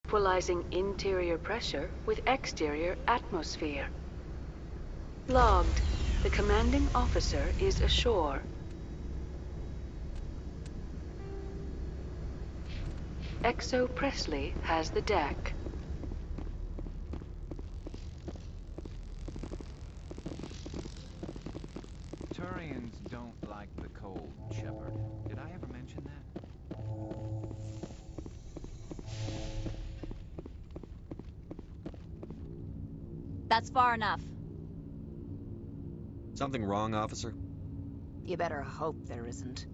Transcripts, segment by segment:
equalizing interior pressure with exterior atmosphere. Logged. The commanding officer is ashore. Exo Presley has the deck. Turians don't like the cold, Shepard. Did I ever mention that? That's far enough. Something wrong, officer? You better hope there isn't.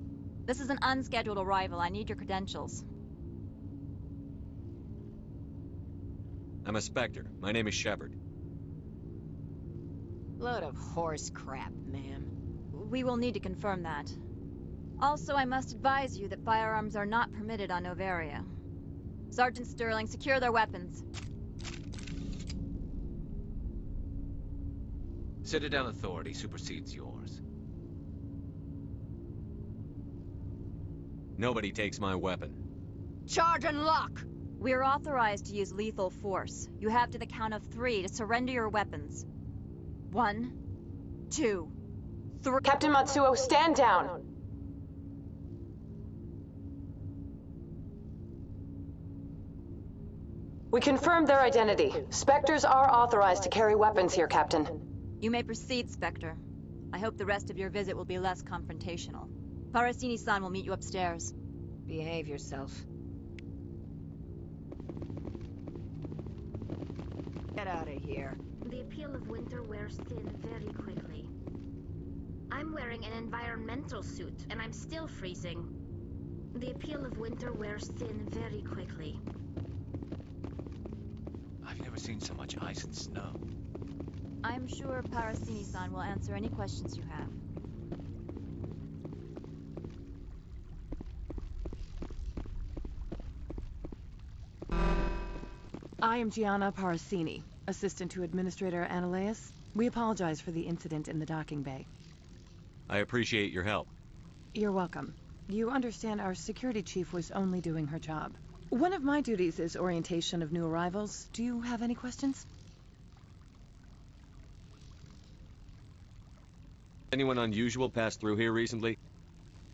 This is an unscheduled arrival. I need your credentials. I'm a Spectre. My name is Shepard. Load of horse crap, ma'am. We will need to confirm that. Also, I must advise you that firearms are not permitted on Noveria. Sergeant Sterling, secure their weapons. Citadel authority supersedes yours. Nobody takes my weapon. Charge and lock! We are authorized to use lethal force. You have to the count of 3 to surrender your weapons. 1, 2, 3. Captain Matsuo, stand down! We confirmed their identity. Spectres are authorized to carry weapons here, Captain. You may proceed, Spectre. I hope the rest of your visit will be less confrontational. Parasini-san will meet you upstairs. Behave yourself. Get out of here. The appeal of winter wears thin very quickly. I'm wearing an environmental suit, and I'm still freezing. The appeal of winter wears thin very quickly. I've never seen so much ice and snow. I'm sure Parasini-san will answer any questions you have. I am Gianna Parasini, assistant to Administrator Ananias. We apologize for the incident in the docking bay. I appreciate your help. You're welcome. You understand our security chief was only doing her job. One of my duties is orientation of new arrivals. Do you have any questions? Anyone unusual passed through here recently?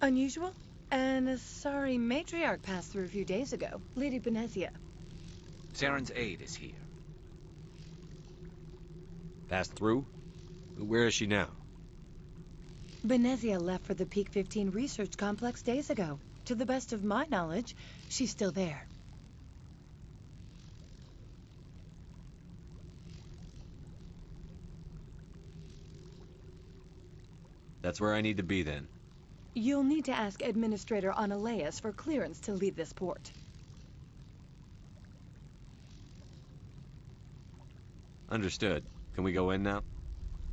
Unusual? And a sorry matriarch passed through a few days ago. Lady Benezia. Saren's aide is here. Passed through? Where is she now? Benezia left for the Peak 15 research complex days ago. To the best of my knowledge, she's still there. That's where I need to be then. You'll need to ask Administrator Ananias for clearance to leave this port. Understood. Can we go in now?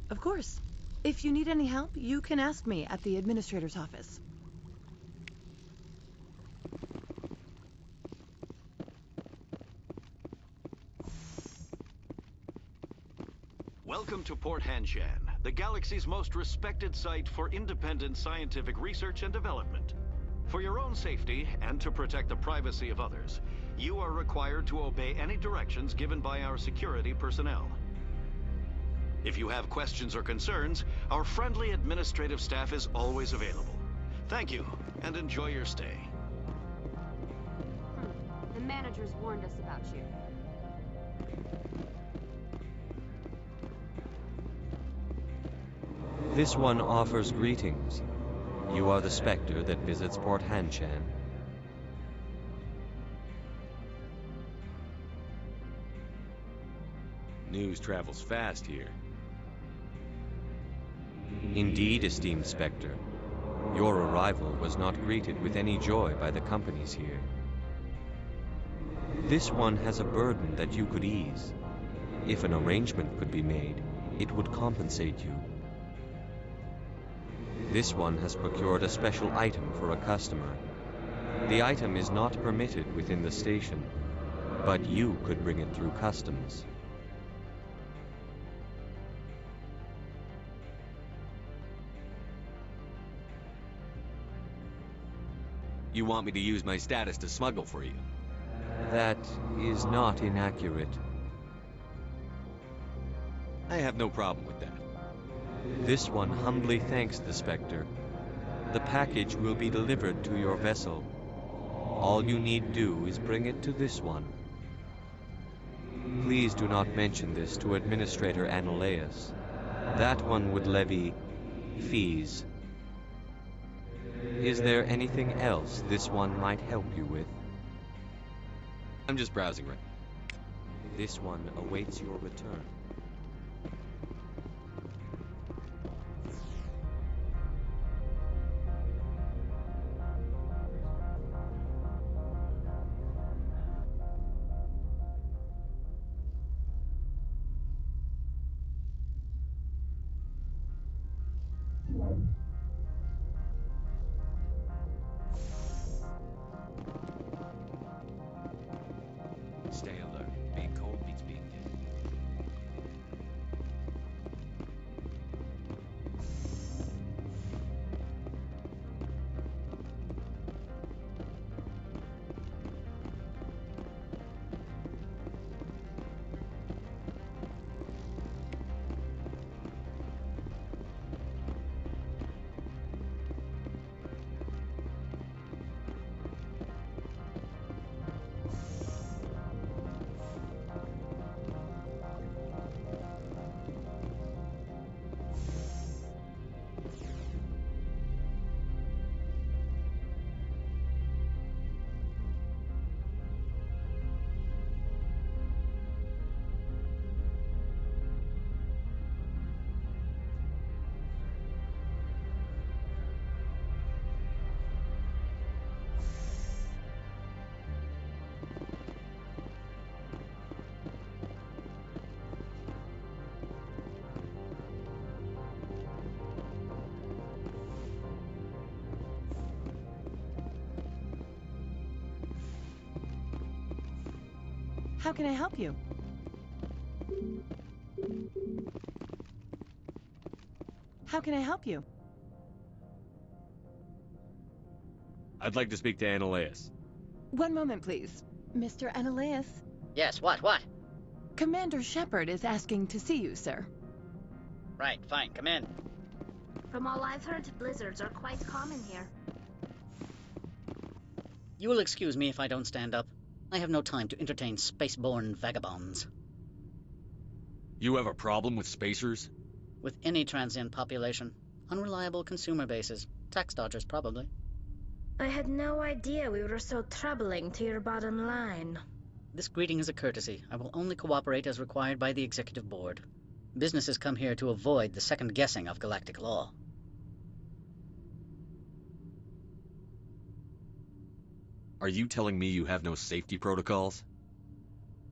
Of course. If you need any help, you can ask me at the Administrator's office. Welcome to Port Hanshan, the galaxy's most respected site for independent scientific research and development. For your own safety and to protect the privacy of others, you are required to obey any directions given by our security personnel. If you have questions or concerns, our friendly administrative staff is always available. Thank you, and enjoy your stay. The managers warned us about you. This one offers greetings. You are the Spectre that visits Port Hanshan. News travels fast here. Indeed, esteemed Spectre. Your arrival was not greeted with any joy by the companies here. This one has a burden that you could ease. If an arrangement could be made, it would compensate you. This one has procured a special item for a customer. The item is not permitted within the station, but you could bring it through customs. You want me to use my status to smuggle for you? That is not inaccurate. I have no problem with that. This one humbly thanks the Spectre. The package will be delivered to your vessel. All you need do is bring it to this one. Please do not mention this to Administrator Ananias. That one would levy fees. Is there anything else this one might help you with? I'm just browsing right. This one awaits your return. Stay alert. Being cold beats being dead. How can I help you? How can I help you? I'd like to speak to Ananias. One moment, please. Mr. Ananias, Yes, what? Commander Shepard is asking to see you, sir. Right, fine, come in. From all I've heard, blizzards are quite common here. You will excuse me if I don't stand up. I have no time to entertain spaceborne vagabonds. You have a problem with spacers? With any transient population. Unreliable consumer bases. Tax dodgers, probably. I had no idea we were so troubling to your bottom line. This greeting is a courtesy. I will only cooperate as required by the Executive Board. Businesses come here to avoid the second guessing of galactic law. Are you telling me you have no safety protocols?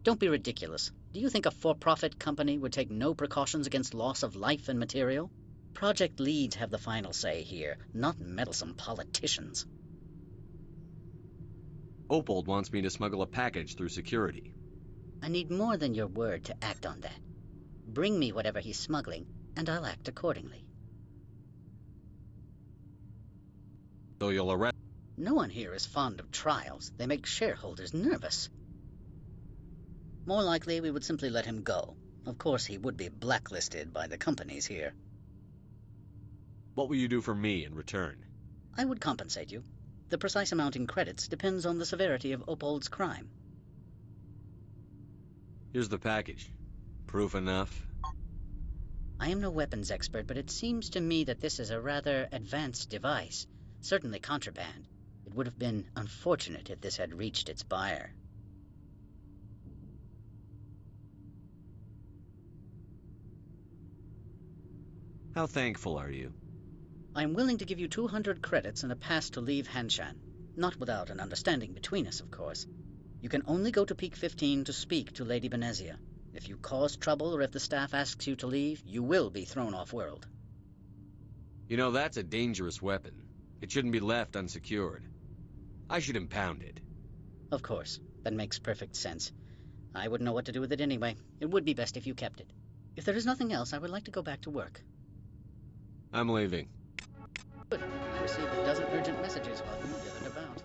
Don't be ridiculous. Do you think a for-profit company would take no precautions against loss of life and material? Project leads have the final say here, not meddlesome politicians. Opold wants me to smuggle a package through security. I need more than your word to act on that. Bring me whatever he's smuggling, and I'll act accordingly. So you'll arrest... No one here is fond of trials. They make shareholders nervous. More likely, we would simply let him go. Of course, he would be blacklisted by the companies here. What will you do for me in return? I would compensate you. The precise amount in credits depends on the severity of Opold's crime. Here's the package. Proof enough? I am no weapons expert, but it seems to me that this is a rather advanced device. Certainly contraband. It would have been unfortunate if this had reached its buyer. How thankful are you? I am willing to give you 200 credits and a pass to leave Hanshan. Not without an understanding between us, of course. You can only go to Peak 15 to speak to Lady Benezia. If you cause trouble or if the staff asks you to leave, you will be thrown off-world. You know, that's a dangerous weapon. It shouldn't be left unsecured. I should impound it. Of course. That makes perfect sense. I wouldn't know what to do with it anyway. It would be best if you kept it. If there is nothing else, I would like to go back to work. I'm leaving. Good. I received a dozen urgent messages while you dithered about.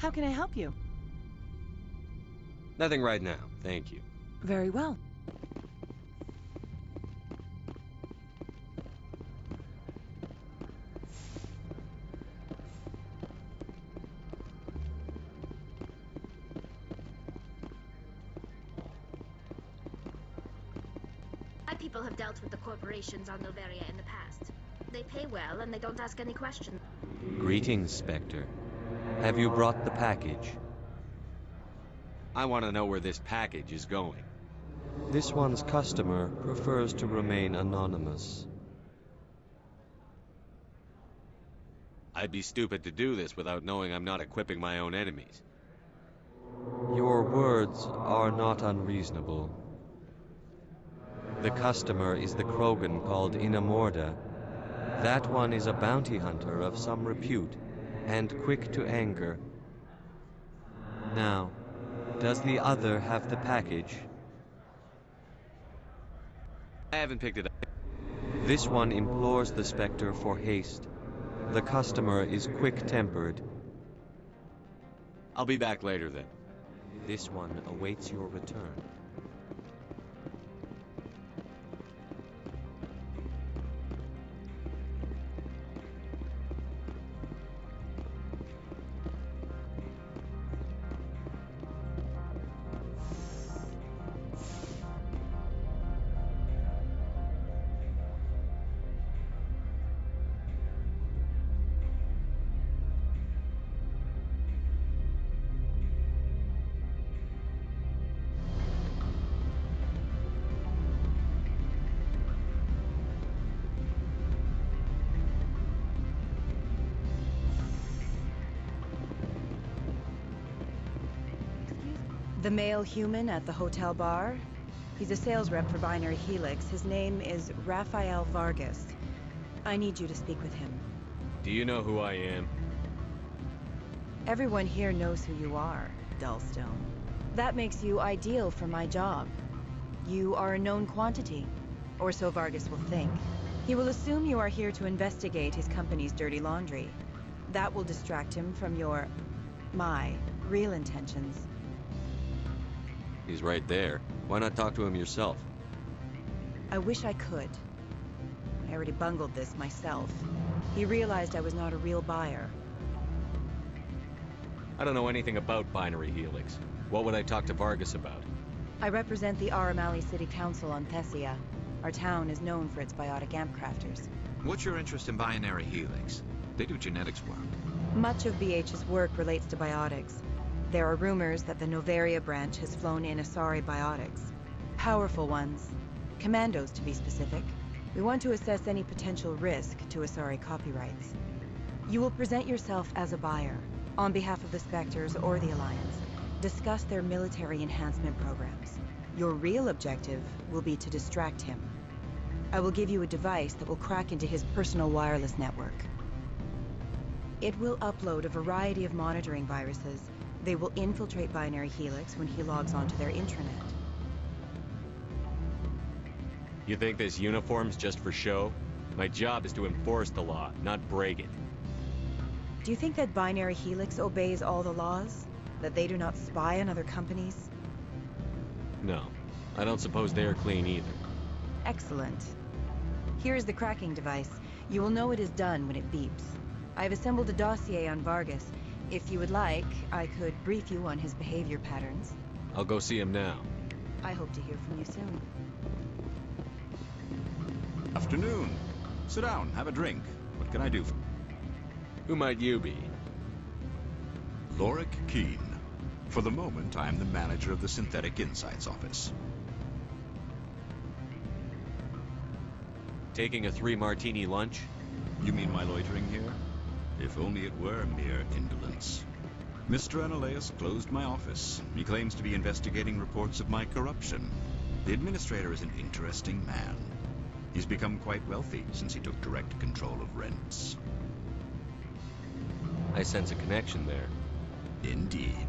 How can I help you? Nothing right now, thank you. Very well. My people have dealt with the corporations on Noveria in the past. They pay well and they don't ask any questions. Greetings, Spectre. Have you brought the package? I want to know where this package is going. This one's customer prefers to remain anonymous. I'd be stupid to do this without knowing I'm not equipping my own enemies. Your words are not unreasonable. The customer is the Krogan called Inamorda. That one is a bounty hunter of some repute, and quick to anger. Now, does the other have the package? I haven't picked it up. This one implores the Spectre for haste. The customer is quick-tempered. I'll be back later then. This one awaits your return. The male human at the hotel bar? He's a sales rep for Binary Helix. His name is Rafael Vargas. I need you to speak with him. Do you know who I am? Everyone here knows who you are, Dullstone. That makes you ideal for my job. You are a known quantity, or so Vargas will think. He will assume you are here to investigate his company's dirty laundry. That will distract him from my real intentions. He's right there. Why not talk to him yourself? I wish I could. I already bungled this myself. He realized I was not a real buyer. I don't know anything about Binary Helix. What would I talk to Vargas about? I represent the Aramali City Council on Thessia. Our town is known for its biotic amp crafters. What's your interest in Binary Helix? They do genetics work. Much of BH's work relates to biotics. There are rumors that the Noveria branch has flown in Asari biotics. Powerful ones. Commandos, to be specific. We want to assess any potential risk to Asari copyrights. You will present yourself as a buyer, on behalf of the Spectres or the Alliance. Discuss their military enhancement programs. Your real objective will be to distract him. I will give you a device that will crack into his personal wireless network. It will upload a variety of monitoring viruses. They will infiltrate Binary Helix when he logs onto their intranet. You think this uniform's just for show? My job is to enforce the law, not break it. Do you think that Binary Helix obeys all the laws? That they do not spy on other companies? No, I don't suppose they're clean either. Excellent. Here is the cracking device. You will know it is done when it beeps. I have assembled a dossier on Vargas. If you would like, I could brief you on his behavior patterns. I'll go see him now. I hope to hear from you soon. Afternoon. Sit down, have a drink. What can I do for... Who might you be? Lorik Keen. For the moment, I am the manager of the Synthetic Insights Office. Taking a 3-martini lunch? You mean my loitering here? If only it were mere indolence. Mr. Analaeus closed my office. He claims to be investigating reports of my corruption. The administrator is an interesting man. He's become quite wealthy since he took direct control of rents. I sense a connection there. Indeed.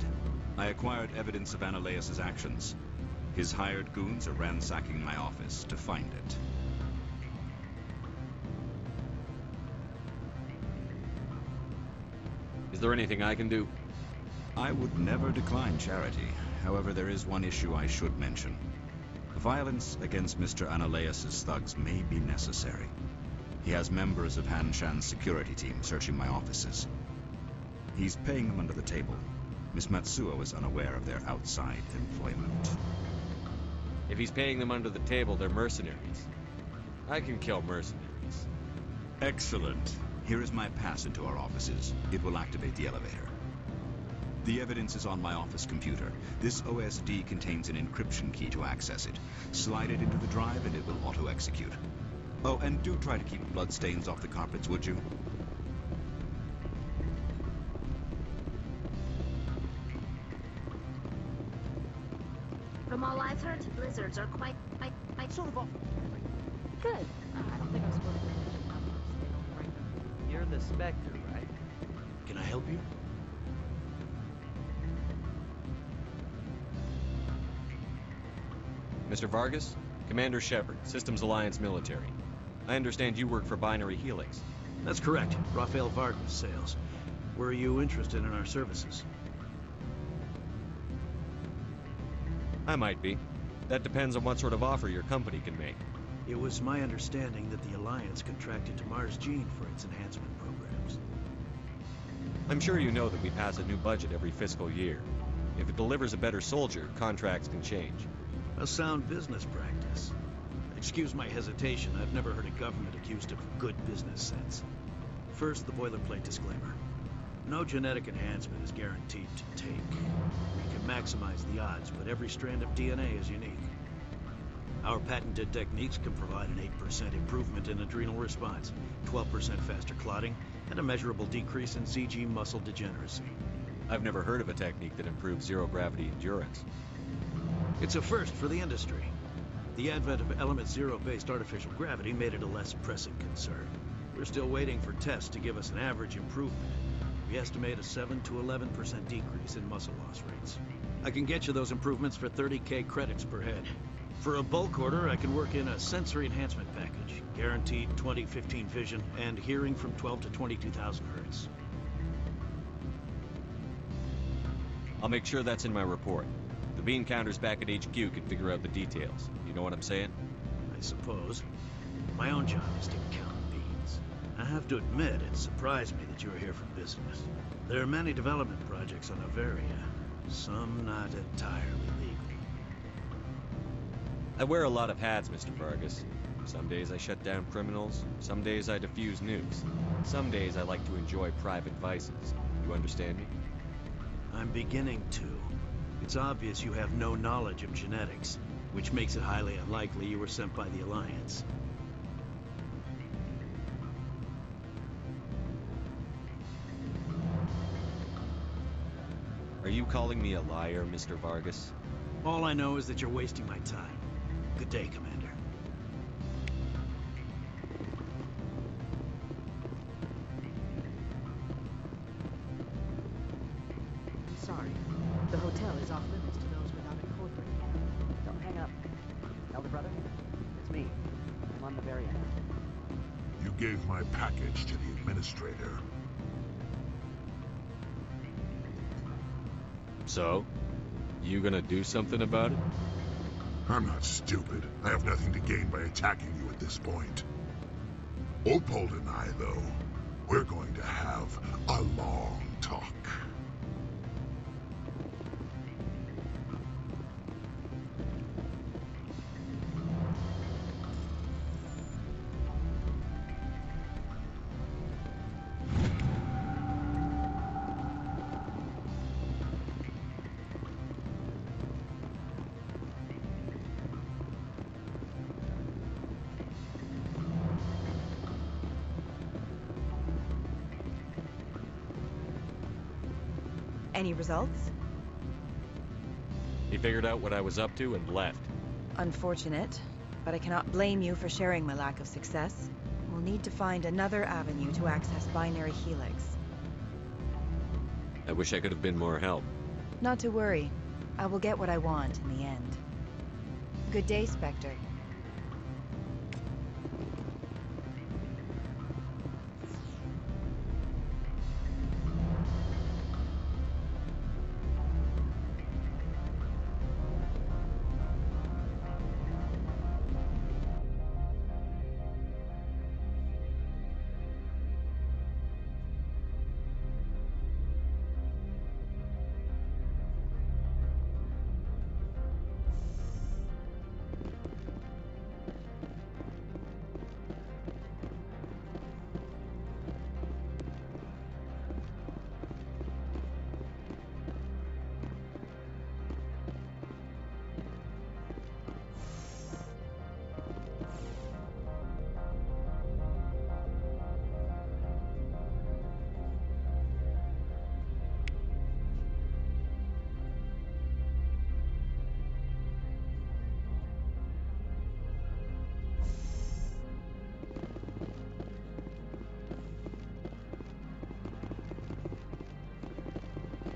I acquired evidence of Analaeus' actions. His hired goons are ransacking my office to find it. Is there anything I can do? I would never decline charity. However, there is one issue I should mention. Violence against Mr. Analaeus' thugs may be necessary. He has members of Hanshan's security team searching my offices. He's paying them under the table. Miss Matsuo is unaware of their outside employment. If he's paying them under the table, they're mercenaries. I can kill mercenaries. Excellent. Here is my pass into our offices. It will activate the elevator. The evidence is on my office computer. This OSD contains an encryption key to access it. Slide it into the drive and it will auto-execute. Oh, and do try to keep bloodstains off the carpets, would you? From all I've heard, blizzards are quite sort of awful. Good. I don't think I'm supposed to mention numbers. They don't bring them. You're the Spectre, right? Can I help you? Mr. Vargas? Commander Shepard, Systems Alliance Military. I understand you work for Binary Helix. That's correct. Rafael Vargas, sales. Were you interested in our services? I might be. That depends on what sort of offer your company can make. It was my understanding that the Alliance contracted to Mars Gene for its enhancement programs. I'm sure you know that we pass a new budget every fiscal year. If it delivers a better soldier, contracts can change. A sound business practice. Excuse my hesitation, I've never heard a government accused of good business sense. First, the boilerplate disclaimer. No genetic enhancement is guaranteed to take. We can maximize the odds, but every strand of DNA is unique. Our patented techniques can provide an 8% improvement in adrenal response, 12% faster clotting, and a measurable decrease in CG muscle degeneracy. I've never heard of a technique that improves zero-gravity endurance. It's a first for the industry. The advent of element zero-based artificial gravity made it a less pressing concern. We're still waiting for tests to give us an average improvement. We estimate a 7 to 11% decrease in muscle loss rates. I can get you those improvements for 30K credits per head. For a bulk order, I can work in a sensory enhancement package, guaranteed 20/15 vision, and hearing from 12 to 22,000 hertz. I'll make sure that's in my report. The bean counters back at HQ can figure out the details. You know what I'm saying? I suppose. My own job is to count beans. I have to admit, it surprised me that you were here for business. There are many development projects on Noveria, some not entirely legal. I wear a lot of hats, Mr. Vargas. Some days I shut down criminals, some days I defuse nukes. Some days I like to enjoy private vices. You understand me? I'm beginning to. It's obvious you have no knowledge of genetics, which makes it highly unlikely you were sent by the Alliance. Are you calling me a liar, Mr. Vargas? All I know is that you're wasting my time. Good day, Commander. I'm sorry. The hotel is off limits to those without a corporate account. Don't hang up. Elder brother, it's me. I'm on Noveria now. You gave my package to the administrator. So? You gonna do something about it? I'm not stupid. I have nothing to gain by attacking you at this point. Opold and I, though, we're going to have a long talk. Any results? He figured out what I was up to and left. Unfortunate, but I cannot blame you for sharing my lack of success. We'll need to find another avenue to access Binary Helix. I wish I could have been more help. Not to worry. I will get what I want in the end. Good day, Spectre.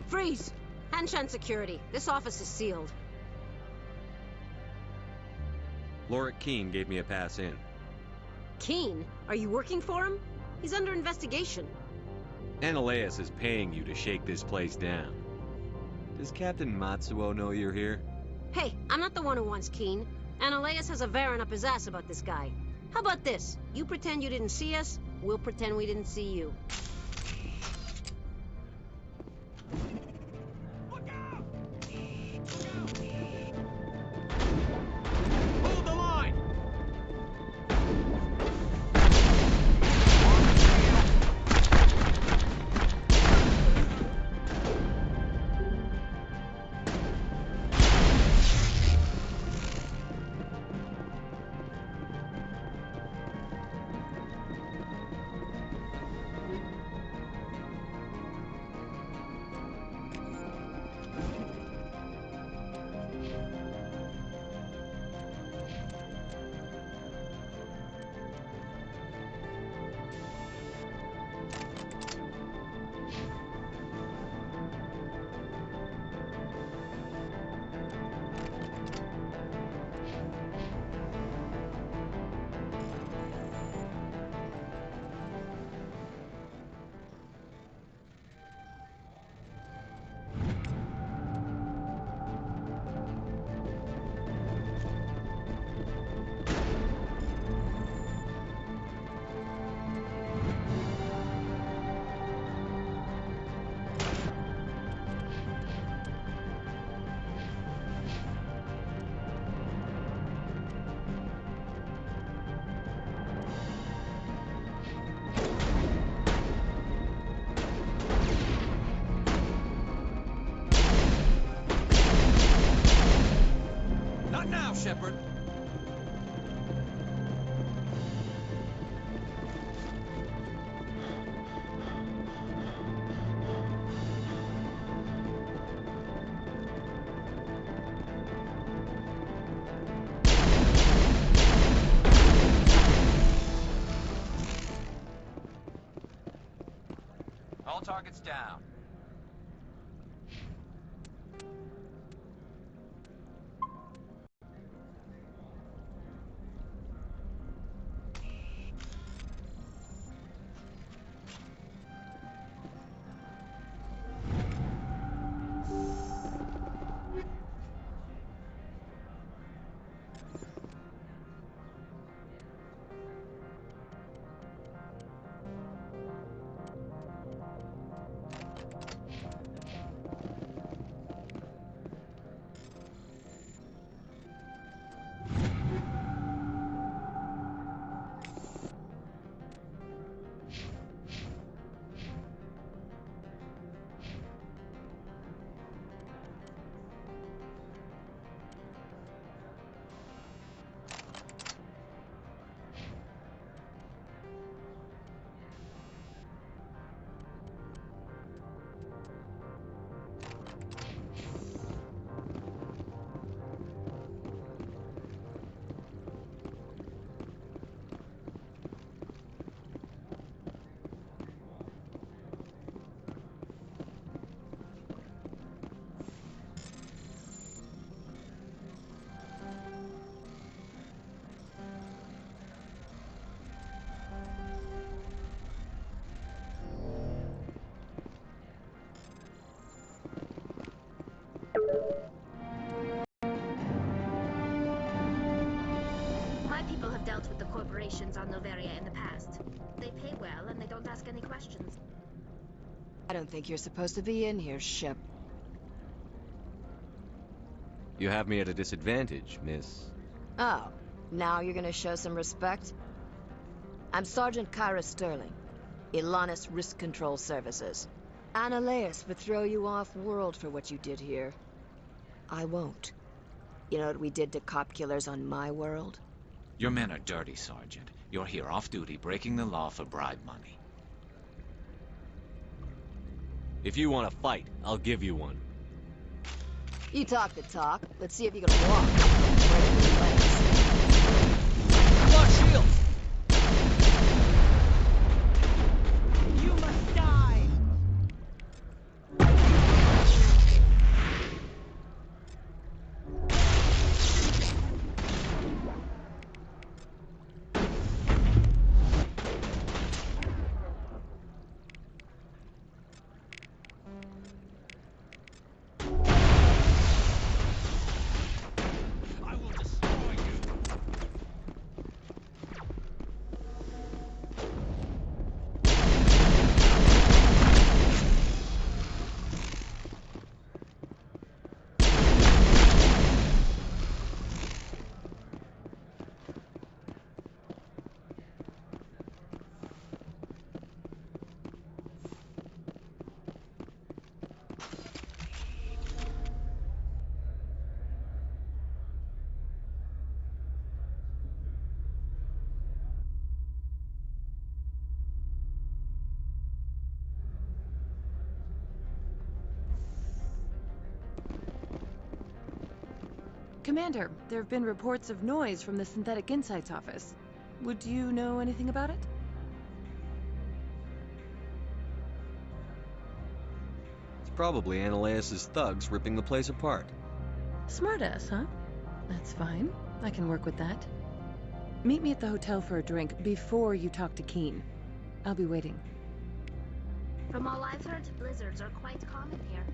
Freeze! Hanshan security. This office is sealed. Lorik Keen gave me a pass in. Keen? Are you working for him? He's under investigation. Ananias is paying you to shake this place down. Does Captain Matsuo know you're here? Hey, I'm not the one who wants Keen. Ananias has a Varen up his ass about this guy. How about this? You pretend you didn't see us, we'll pretend we didn't see you. Hold the line! Not now, Shepard. All targets down. My people have dealt with the corporations on Noveria in the past. They pay well and they don't ask any questions. I don't think you're supposed to be in here, Shep. You have me at a disadvantage, miss. Oh, now you're gonna show some respect? I'm Sergeant Kyra Sterling, Ilanis Risk Control Services. Ananias would throw you off-world for what you did here. I won't. You know what we did to cop killers on my world? Your men are dirty, Sergeant. You're here off-duty, breaking the law for bribe money. If you want to fight, I'll give you one. You talk the talk. Let's see if you can walk. Come on, shield! You must die! Commander, there have been reports of noise from the Synthetic Insights office. Would you know anything about it? It's probably Ananias' thugs ripping the place apart. Smartass, huh? That's fine. I can work with that. Meet me at the hotel for a drink before you talk to Keen. I'll be waiting. From all I've heard, blizzards are quite common here.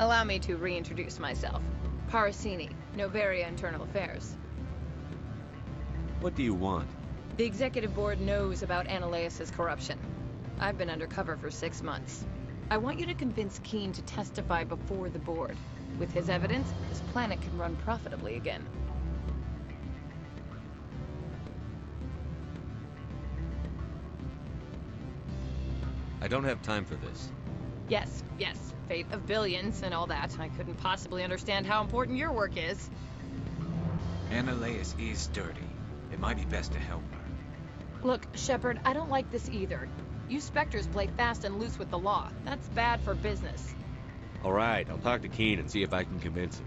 Allow me to reintroduce myself. Parasini, Noveria Internal Affairs. What do you want? The executive board knows about Ananias' corruption. I've been undercover for 6 months. I want you to convince Keen to testify before the board. With his evidence, this planet can run profitably again. I don't have time for this. Yes, fate of billions and all that. I couldn't possibly understand how important your work is. Ananias is dirty. It might be best to help her. Look, Shepard, I don't like this either. You Spectres play fast and loose with the law. That's bad for business. All right, I'll talk to Keen and see if I can convince him.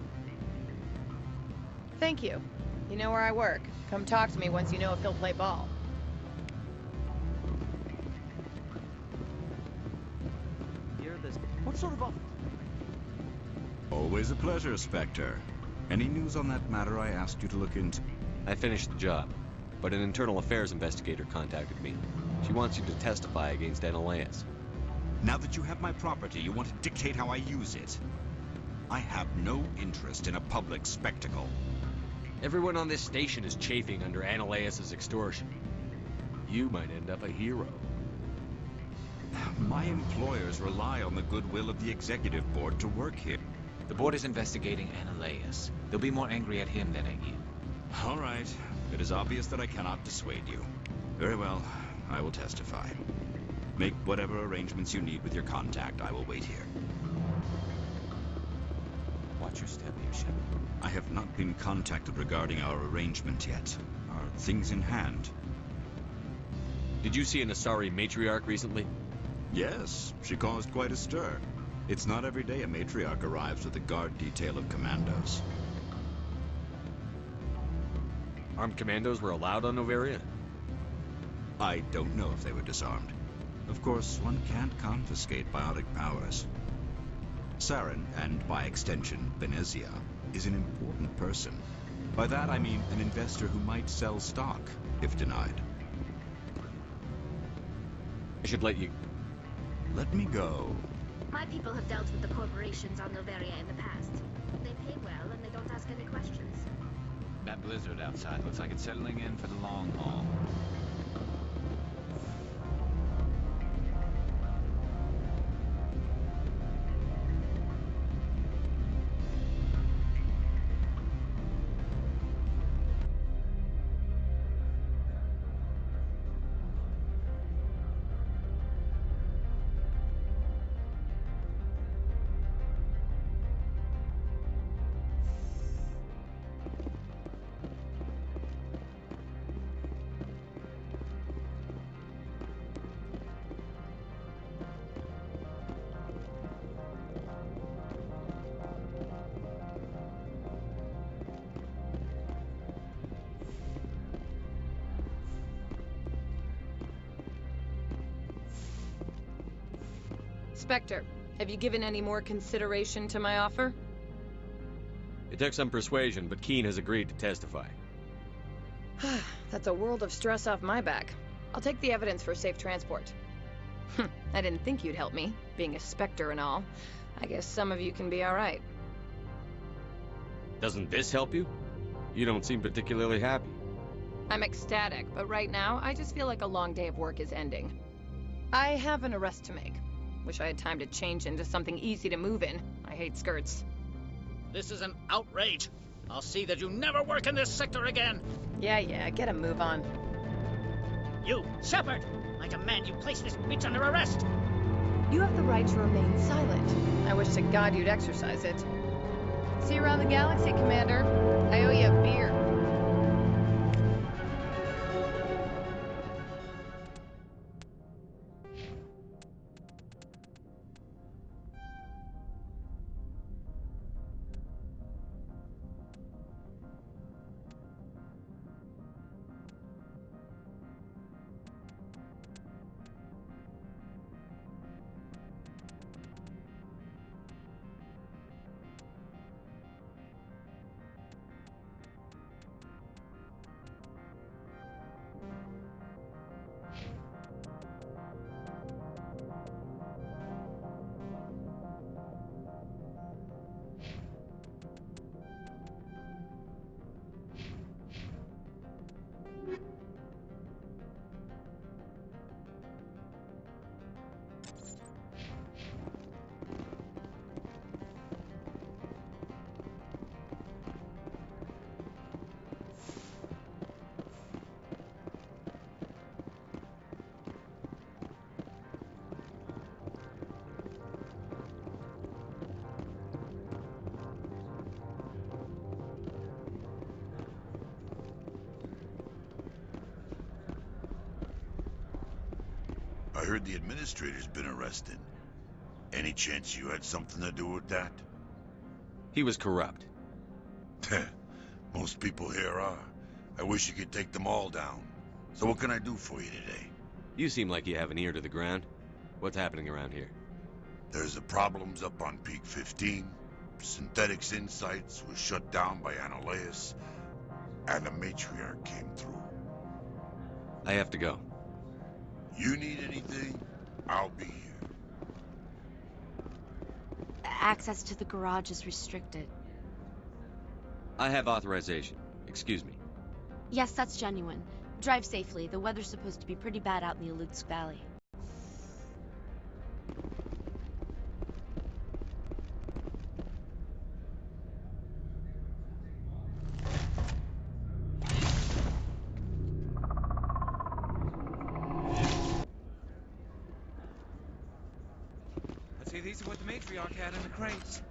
Thank you. You know where I work. Come talk to me once you know if he'll play ball. What sort of office? Always a pleasure, Spectre. Any news on that matter I asked you to look into? I finished the job, but an internal affairs investigator contacted me. She wants you to testify against Ananias. Now that you have my property, you want to dictate how I use it. I have no interest in a public spectacle. Everyone on this station is chafing under Ananias' extortion. You might end up a hero. My employers rely on the goodwill of the executive board to work here. The board is investigating Ananias. They'll be more angry at him than at you. All right. It is obvious that I cannot dissuade you. Very well. I will testify. Make whatever arrangements you need with your contact. I will wait here. Watch your step here, Shepard. I have not been contacted regarding our arrangement yet. Are things in hand? Did you see an Asari matriarch recently? Yes, she caused quite a stir. It's not every day a matriarch arrives with a guard detail of commandos. Armed commandos were allowed on Noveria? I don't know if they were disarmed. Of course, one can't confiscate biotic powers. Saren, and by extension, Venezia, is an important person. By that I mean an investor who might sell stock, if denied. I should let you... Let me go. My people have dealt with the corporations on Noveria in the past. They pay well and they don't ask any questions. That blizzard outside looks like it's settling in for the long haul. Spectre, have you given any more consideration to my offer? It took some persuasion, but Keen has agreed to testify. That's a world of stress off my back. I'll take the evidence for safe transport. I didn't think you'd help me, being a Spectre and all. I guess some of you can be alright. Doesn't this help you? You don't seem particularly happy. I'm ecstatic, but right now, I just feel like a long day of work is ending. I have an arrest to make. Wish I had time to change into something easy to move in. I hate skirts. This is an outrage. I'll see that you never work in this sector again. Yeah, get a move on. You, Shepard! I demand you place this bitch under arrest! You have the right to remain silent. I wish to God you'd exercise it. See you around the galaxy, Commander. I owe you a beer. I heard the administrator's been arrested. Any chance you had something to do with that? He was corrupt. Most people here are. I wish you could take them all down. So what can I do for you today? You seem like you have an ear to the ground. What's happening around here? There's the problems up on Peak 15. Synthetics Insights was shut down by Analeus. And the matriarch came through. I have to go. You need anything, I'll be here. Access to the garage is restricted. I have authorization. Excuse me. Yes, that's genuine. Drive safely. The weather's supposed to be pretty bad out in the Alux Valley. Let's see, these are what the matriarch had in the crates.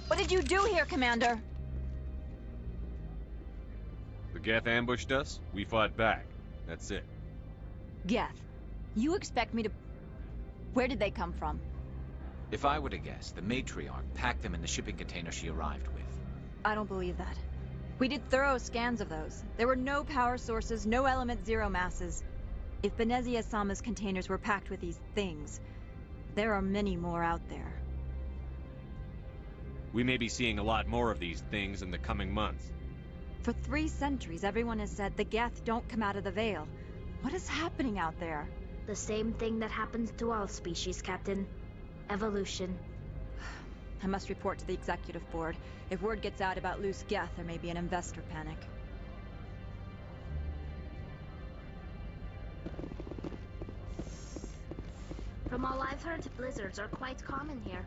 What did you do here, Commander? The Geth ambushed us. We fought back. That's it. Geth, you expect me to... Where did they come from? If I were to guess, the matriarch packed them in the shipping container she arrived with. I don't believe that. We did thorough scans of those. There were no power sources, no element zero masses. If Benezia Sama's containers were packed with these things, there are many more out there. We may be seeing a lot more of these things in the coming months. For 3 centuries, everyone has said the Geth don't come out of the Veil. What is happening out there? The same thing that happens to all species, Captain. Evolution. I must report to the Executive Board. If word gets out about loose Geth, there may be an investor panic. From all I've heard, blizzards are quite common here.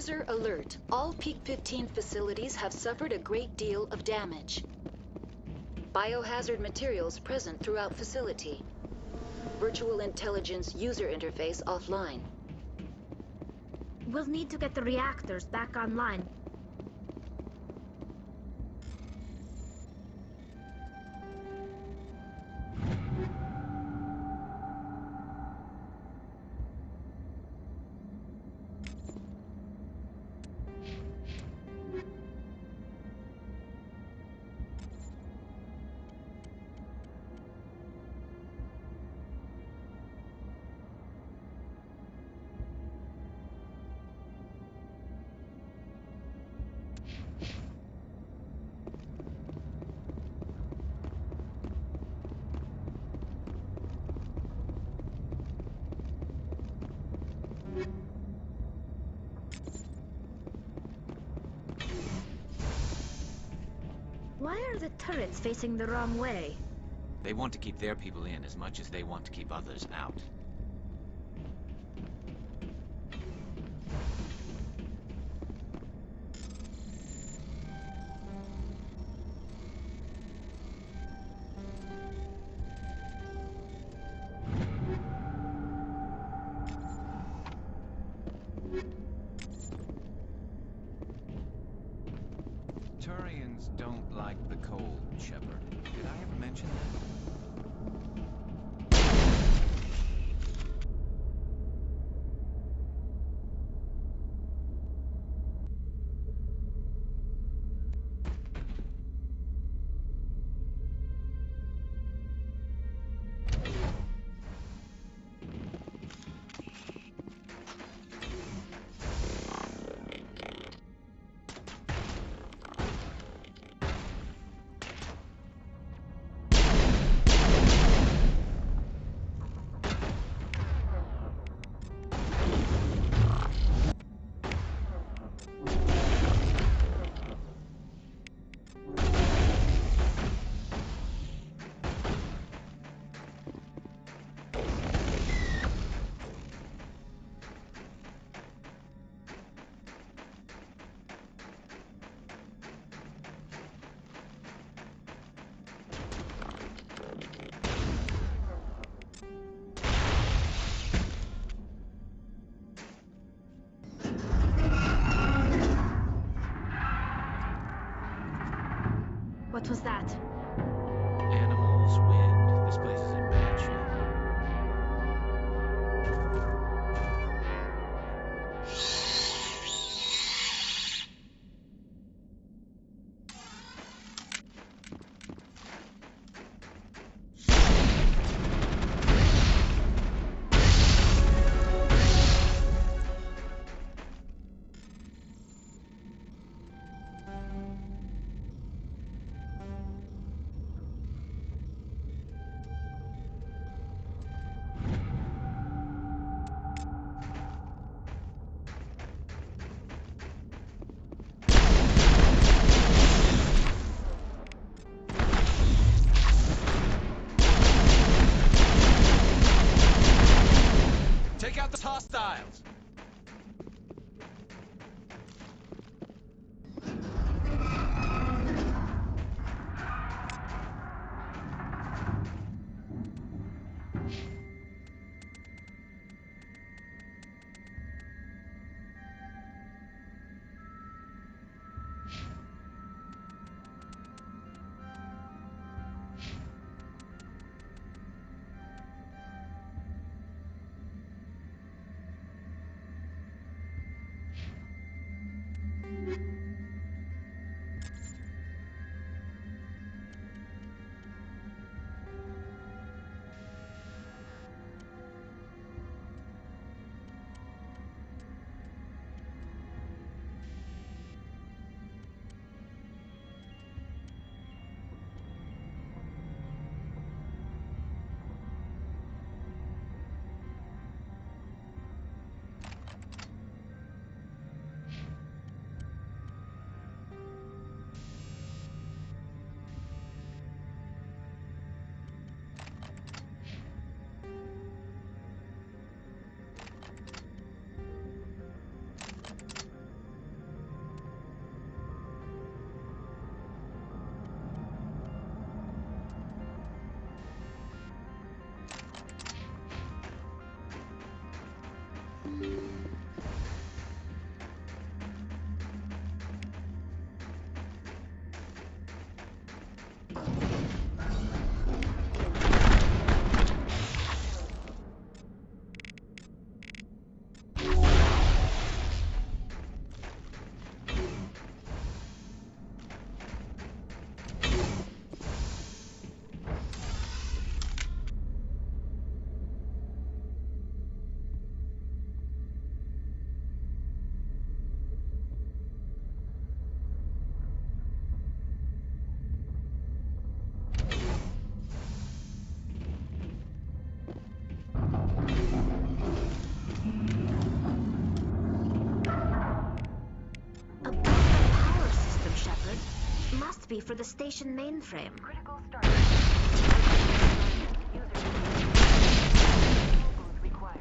User alert. All Peak 15 facilities have suffered a great deal of damage. Biohazard materials present throughout facility. Virtual intelligence user interface offline. We'll need to get the reactors back online. Why are the turrets facing the wrong way? They want to keep their people in as much as they want to keep others out. Turians don't like the cold, Shepard. Did I ever mention that? What was that? Animals, wind. This place is in bad shape. copy for the station mainframe. Critical start. Booth required.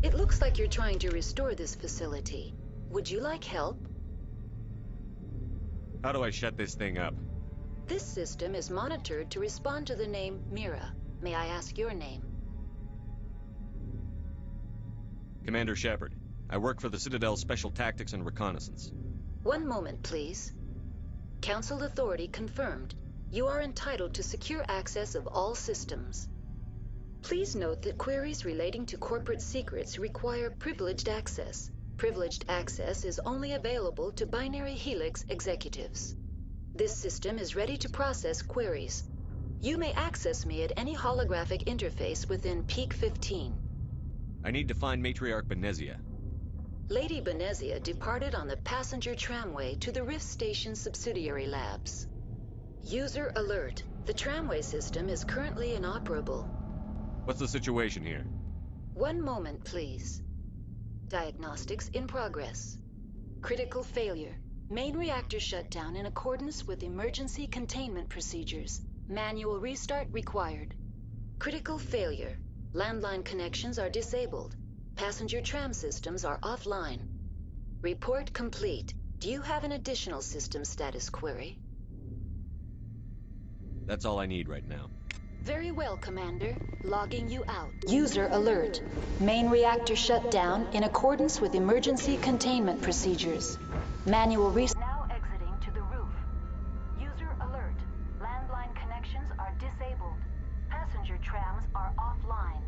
It looks like you're trying to restore this facility. Would you like help? How do I shut this thing up? This system is monitored to respond to the name Mira. May I ask your name? Commander Shepard. I work for the Citadel Special Tactics and Reconnaissance. One moment, please. Council authority confirmed. You are entitled to secure access of all systems. Please note that queries relating to corporate secrets require privileged access. Privileged access is only available to Binary Helix executives. This system is ready to process queries. You may access me at any holographic interface within Peak 15. I need to find Matriarch Benezia. Lady Benezia departed on the passenger tramway to the Rift Station subsidiary labs. User alert. The tramway system is currently inoperable. What's the situation here? One moment, please. Diagnostics in progress. Critical failure. Main reactor shut down in accordance with emergency containment procedures. Manual restart required. Critical failure. Landline connections are disabled. Passenger tram systems are offline. Report complete. Do you have an additional system status query? That's all I need right now. Very well, Commander. Logging you out. User alert. Main reactor shut down in accordance with emergency containment procedures. Manual restart. Now exiting to the roof. User alert. Landline connections are disabled. Passenger trams are offline.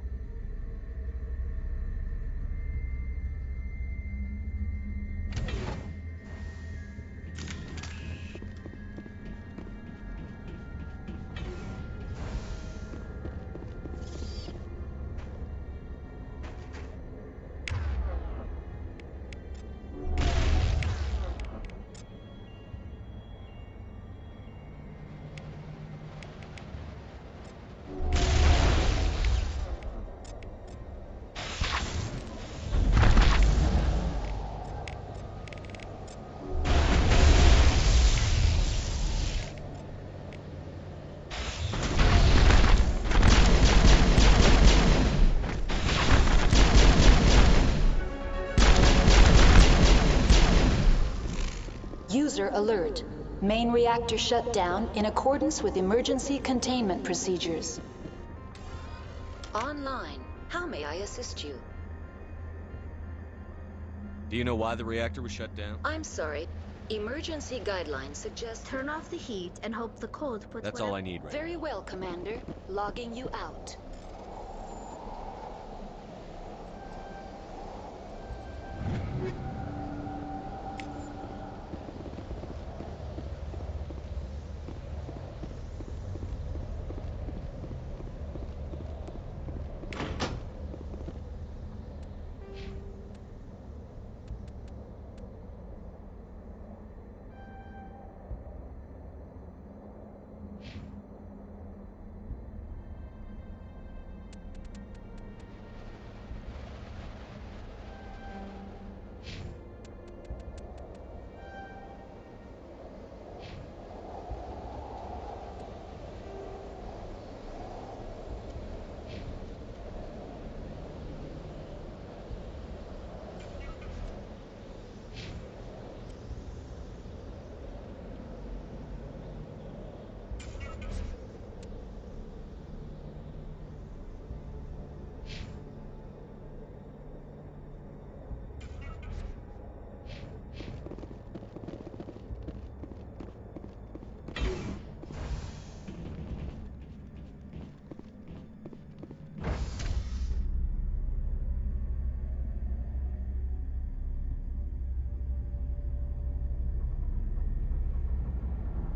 User alert. Main reactor shut down in accordance with emergency containment procedures. Online. How may I assist you? Do you know why the reactor was shut down? I'm sorry. Emergency guidelines suggest... Turn off the heat and hope the cold puts... That's all I need right now. Very well, Commander. Logging you out.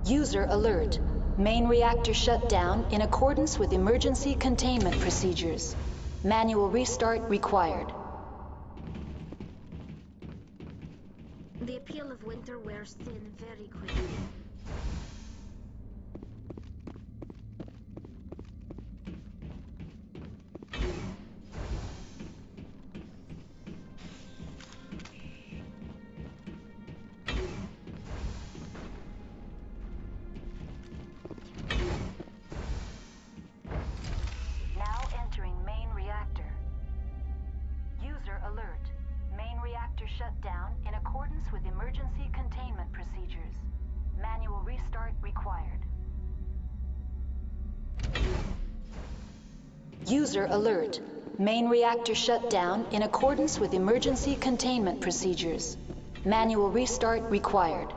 User alert. Main reactor shut down in accordance with emergency containment procedures. Manual restart required. The appeal of winter wears thin very quickly. Now entering main reactor. User alert. Main reactor shut down in accordance with emergency containment procedures. Manual restart required. User alert. Main reactor shut down in accordance with emergency containment procedures. Manual restart required.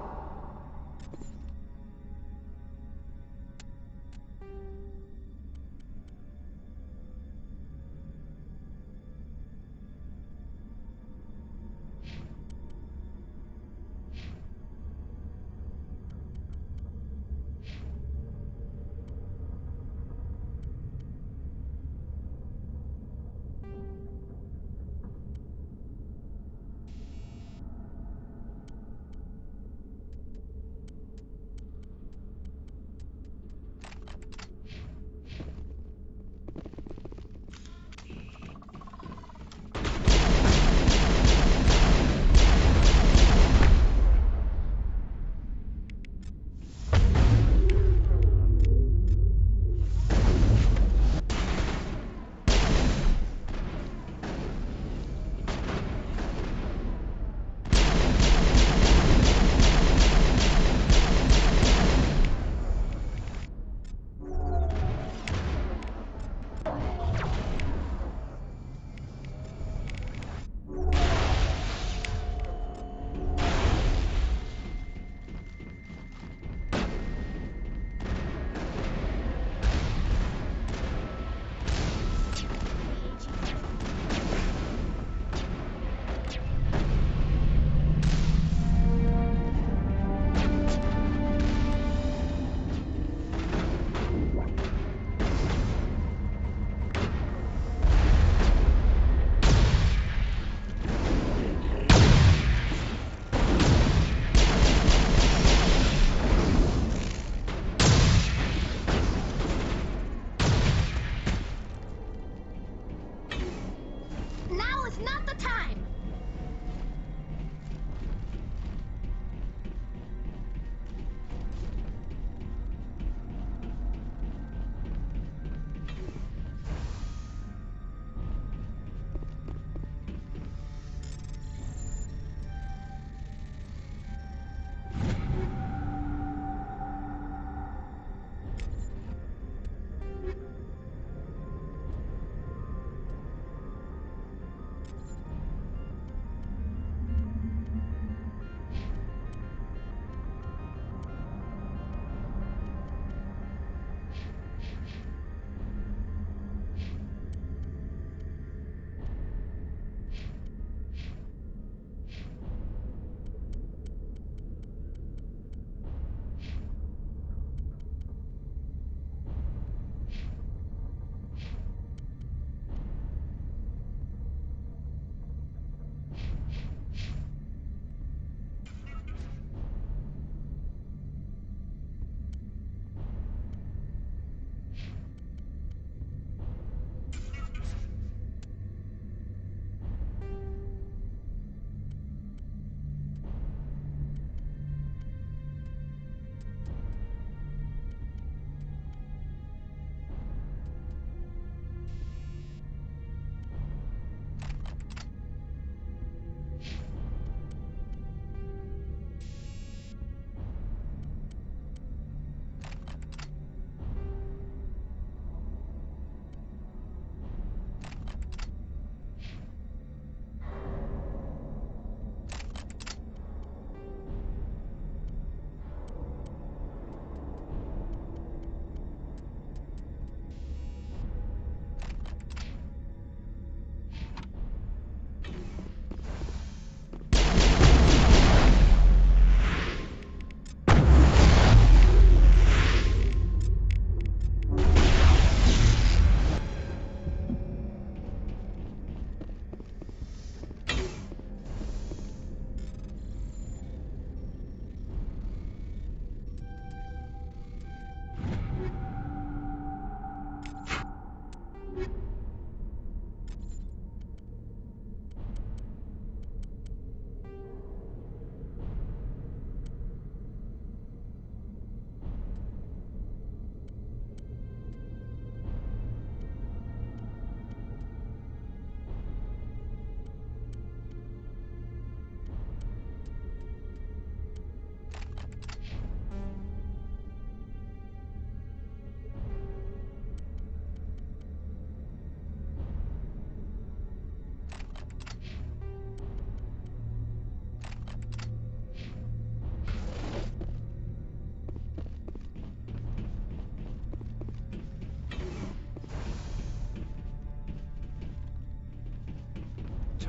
Now is not the time!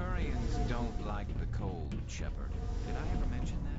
Turians don't like the cold, Shepard. Did I ever mention that?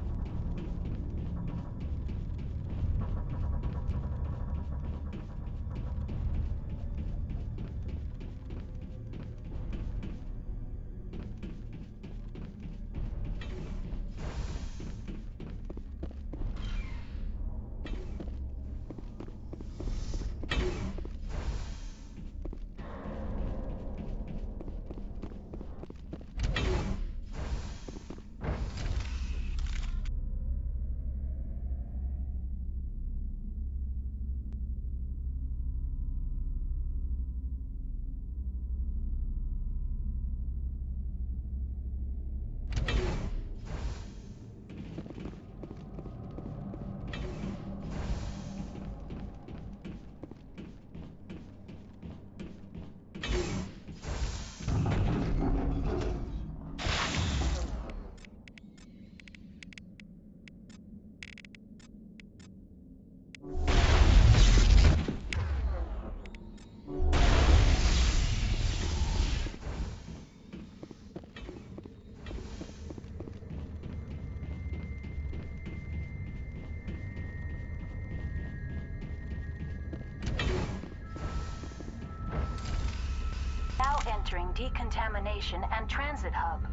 Now entering decontamination and transit hub.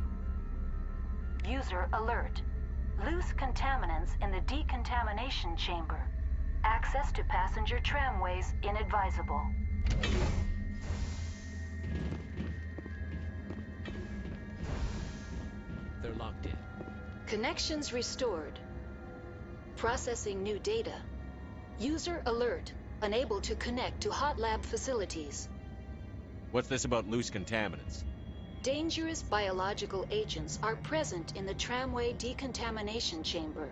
User alert. Loose contaminants in the decontamination chamber. Access to passenger tramways inadvisable. They're locked in. Connections restored. Processing new data. User alert. Unable to connect to hot lab facilities. What's this about loose contaminants? Dangerous biological agents are present in the tramway decontamination chamber.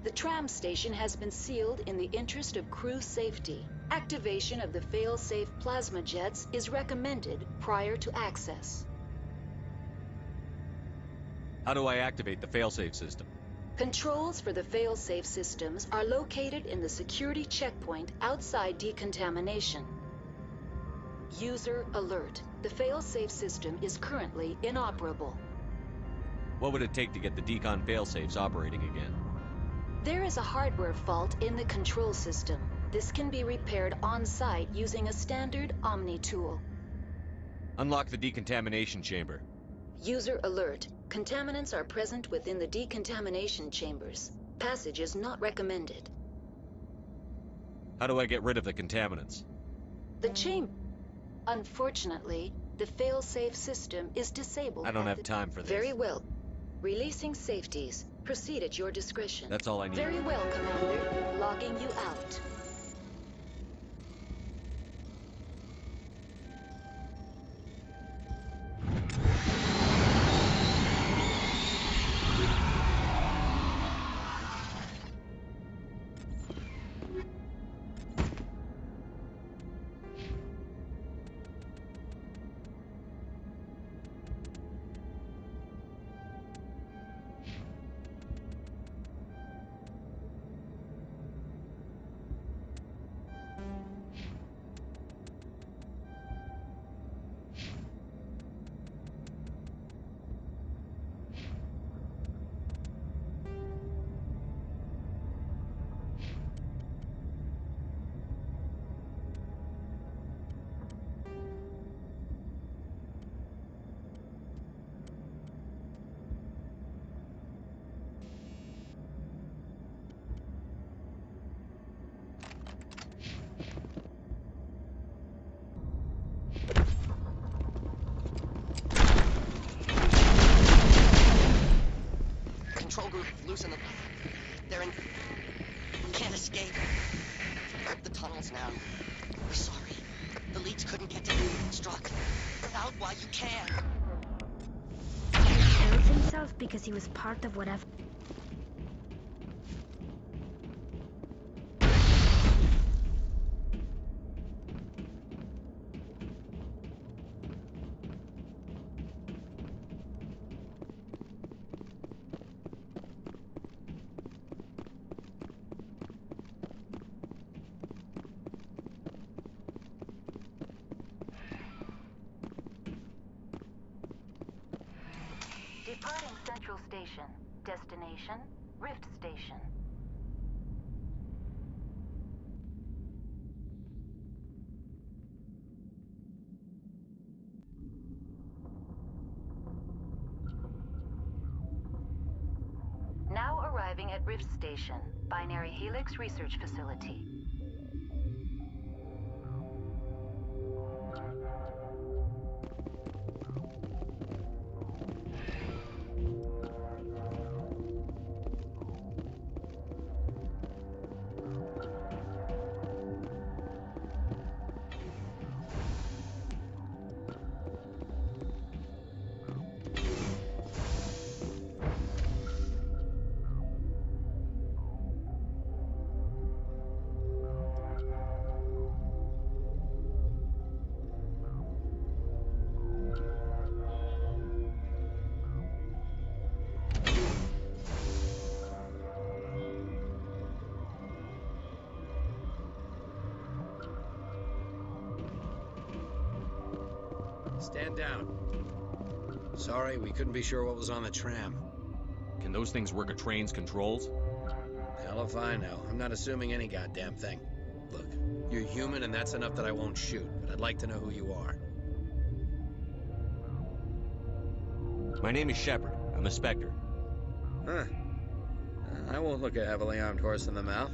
The tram station has been sealed in the interest of crew safety. Activation of the fail-safe plasma jets is recommended prior to access. How do I activate the failsafe system? Controls for the fail-safe systems are located in the security checkpoint outside decontamination. User alert. The fail-safe system is currently inoperable. What would it take to get the decon failsafes operating again? There is a hardware fault in the control system. This can be repaired on-site using a standard Omni tool. Unlock the decontamination chamber. User alert. Contaminants are present within the decontamination chambers. Passage is not recommended. How do I get rid of the contaminants? The chamber... Unfortunately, the fail-safe system is disabled. I don't have time for this. Very well. Releasing safeties. Proceed at your discretion. That's all I need. Very well, Commander. Logging you out. Control group, loosen them. They're in... Can't escape. The tunnel's now. We're sorry. The leads couldn't get to you. Struck. Get out while you can. He killed himself because he was part of whatever... Departing Central Station. Destination, Rift Station. Now arriving at Rift Station, Binary Helix Research Facility. Stand down. Sorry, we couldn't be sure what was on the tram. Can those things work a train's controls? Hell if I know. I'm not assuming any goddamn thing. Look, you're human and that's enough that I won't shoot, but I'd like to know who you are. My name is Shepard. I'm a Spectre. Huh. I won't look a heavily armed horse in the mouth.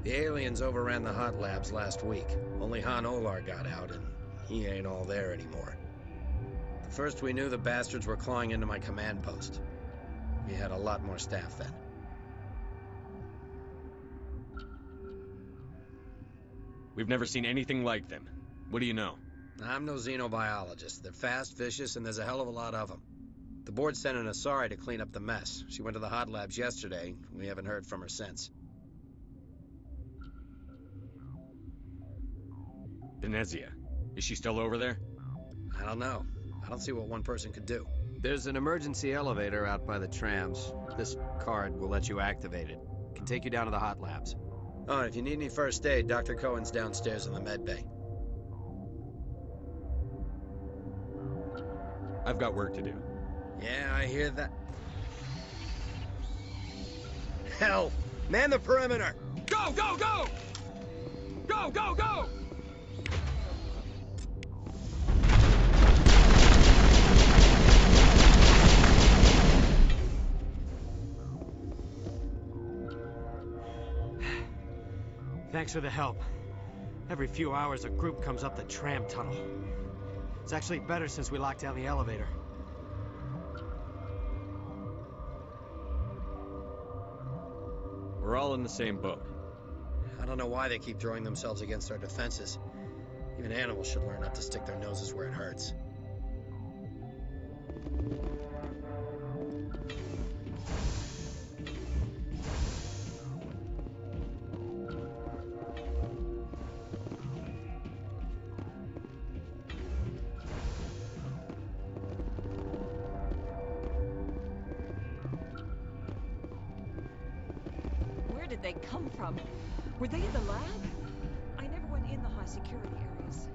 The aliens overran the hot labs last week. Only Han Olar got out, and he ain't all there anymore. The first we knew, the bastards were clawing into my command post. We had a lot more staff then. We've never seen anything like them. What do you know? I'm no xenobiologist. They're fast, vicious, and there's a hell of a lot of them. The board sent an Asari to clean up the mess. She went to the hot labs yesterday. We haven't heard from her since. Venezia. Is she still over there? I don't know. I don't see what one person could do. There's an emergency elevator out by the trams. This card will let you activate it. Can take you down to the hot labs. Oh, and if you need any first aid, Dr. Cohen's downstairs in the med bay. I've got work to do. Yeah, I hear that. Hell! Man the perimeter! Go, go, go! Go, go, go! Thanks for the help. Every few hours a group comes up the tram tunnel. It's actually better since we locked down the elevator. We're all in the same boat. I don't know why they keep throwing themselves against our defenses. Even animals should learn not to stick their noses where it hurts. Where did they come from? Were they in the lab? I never went in the high security areas.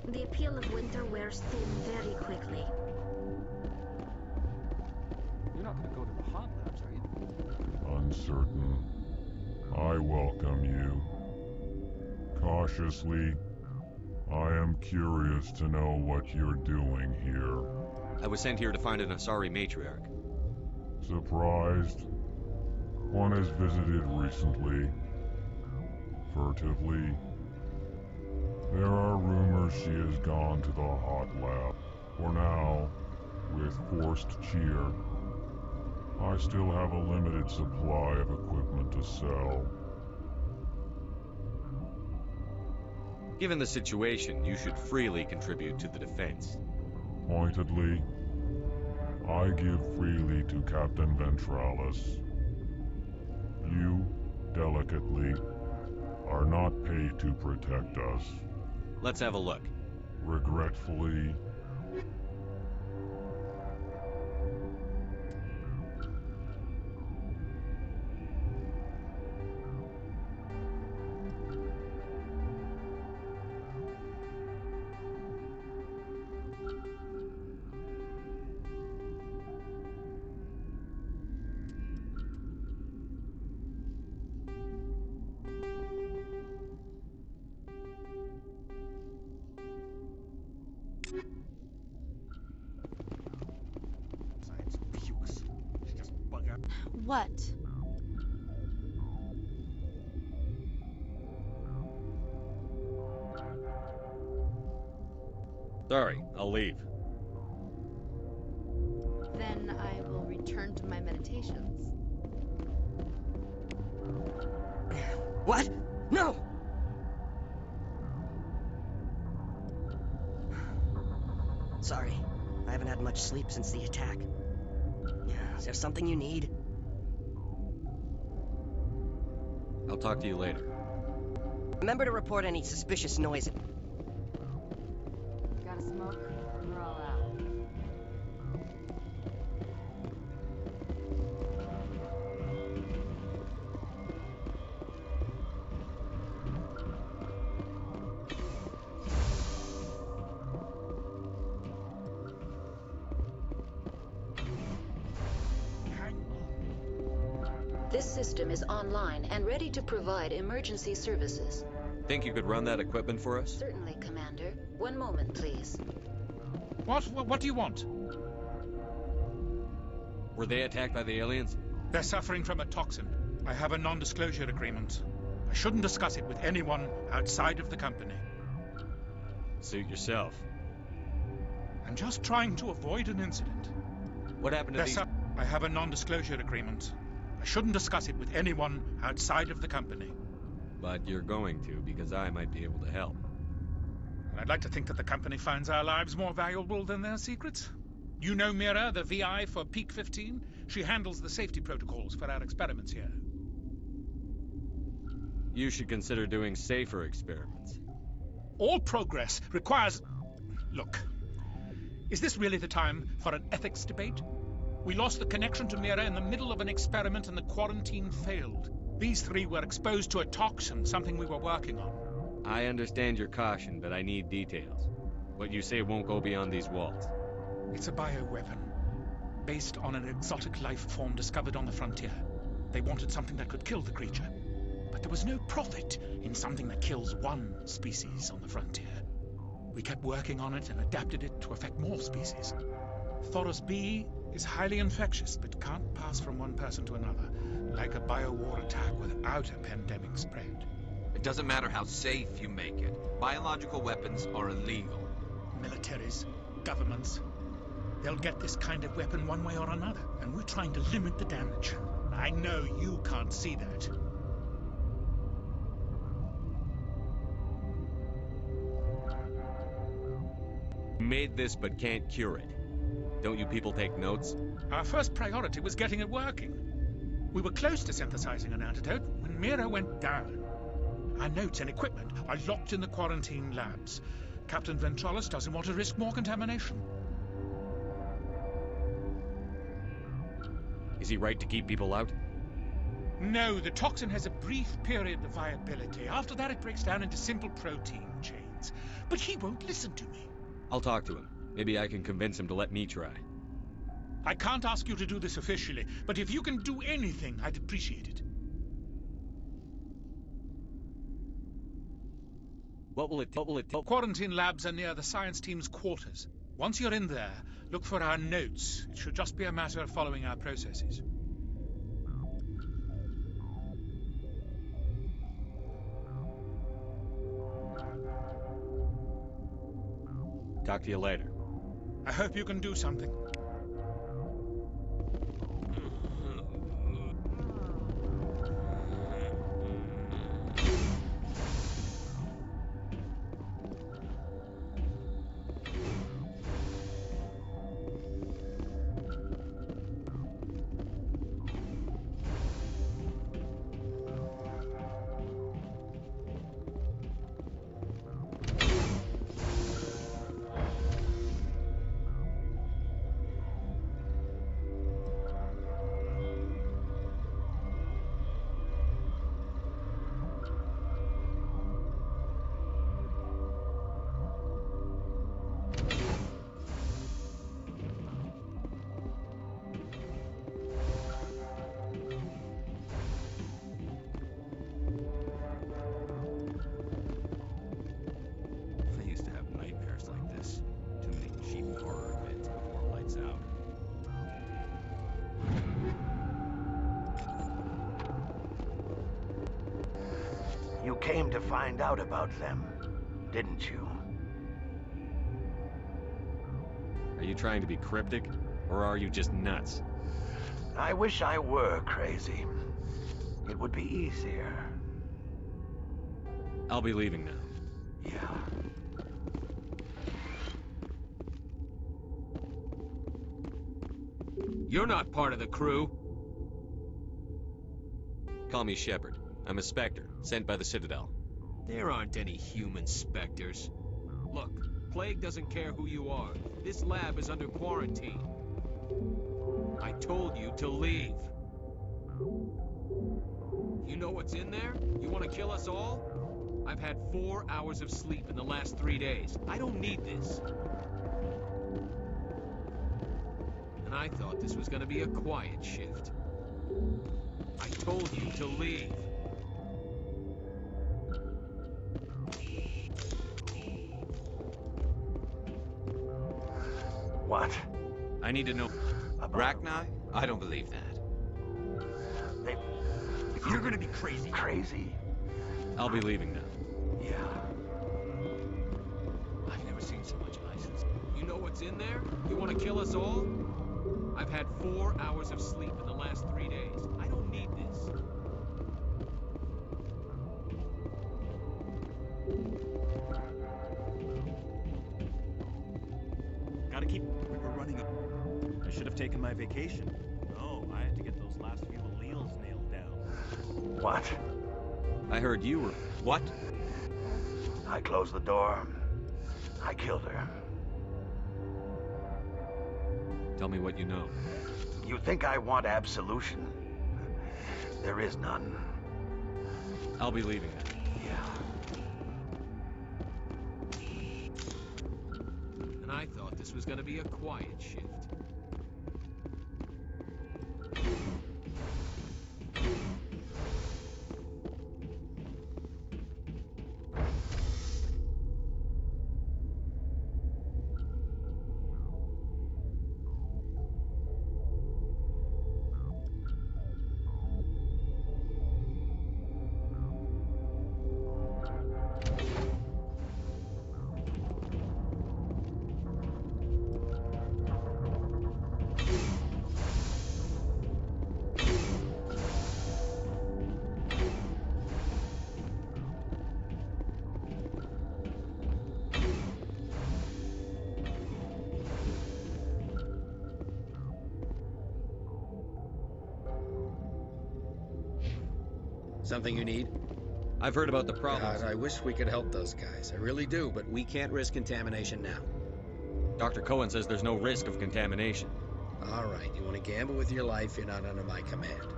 The appeal of winter wears thin very quickly. You're not going to go to the hot labs, are you? Uncertain. I welcome you. Cautiously, I am curious to know what you're doing here. I was sent here to find an Asari matriarch. Surprised? One has visited recently. Furtively. There are rumors she has gone to the hot lab. For now, with forced cheer, I still have a limited supply of equipment to sell. Given the situation, you should freely contribute to the defense. Pointedly, I give freely to Captain Ventralis. You, delicately, are not paid to protect us. Let's have a look. Regretfully, What? Sorry, I'll leave. Then I will return to my meditations. What? No! Sorry, I haven't had much sleep since the attack. Is there something you need? I'll talk to you later. Remember to report any suspicious noise. Got a smoke? We're all out. This system is online and ready to provide emergency services. Think you could run that equipment for us? Certainly, Commander. One moment, please. What do you want? Were they attacked by the aliens? They're suffering from a toxin. I have a non-disclosure agreement. I shouldn't discuss it with anyone outside of the company. Suit yourself. I'm just trying to avoid an incident. What happened to these... I have a non-disclosure agreement. I shouldn't discuss it with anyone outside of the company. But you're going to, because I might be able to help. And I'd like to think that the company finds our lives more valuable than their secrets. You know Mira, the VI for Peak 15? She handles the safety protocols for our experiments here. You should consider doing safer experiments. All progress requires... Look, is this really the time for an ethics debate? We lost the connection to Mira in the middle of an experiment and the quarantine failed. These three were exposed to a toxin, something we were working on. I understand your caution, but I need details. What you say won't go beyond these walls. It's a bioweapon, based on an exotic life form discovered on the frontier. They wanted something that could kill the creature, but there was no profit in something that kills one species on the frontier. We kept working on it and adapted it to affect more species. Thoros B is highly infectious, but can't pass from one person to another, like a biowar attack without a pandemic spread. It doesn't matter how safe you make it. Biological weapons are illegal. Militaries, governments, they'll get this kind of weapon one way or another, and we're trying to limit the damage. I know you can't see that. You made this but can't cure it. Don't you people take notes? Our first priority was getting it working. We were close to synthesizing an antidote when Mira went down. Our notes and equipment are locked in the quarantine labs. Captain Ventralis doesn't want to risk more contamination. Is he right to keep people out? No, the toxin has a brief period of viability. After that, it breaks down into simple protein chains. But he won't listen to me. I'll talk to him. Maybe I can convince him to let me try. I can't ask you to do this officially, but if you can do anything, I'd appreciate it. What will it take? Quarantine labs are near the science team's quarters. Once you're in there, look for our notes. It should just be a matter of following our processes. Talk to you later. I hope you can do something. You came to find out about them, didn't you? Are you trying to be cryptic, or are you just nuts? I wish I were crazy. It would be easier. I'll be leaving now. Yeah. You're not part of the crew. Call me Shepard. I'm a Spectre, sent by the Citadel. There aren't any human specters. Look, Plague doesn't care who you are. This lab is under quarantine. I told you to leave. You know what's in there? You want to kill us all? I've had 4 hours of sleep in the last 3 days. I don't need this. And I thought this was going to be a quiet shift. I told you to leave. What? I need to know. Rachni? I don't believe that. If you're gonna be crazy. Crazy? I'll be leaving now. Yeah. I've never seen so much license. You know what's in there? You want to kill us all? I've had 4 hours of sleep in the last 3 days. I don't need this. Gotta keep... We were running a... I should have taken my vacation. No, I had to get those last few alleles nailed down. What? I heard you were... What? I closed the door. I killed her. Tell me what you know. You think I want absolution? There is none. I'll be leaving now. And I thought this was going to be a quiet shift. Something you need? I've heard about the problems. God, I wish we could help those guys. I really do, but we can't risk contamination now. Dr. Cohen says there's no risk of contamination. All right, you want to gamble with your life, you're not under my command.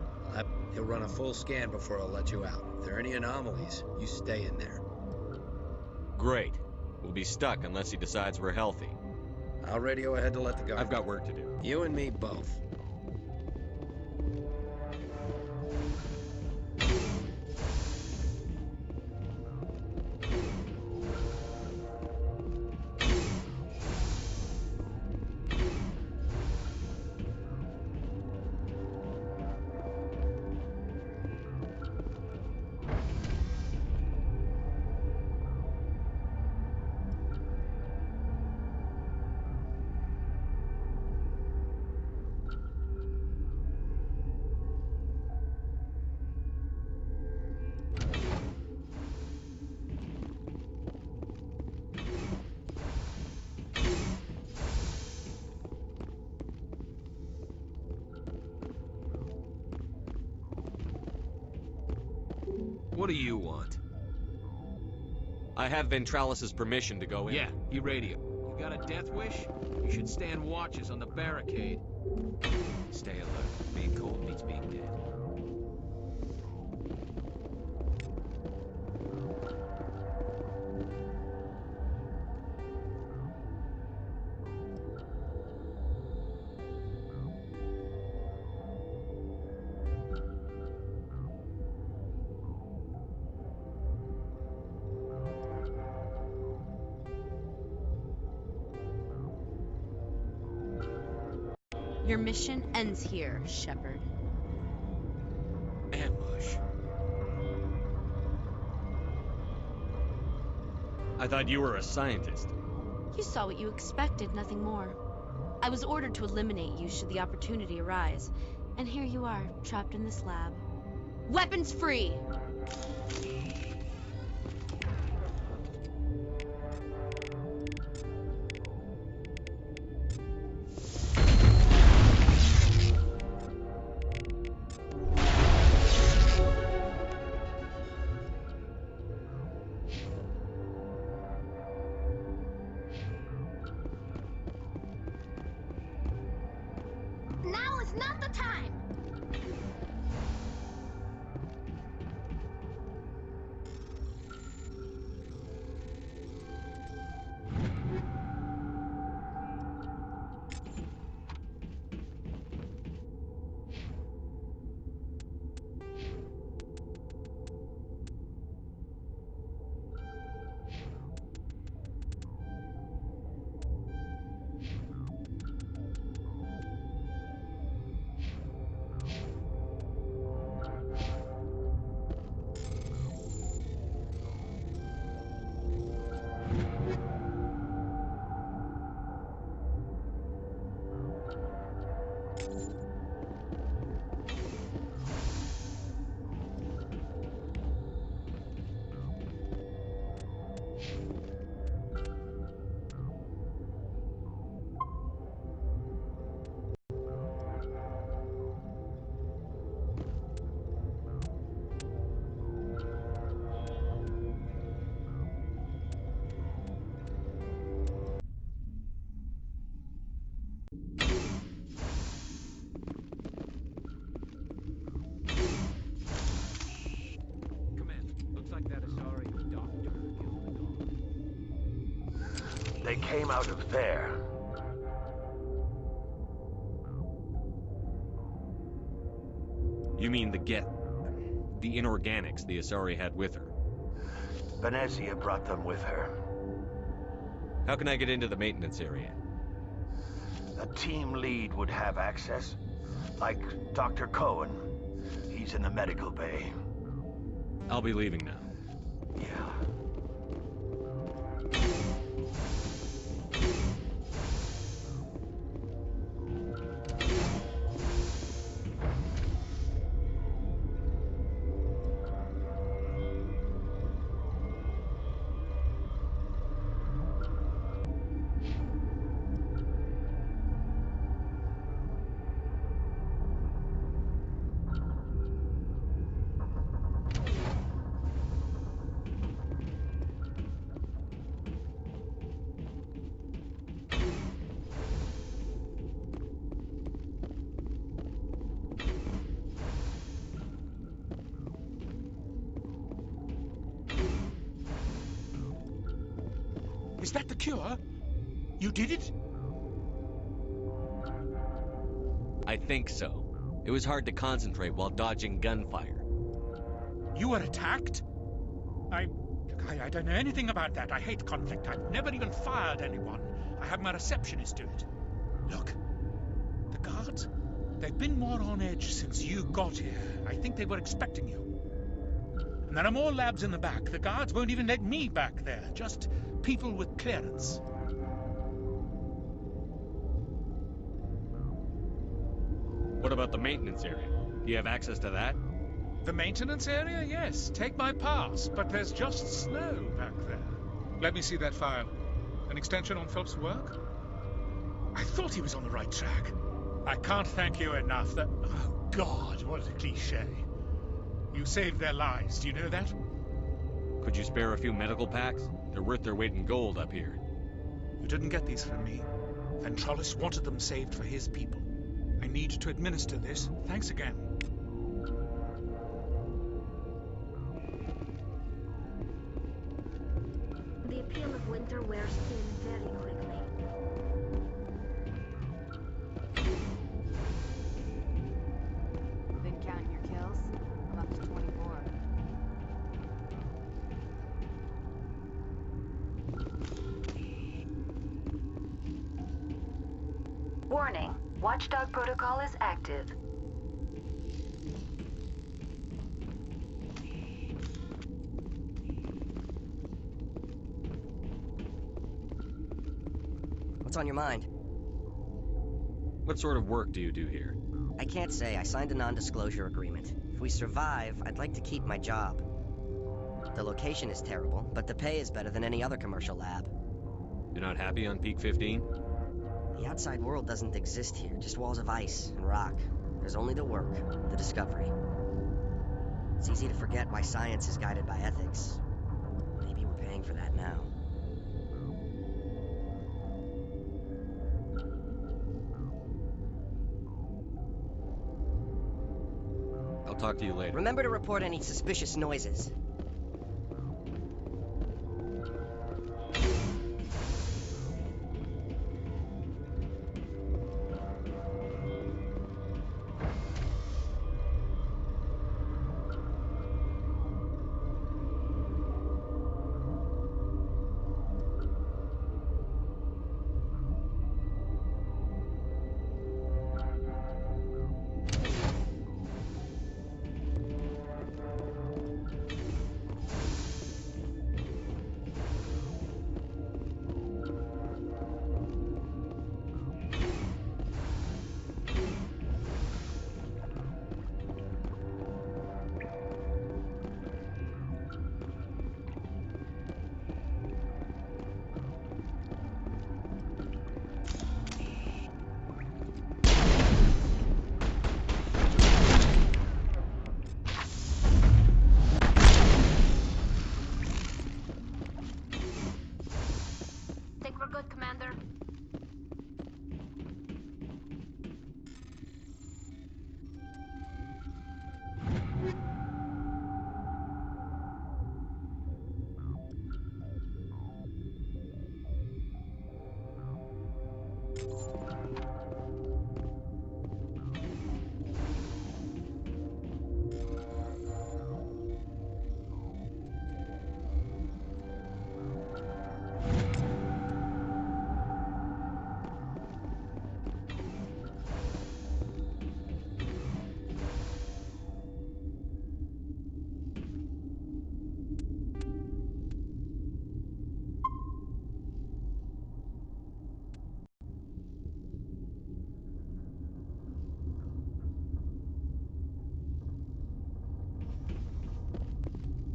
He'll run a full scan before I'll let you out. If there are any anomalies, you stay in there. Great. We'll be stuck unless he decides we're healthy. I'll radio ahead to let the guard. I've got work to do. You and me both. What do you want? I have Ventralis's permission to go in. Yeah, he radioed. You got a death wish? You should stand watches on the barricade. Stay alert. Being cold beats being dead. Your mission ends here, Shepard. Ambush. I thought you were a scientist. You saw what you expected, nothing more. I was ordered to eliminate you should the opportunity arise. And here you are, trapped in this lab. Weapons free! Now is not the time! They came out of there. You mean the inorganics the Asari had with her? Venezia brought them with her. How can I get into the maintenance area? A team lead would have access. Like Dr. Cohen. He's in the medical bay. I'll be leaving now. Yeah. Is that the cure? You did it? I think so. It was hard to concentrate while dodging gunfire. You were attacked? I don't know anything about that. I hate conflict. I've never even fired anyone. I have my receptionist do it. Look, the guards, they've been more on edge since you got here. I think they were expecting you. And there are more labs in the back. The guards won't even let me back there. Just people with clearance. What about the maintenance area? Do you have access to that? The maintenance area? Yes. Take my pass. But there's just snow back there. Let me see that file. An extension on Phelps' work? I thought he was on the right track. I can't thank you enough. That... Oh, God, what a cliché. You saved their lives. Do you know that? Could you spare a few medical packs? They're worth their weight in gold up here. You didn't get these from me. Ventrollis wanted them saved for his people. I need to administer this. Thanks again. The appeal of winter wears thin very quickly. Been counting your kills? I'm up to 24. Warning. Watchdog protocol is active. What's on your mind? What sort of work do you do here? I can't say. I signed a non-disclosure agreement. If we survive, I'd like to keep my job. The location is terrible, but the pay is better than any other commercial lab. You're not happy on Peak 15? The outside world doesn't exist here, just walls of ice and rock. There's only the work, the discovery. It's easy to forget why science is guided by ethics. Maybe we're paying for that now. I'll talk to you later. Remember to report any suspicious noises. Think we're good, Commander?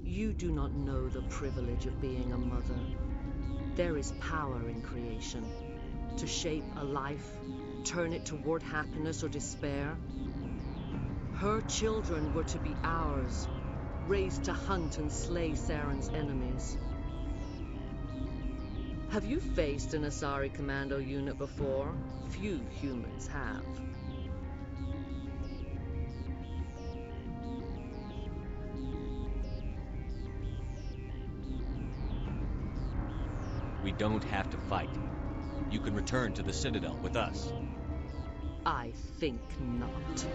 You do not know the privilege of being a mother. There is power in creation. To shape a life, turn it toward happiness or despair. Her children were to be ours, raised to hunt and slay Saren's enemies. Have you faced an Asari commando unit before? Few humans have. We don't have to fight. You can return to the Citadel with us. I think not.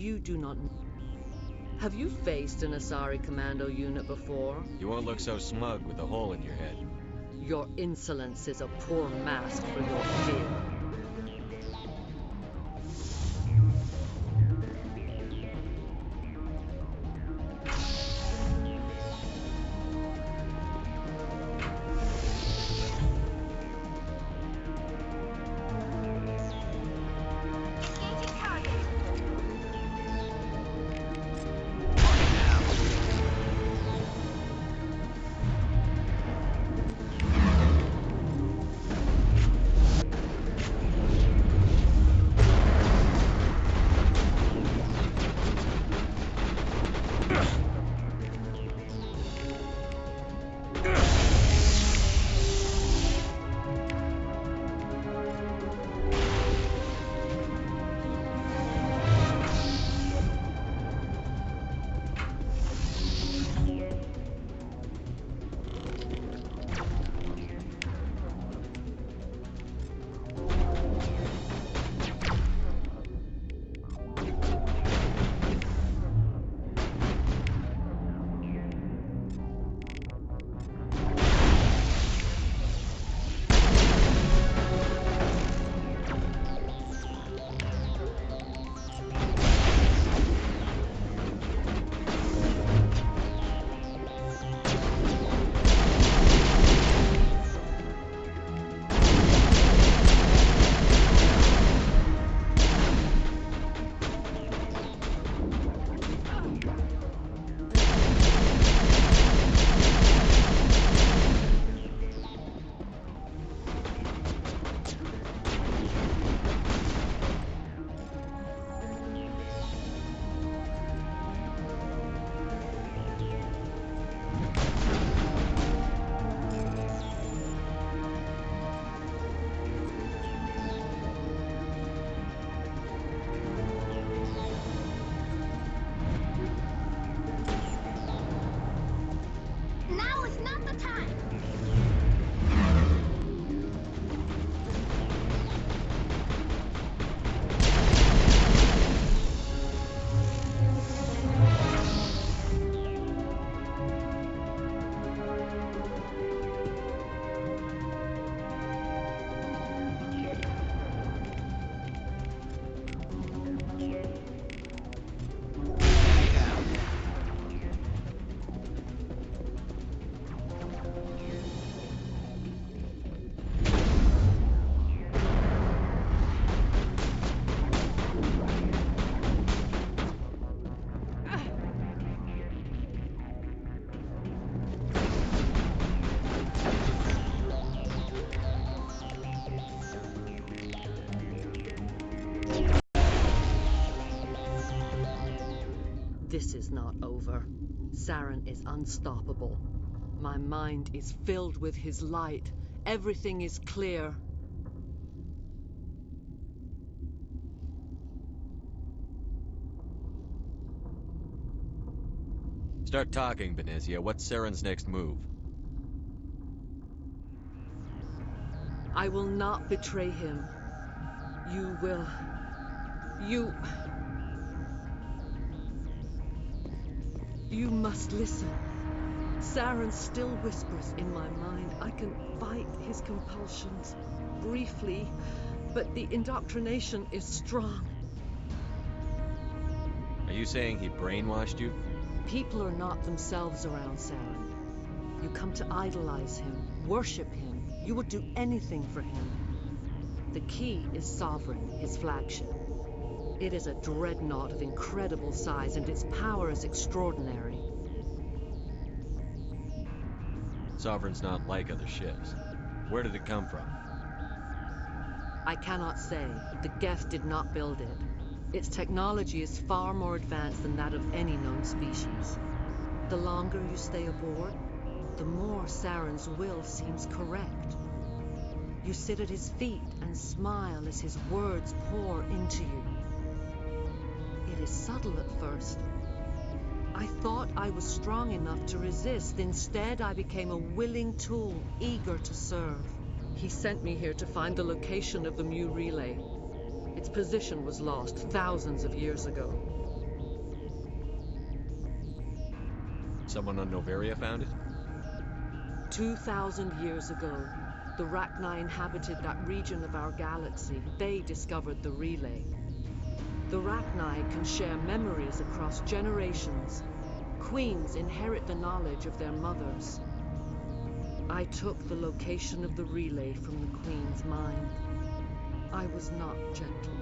You do not know. Have you faced an Asari commando unit before? You won't look so smug with a hole in your head. Your insolence is a poor mask for your fear. This is not over. Saren is unstoppable. My mind is filled with his light. Everything is clear. Start talking, Benezia. What's Saren's next move? I will not betray him. You will... You must listen. Saren still whispers in my mind. I can fight his compulsions briefly, but the indoctrination is strong. Are you saying he brainwashed you? People are not themselves around Saren. You come to idolize him, worship him. You would do anything for him. The key is Sovereign, his flagship. It is a dreadnought of incredible size, and its power is extraordinary. Sovereign's not like other ships. Where did it come from? I cannot say. The Geth did not build it. Its technology is far more advanced than that of any known species. The longer you stay aboard, the more Saren's will seems correct. You sit at his feet and smile as his words pour into you. It is subtle at first. I thought I was strong enough to resist. Instead, I became a willing tool, eager to serve. He sent me here to find the location of the Mu relay. Its position was lost thousands of years ago. Someone on Noveria found it? 2,000 years ago, the Rachni inhabited that region of our galaxy. They discovered the relay. The Rachni can share memories across generations. Queens inherit the knowledge of their mothers. I took the location of the relay from the Queen's mind. I was not gentle.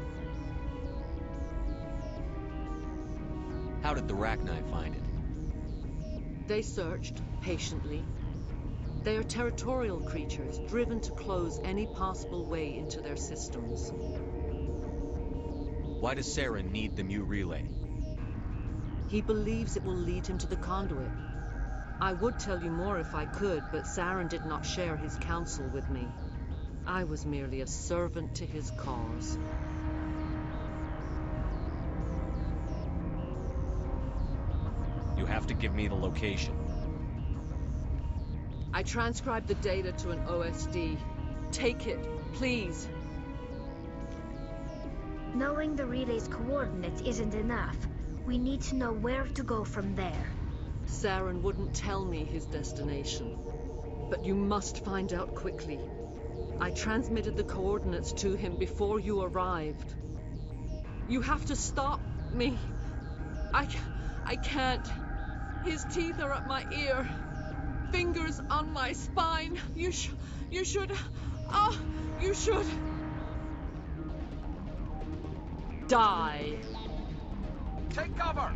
How did the Rachni find it? They searched patiently. They are territorial creatures, driven to close any possible way into their systems. Why does Saren need the new relay? He believes it will lead him to the conduit. I would tell you more if I could, but Saren did not share his counsel with me. I was merely a servant to his cause. You have to give me the location. I transcribed the data to an OSD. Take it, please. Knowing the relay's coordinates isn't enough. We need to know where to go from there. Saren wouldn't tell me his destination. But you must find out quickly. I transmitted the coordinates to him before you arrived. You have to stop me. I can't. His teeth are at my ear. Fingers on my spine. You should... you should... die. Take cover!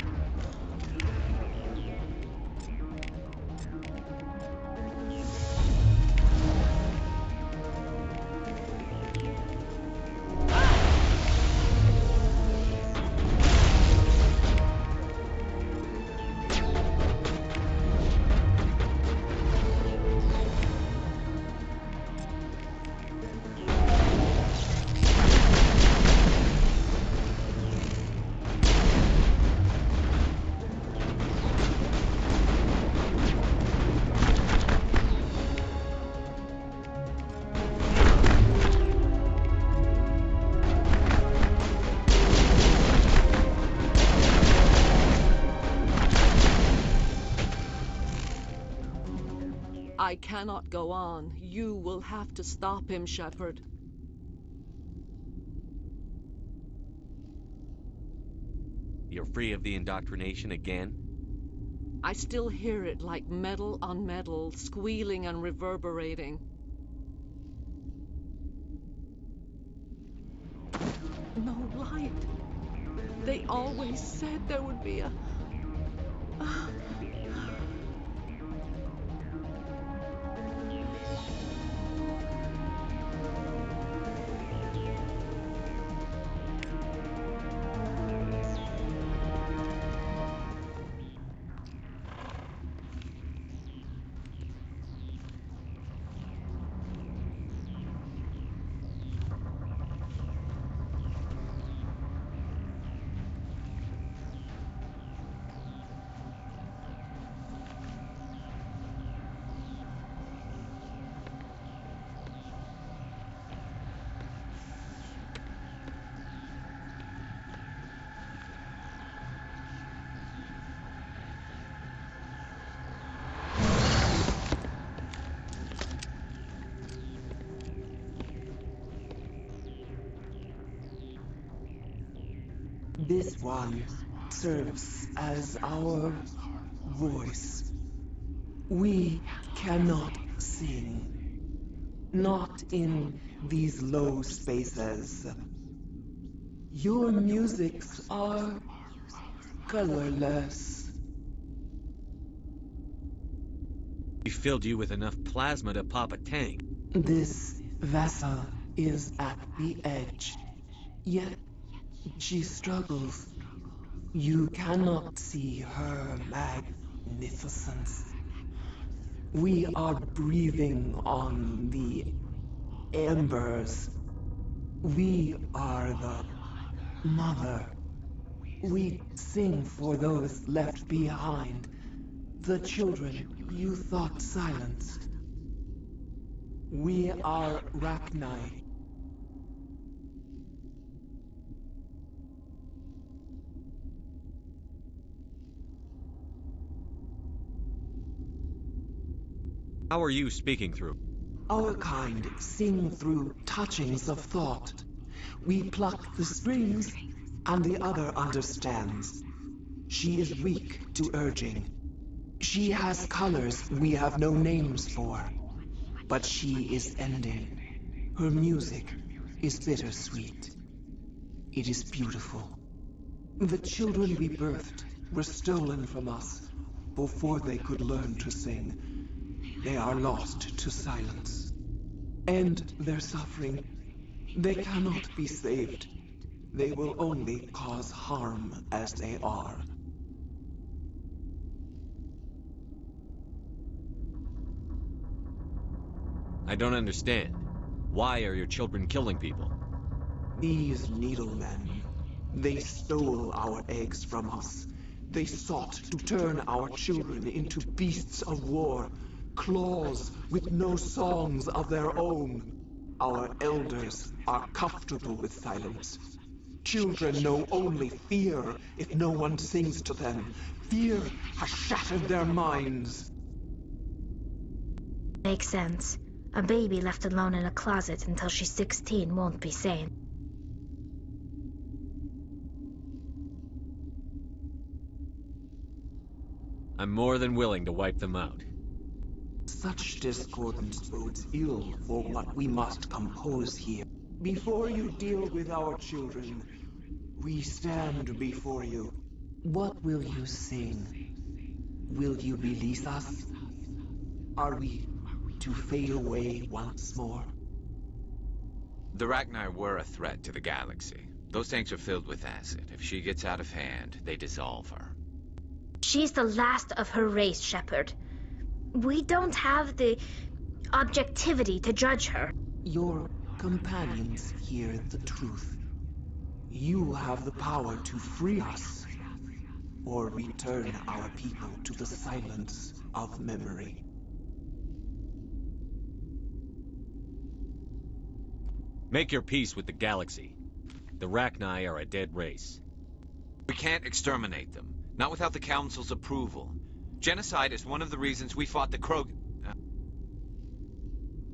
I cannot go on. You will have to stop him, Shepard. You're free of the indoctrination again? I still hear it like metal on metal, squealing and reverberating. No light. They always said there would be a... This one serves as our voice. We cannot sing, not in these low spaces. Your musics are colorless. We filled you with enough plasma to pop a tank. This vessel is at the edge, yet she struggles. You cannot see her magnificence. We are breathing on the embers. We are the mother. We sing for those left behind, the children you thought silenced. We are Rachni. How are you speaking through? Our kind sing through touchings of thought. We pluck the strings, and the other understands. She is weak to urging. She has colors we have no names for. But she is ending. Her music is bittersweet. It is beautiful. The children we birthed were stolen from us before they could learn to sing. They are lost to silence. End their suffering. They cannot be saved. They will only cause harm as they are. I don't understand. Why are your children killing people? These needlemen, they stole our eggs from us. They sought to turn our children into beasts of war, claws with no songs of their own. Our elders are comfortable with silence. Children know only fear if no one sings to them. Fear has shattered their minds. Makes sense. A baby left alone in a closet until she's 16 won't be sane. I'm more than willing to wipe them out. Such discordance bodes ill for what we must compose here. Before you deal with our children, we stand before you. What will you sing? Will you release us? Are we to fade away once more? The Rachni were a threat to the galaxy. Those tanks are filled with acid. If she gets out of hand, they dissolve her. She's the last of her race, Shepard. We don't have the objectivity to judge her. Your companions hear the truth. You have the power to free us, or return our people to the silence of memory. Make your peace with the galaxy. The Rachni are a dead race. We can't exterminate them, not without the Council's approval. Genocide is one of the reasons we fought the Krog...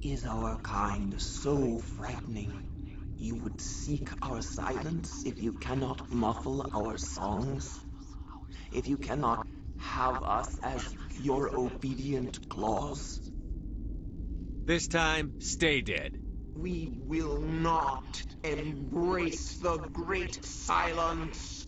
Is our kind so frightening? You would seek our silence if you cannot muffle our songs? If you cannot have us as your obedient claws? This time, stay dead. We will not embrace the great silence.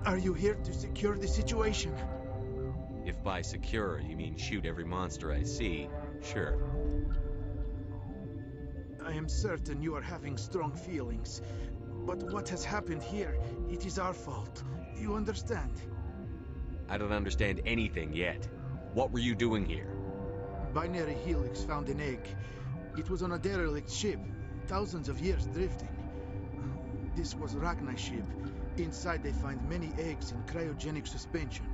Are you here to secure the situation? If by secure you mean shoot every monster I see, sure. I am certain you are having strong feelings. But what has happened here, it is our fault. You understand? I don't understand anything yet. What were you doing here? Binary Helix found an egg. It was on a derelict ship. thousands of years drifting. This was Rachni's ship. Inside they find many eggs in cryogenic suspension.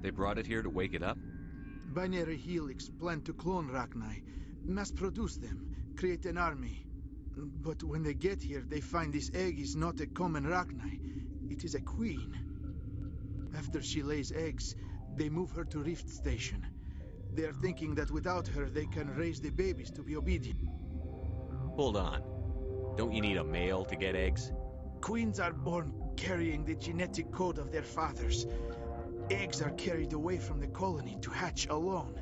They brought it here to wake it up? Binary Helix planned to clone Rachni, mass produce them, create an army. But when they get here, they find this egg is not a common Rachni. It is a queen. After she lays eggs, they move her to Rift Station. They are thinking that without her, they can raise the babies to be obedient. Hold on. Don't you need a male to get eggs? Queens are born carrying the genetic code of their fathers. Eggs are carried away from the colony to hatch alone.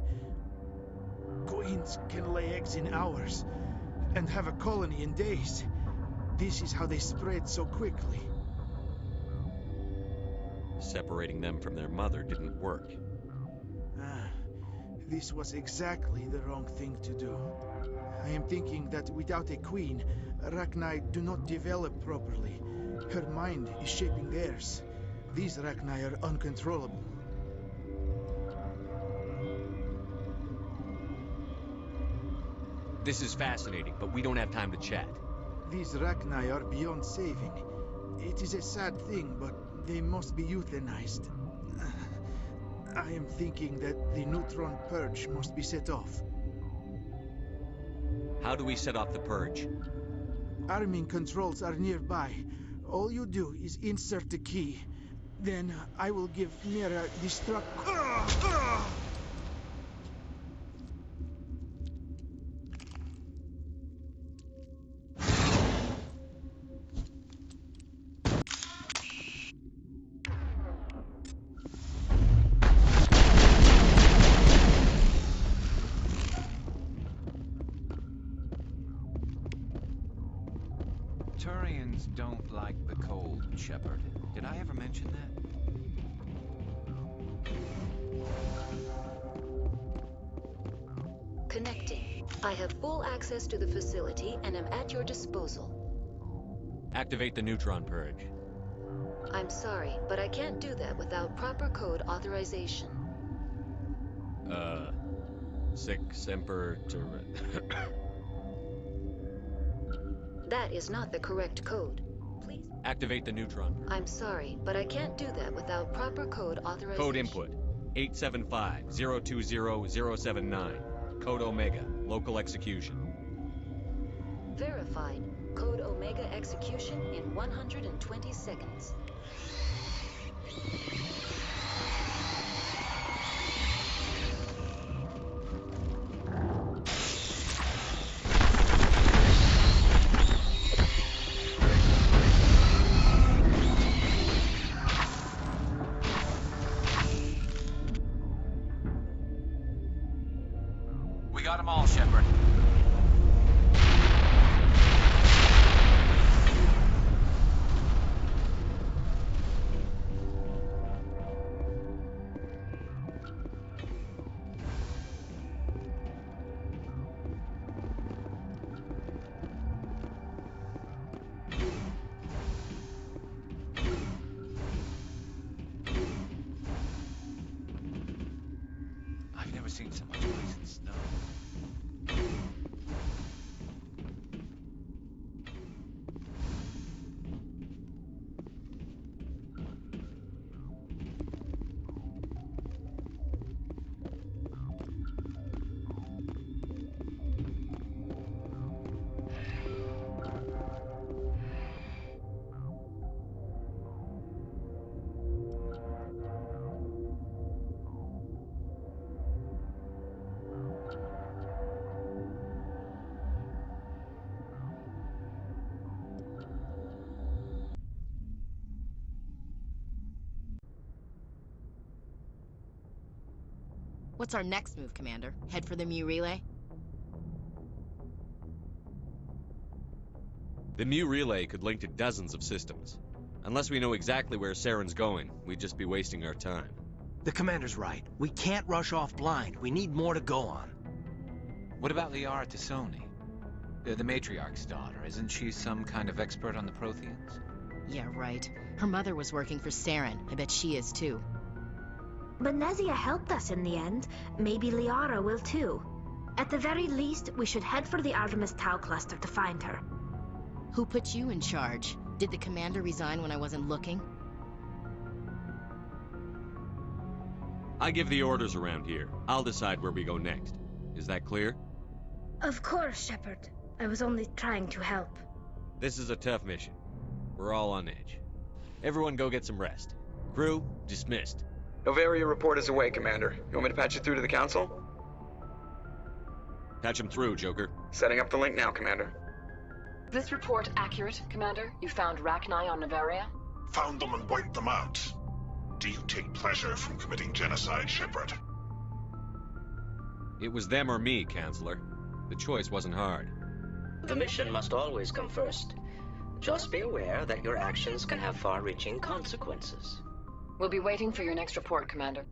Queens can lay eggs in hours and have a colony in days. This is how they spread so quickly. Separating them from their mother didn't work. This was exactly the wrong thing to do. I am thinking that without a queen, Rachni do not develop properly. Her mind is shaping theirs. These Rachni are uncontrollable. This is fascinating, but we don't have time to chat. These Rachni are beyond saving. It is a sad thing, but they must be euthanized. I am thinking that the neutron purge must be set off. How do we set off the purge? Arming controls are nearby. All you do is insert the key. Then I will give Mira destruct... Turians don't like the cold, Shepard. Did I ever mention that? Connecting. I have full access to the facility and am at your disposal. Activate the neutron purge. I'm sorry, but I can't do that without proper code authorization. Sic Semper That is not the correct code. Please activate the neutron purge. I'm sorry, but I can't do that without proper code authorization. Code input 875-020-079. Code Omega, local execution. Verified. Code Omega execution in 120 seconds. We got them all, Shepard. I've never seen so much ice and snow. What's our next move, Commander? Head for the Mu relay? The Mu relay could link to dozens of systems. Unless we know exactly where Saren's going, we'd just be wasting our time. The Commander's right. We can't rush off blind. We need more to go on. What about Liara Tassoni? The Matriarch's daughter. Isn't she some kind of expert on the Protheans? Yeah, right. Her mother was working for Saren. I bet she is too. But Nezia helped us in the end. Maybe Liara will too. At the very least, we should head for the Artemis Tau cluster to find her. Who put you in charge? Did the commander resign when I wasn't looking? I give the orders around here. I'll decide where we go next. Is that clear? Of course, Shepard. I was only trying to help. This is a tough mission. We're all on edge. Everyone go get some rest. Crew, dismissed. Noveria report is away, Commander. You want me to patch you through to the Council? Patch him through, Joker. Setting up the link now, Commander. This report accurate, Commander? You found Rachni on Noveria? Found them and wiped them out. Do you take pleasure from committing genocide, Shepard? It was them or me, Counselor. The choice wasn't hard. The mission must always come first. Just be aware that your actions can have far-reaching consequences. We'll be waiting for your next report, Commander.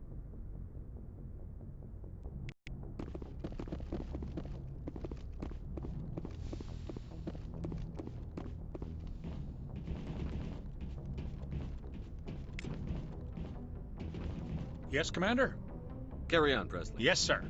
Yes, Commander? Carry on, Presley. Yes, sir.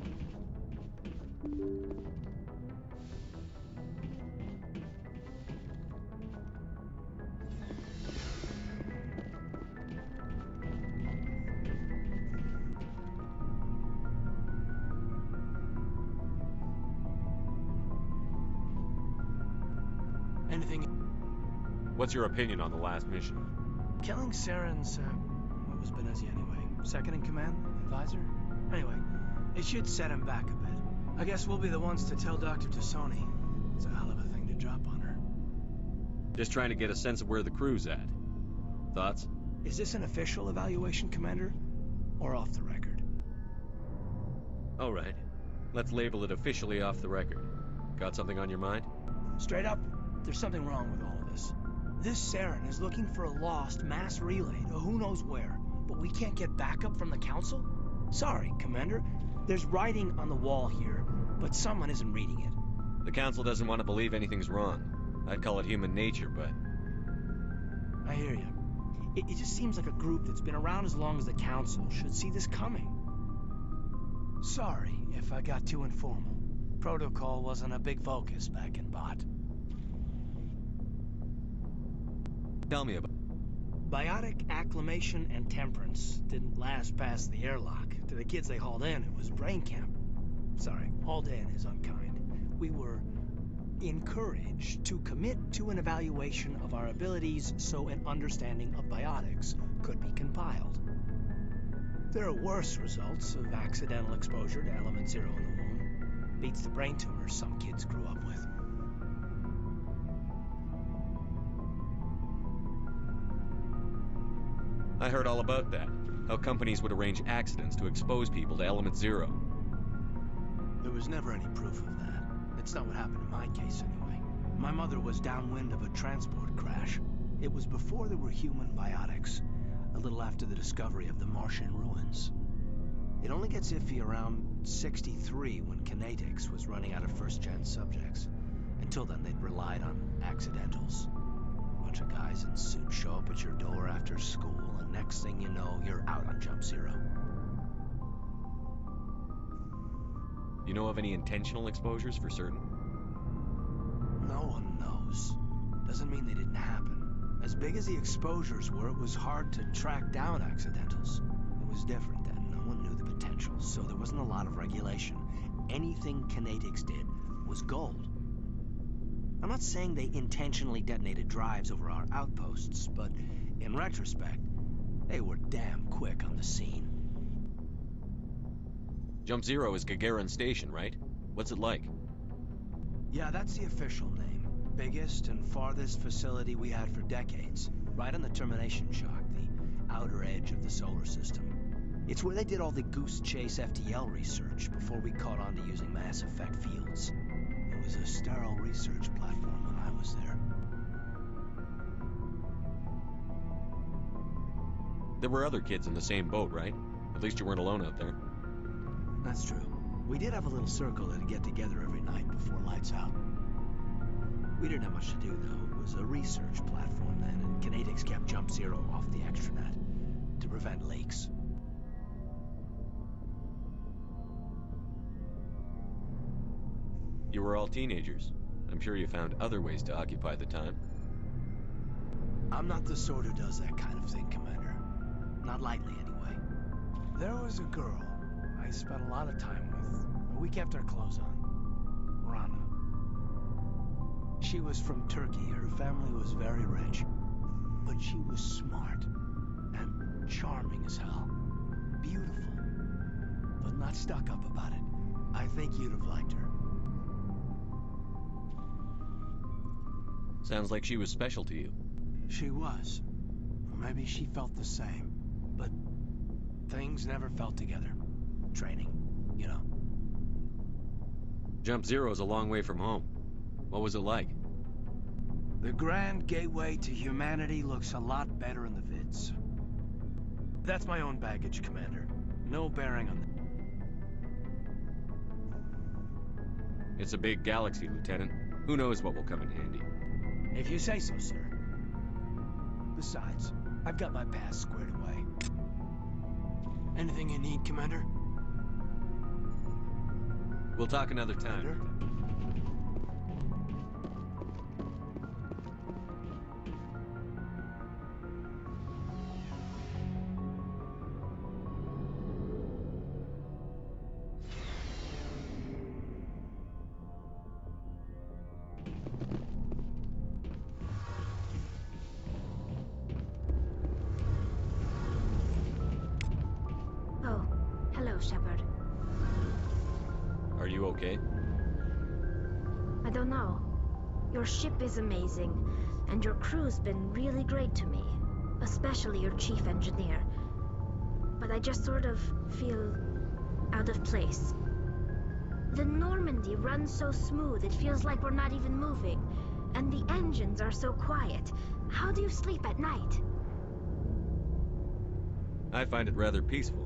Anything? What's your opinion on the last mission? Killing Saren's, what was Benezia anyway? Second in command? Advisor? Anyway, it should set him back a bit. I guess we'll be the ones to tell Dr. Tassoni. It's a hell of a thing to drop on her. Just trying to get a sense of where the crew's at. Thoughts? Is this an official evaluation, Commander? Or off the record? All right. Let's label it officially off the record. Got something on your mind? Straight up, there's something wrong with all of this. This Saren is looking for a lost mass relay to who knows where, but we can't get backup from the Council? Sorry, Commander. There's writing on the wall here, but someone isn't reading it. The Council doesn't want to believe anything's wrong. I'd call it human nature, but... I hear you. It just seems like a group that's been around as long as the Council should see this coming. Sorry if I got too informal. Protocol wasn't a big focus back in Bot. Tell me about... Biotic acclimation and temperance didn't last past the airlock. To the kids they hauled in, it was brain camp. Sorry, hauled in is unkind. We were encouraged to commit to an evaluation of our abilities so an understanding of biotics could be compiled. There are worse results of accidental exposure to element 0 in the womb. Beats the brain tumors some kids grew up with. I heard all about that. How companies would arrange accidents to expose people to element 0. There was never any proof of that. It's not what happened in my case, anyway. My mother was downwind of a transport crash. It was before there were human biotics, a little after the discovery of the Martian ruins. It only gets iffy around 63 when Kinetics was running out of first-gen subjects. Until then, they'd relied on accidentals. A bunch of guys in suits show up at your door after school, and next thing you know, you're out on Jump Zero. You know of any intentional exposures for certain? No one knows. Doesn't mean they didn't happen. As big as the exposures were, it was hard to track down accidentals. It was different then. No one knew the potential, so there wasn't a lot of regulation. Anything Kinetics did was gold. I'm not saying they intentionally detonated drives over our outposts, but in retrospect, they were damn quick on the scene. Jump Zero is Gagarin Station, right? What's it like? Yeah, that's the official name. Biggest and farthest facility we had for decades. Right on the termination shock, the outer edge of the solar system. It's where they did all the Goose Chase FTL research before we caught on to using mass effect fields. It was a sterile research platform when I was there. There were other kids in the same boat, right? At least you weren't alone out there. That's true. We did have a little circle that'd get together every night before lights out. We didn't have much to do, though. It was a research platform then, and Kinetics kept Jump Zero off the extranet to prevent leaks. You were all teenagers. I'm sure you found other ways to occupy the time. I'm not the sort who does that kind of thing, Commander. Not lightly, anyway. There was a girl I spent a lot of time with, but we kept our clothes on. Rana. She was from Turkey. Her family was very rich. But she was smart and charming as hell. Beautiful, but not stuck up about it. I think you'd have liked her. Sounds like she was special to you. She was. Or maybe she felt the same. But things never felt together. Training, you know. Jump Zero's a long way from home. What was it like? The grand gateway to humanity looks a lot better in the vids. That's my own baggage, Commander. No bearing on that. It's a big galaxy, Lieutenant. Who knows what will come in handy? If you say so, sir. Besides, I've got my past squared away. Anything you need, Commander? We'll talk another time. Commander? Oh, hello, Shepard. Are you okay? I don't know. Your ship is amazing, and your crew's been really great to me, especially your chief engineer. But I just sort of feel out of place. The Normandy runs so smooth, it feels like we're not even moving. And the engines are so quiet. How do you sleep at night? I find it rather peaceful.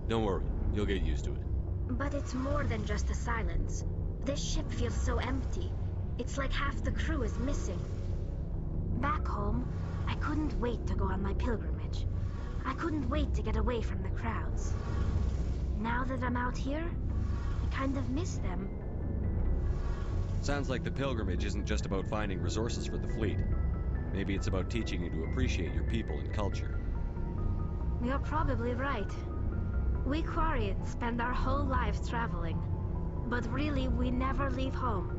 Don't worry, you'll get used to it. But it's more than just the silence. This ship feels so empty. It's like half the crew is missing. Back home, I couldn't wait to go on my pilgrimage. I couldn't wait to get away from the crowds. Now that I'm out here, I kind of miss them. Sounds like the pilgrimage isn't just about finding resources for the fleet. Maybe it's about teaching you to appreciate your people and culture. You're probably right. We Quarians spend our whole lives traveling, but really we never leave home.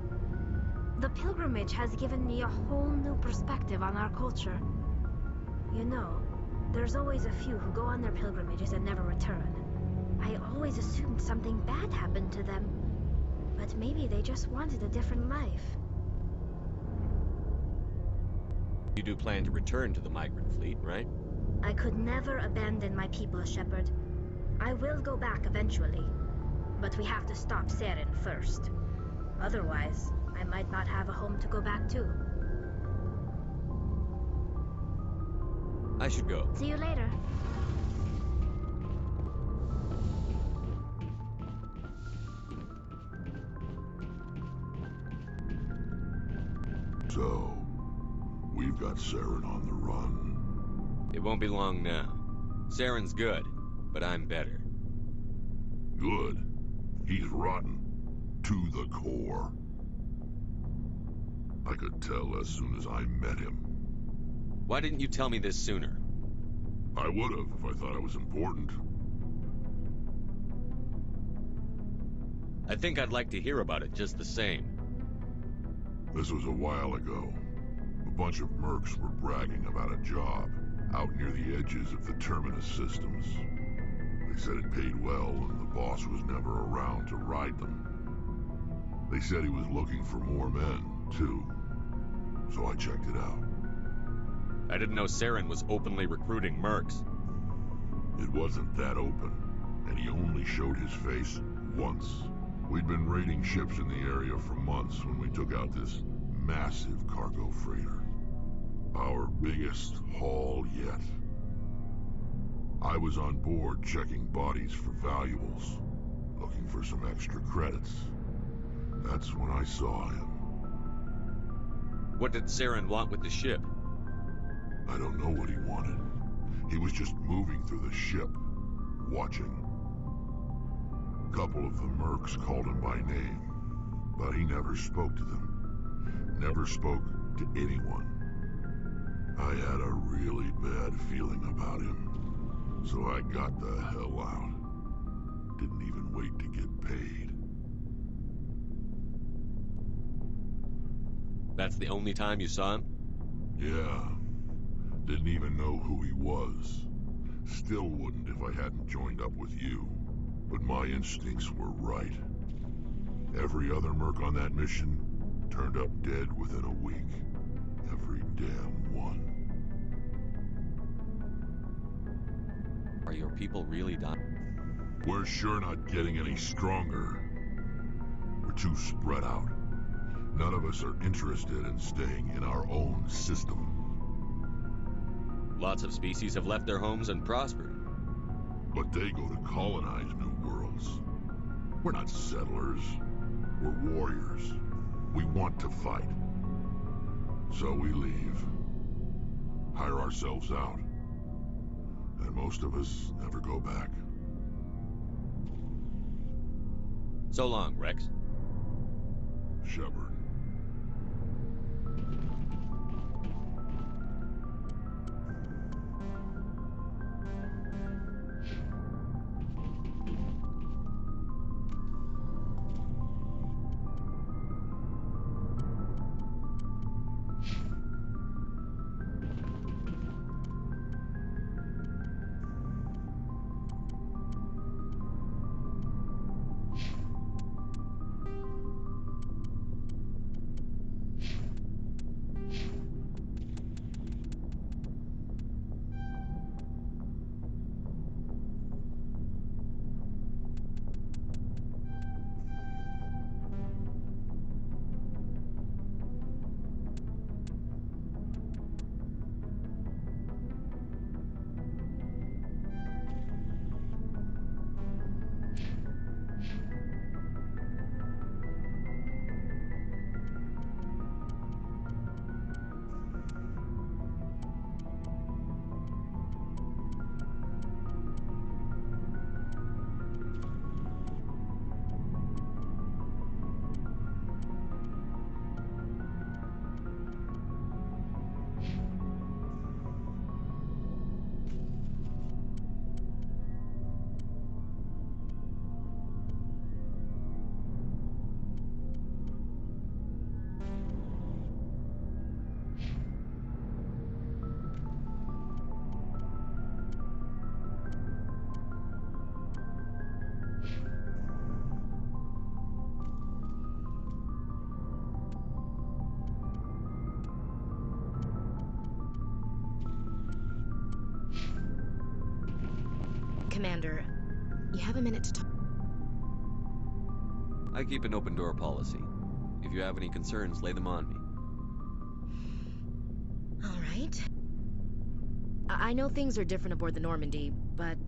The pilgrimage has given me a whole new perspective on our culture. You know, there's always a few who go on their pilgrimages and never return. I always assumed something bad happened to them, but maybe they just wanted a different life. You do plan to return to the migrant fleet, right? I could never abandon my people, Shepard. I will go back eventually, but we have to stop Saren first. Otherwise, I might not have a home to go back to. I should go. See you later. So, we've got Saren on the run. It won't be long now. Saren's good, but I'm better. Good. He's rotten. To the core. I could tell as soon as I met him. Why didn't you tell me this sooner? I would have if I thought it was important. I think I'd like to hear about it just the same. This was a while ago. A bunch of mercs were bragging about a job out near the edges of the Terminus systems. They said it paid well and the boss was never around to ride them. They said he was looking for more men, too. So I checked it out. I didn't know Saren was openly recruiting mercs. It wasn't that open, and he only showed his face once. We'd been raiding ships in the area for months when we took out this massive cargo freighter. Our biggest haul yet. I was on board checking bodies for valuables, looking for some extra credits. That's when I saw him. What did Saren want with the ship? I don't know what he wanted. He was just moving through the ship, watching. A couple of the mercs called him by name, But he never spoke to them. Never spoke to anyone. I had a really bad feeling about him. So I got the hell out. Didn't even wait to get paid. That's the only time you saw him? Yeah. Didn't even know who he was. Still wouldn't if I hadn't joined up with you. But my instincts were right. Every other merc on that mission turned up dead within a week. Every damn one. Are your people really dying? We're sure not getting any stronger. We're too spread out. None of us are interested in staying in our own system. Lots of species have left their homes and prospered. But they go to colonize new worlds. We're not settlers. We're warriors. We want to fight. So we leave. Hire ourselves out. And most of us never go back. So long, Rex. Shepard. Commander, you have a minute to talk? I keep an open door policy. If you have any concerns, lay them on me. All right. I know things are different aboard the Normandy, but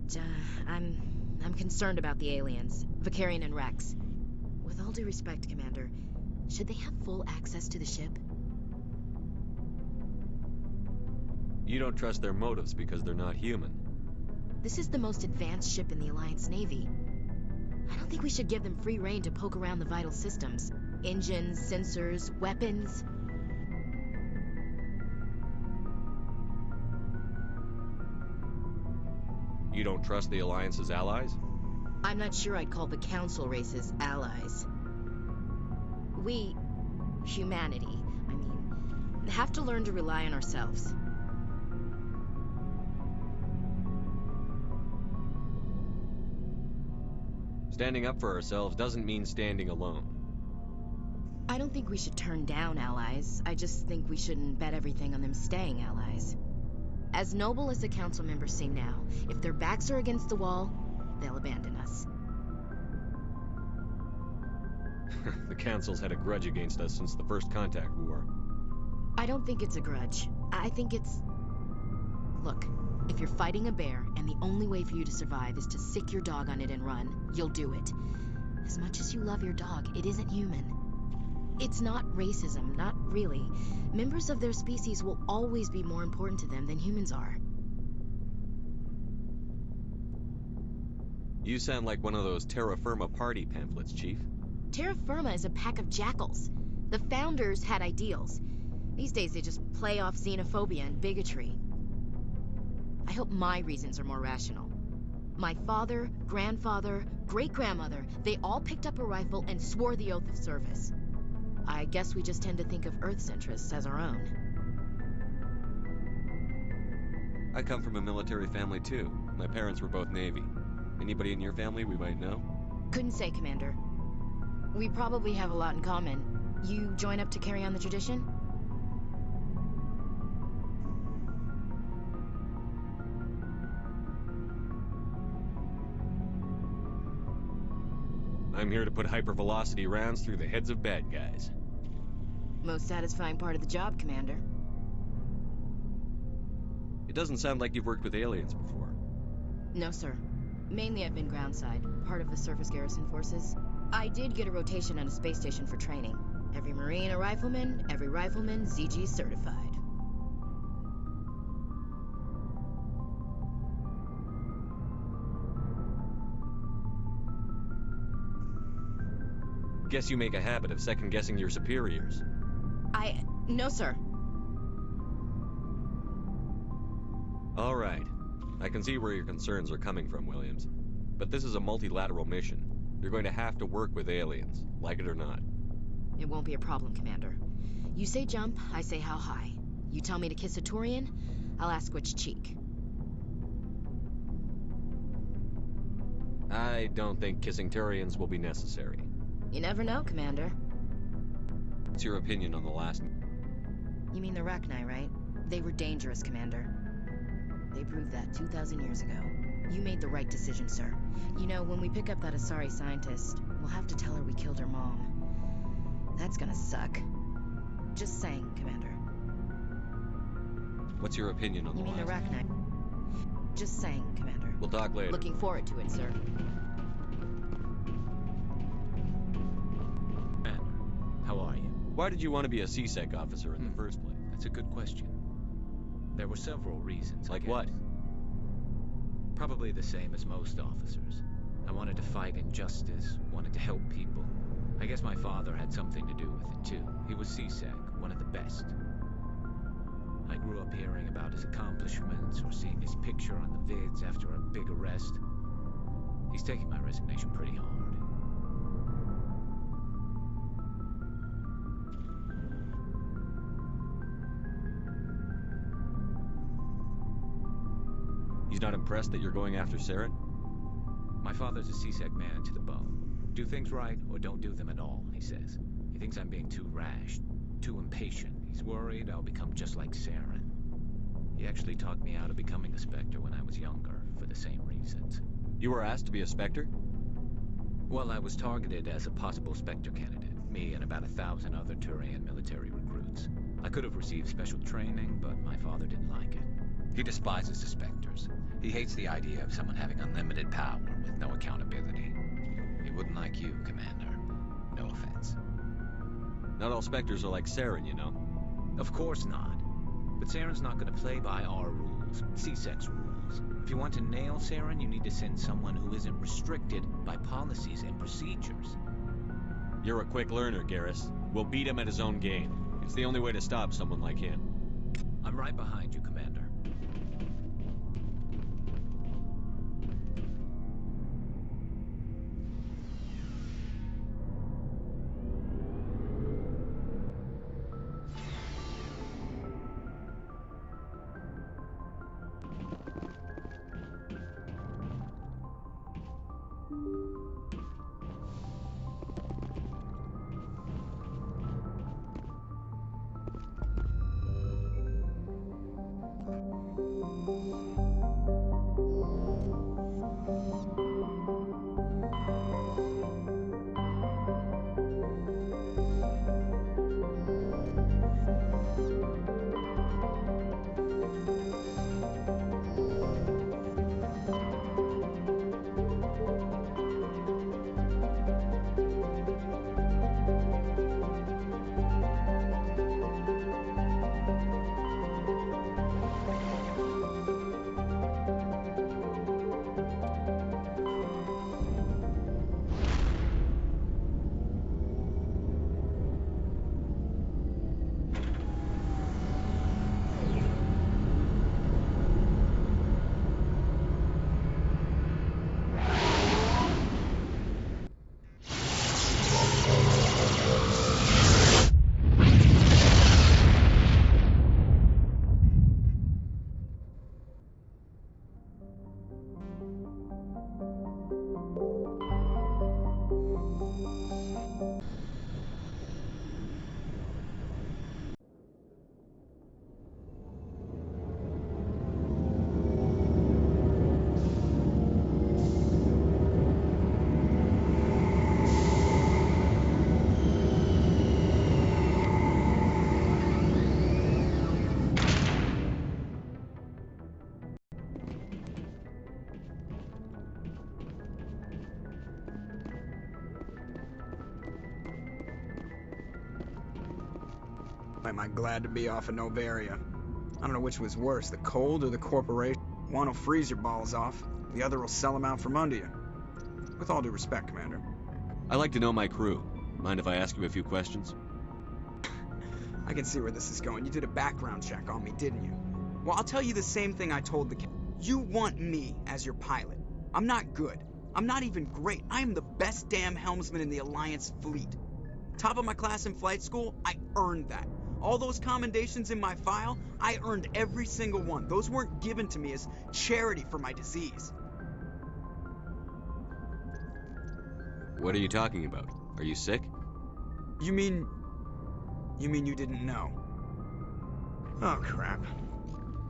I'm concerned about the aliens, Vicarian and Rex. With all due respect, Commander, should they have full access to the ship? You don't trust their motives because they're not human. This is the most advanced ship in the Alliance Navy. I don't think we should give them free rein to poke around the vital systems. Engines, sensors, weapons. You don't trust the Alliance's allies? I'm not sure I'd call the Council races allies. We, humanity, have to learn to rely on ourselves. Standing up for ourselves doesn't mean standing alone. I don't think we should turn down allies. I just think we shouldn't bet everything on them staying allies. As noble as the council members seem now, if their backs are against the wall, they'll abandon us. The council's had a grudge against us since the First Contact War. I don't think it's a grudge. I think it's... Look, if you're fighting a bear and the only way for you to survive is to sick your dog on it and run, you'll do it. As much as you love your dog, it isn't human. It's not racism, not really. Members of their species will always be more important to them than humans are. You sound like one of those terra firma party pamphlets, Chief. Terra Firma is a pack of jackals. The founders had ideals. These days they just play off xenophobia and bigotry. I hope my reasons are more rational. My father, grandfather, great-grandmother, they all picked up a rifle and swore the oath of service. I guess we just tend to think of Earth's interests as our own. I come from a military family too. My parents were both Navy. Anybody in your family we might know? Couldn't say, Commander. We probably have a lot in common. You join up to carry on the tradition? I'm here to put hypervelocity rounds through the heads of bad guys. Most satisfying part of the job, Commander. It doesn't sound like you've worked with aliens before. No, sir. Mainly I've been groundside, part of the surface garrison forces. I did get a rotation on a space station for training. Every Marine a rifleman, every rifleman ZG certified. Guess you make a habit of second-guessing your superiors. No, sir. All right. I can see where your concerns are coming from, Williams. But this is a multilateral mission. You're going to have to work with aliens, like it or not. It won't be a problem, Commander. You say jump, I say how high. You tell me to kiss a Turian, I'll ask which cheek. I don't think kissing Turians will be necessary. You never know, Commander. What's your opinion on the last... You mean the Rachni, right? They were dangerous, Commander. They proved that 2,000 years ago. You made the right decision, sir. You know, when we pick up that Asari scientist, we'll have to tell her we killed her mom. That's gonna suck. Just saying, Commander. What's your opinion on You mean the Rachni? Just saying, Commander. We'll talk later. Looking forward to it, sir. Commander, how are you? Why did you want to be a CSEC officer in the first place? That's a good question. There were several reasons. Like what? Probably the same as most officers. I wanted to fight injustice, wanted to help people. I guess my father had something to do with it too. He was CSEC, one of the best. I grew up hearing about his accomplishments or seeing his picture on the vids after a big arrest. He's taking my resignation pretty hard. He's not impressed that you're going after Saren? My father's a CSEC man to the bone. Do things right or don't do them at all, he says. He thinks I'm being too rash, too impatient. He's worried I'll become just like Saren. He actually talked me out of becoming a Spectre when I was younger, for the same reasons. You were asked to be a Spectre? Well, I was targeted as a possible Spectre candidate. Me and about 1,000 other Turian military recruits. I could have received special training, but my father didn't like it. He despises the Spectres. He hates the idea of someone having unlimited power with no accountability. He wouldn't like you, Commander. No offense. Not all Spectres are like Saren, you know. Of course not. But Saren's not going to play by our rules, CSEC's rules. If you want to nail Saren, you need to send someone who isn't restricted by policies and procedures. You're a quick learner, Garrus. We'll beat him at his own game. It's the only way to stop someone like him. I'm right behind you, Commander. am I glad to be off of Noveria. I don't know which was worse, the cold or the corporation. One will freeze your balls off, the other will sell them out from under you. With all due respect, Commander. I like to know my crew. Mind if I ask you a few questions? I can see where this is going. You did a background check on me, didn't you? Well, I'll tell you the same thing I told the You want me as your pilot. I'm not good. I'm not even great. I am the best damn helmsman in the Alliance fleet. Top of my class in flight school, I earned that. All those commendations in my file, I earned every single one. Those weren't given to me as charity for my disease. What are you talking about? Are you sick? You mean you didn't know? Oh, crap.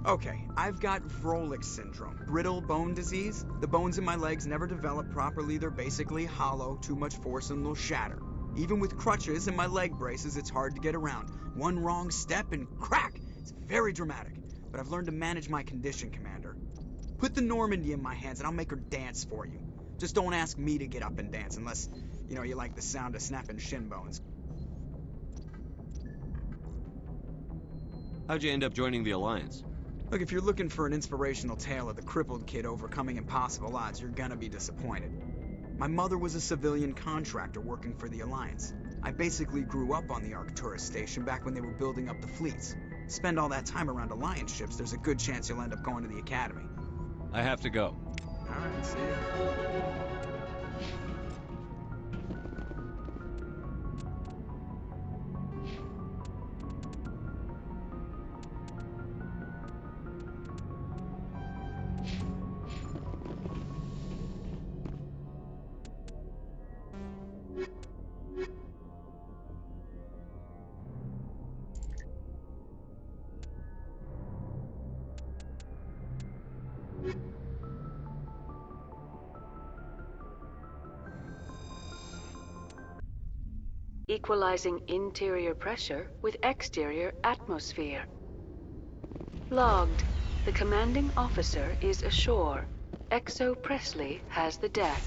Okay, I've got Vrolik syndrome, brittle bone disease. The bones in my legs never develop properly. They're basically hollow, too much force and they'll shatter. Even with crutches and my leg braces, it's hard to get around. One wrong step and crack! It's very dramatic. But I've learned to manage my condition, Commander. Put the Normandy in my hands and I'll make her dance for you. Just don't ask me to get up and dance unless, you like the sound of snapping shin bones. How'd you end up joining the Alliance? Look, if you're looking for an inspirational tale of the crippled kid overcoming impossible odds, you're gonna be disappointed. My mother was a civilian contractor working for the Alliance. I basically grew up on the Arcturus station back when they were building up the fleets. Spend all that time around Alliance ships, there's a good chance you'll end up going to the Academy. I have to go. Alright, see ya. Equalizing interior pressure with exterior atmosphere. Logged. The commanding officer is ashore. Exo Presley has the deck.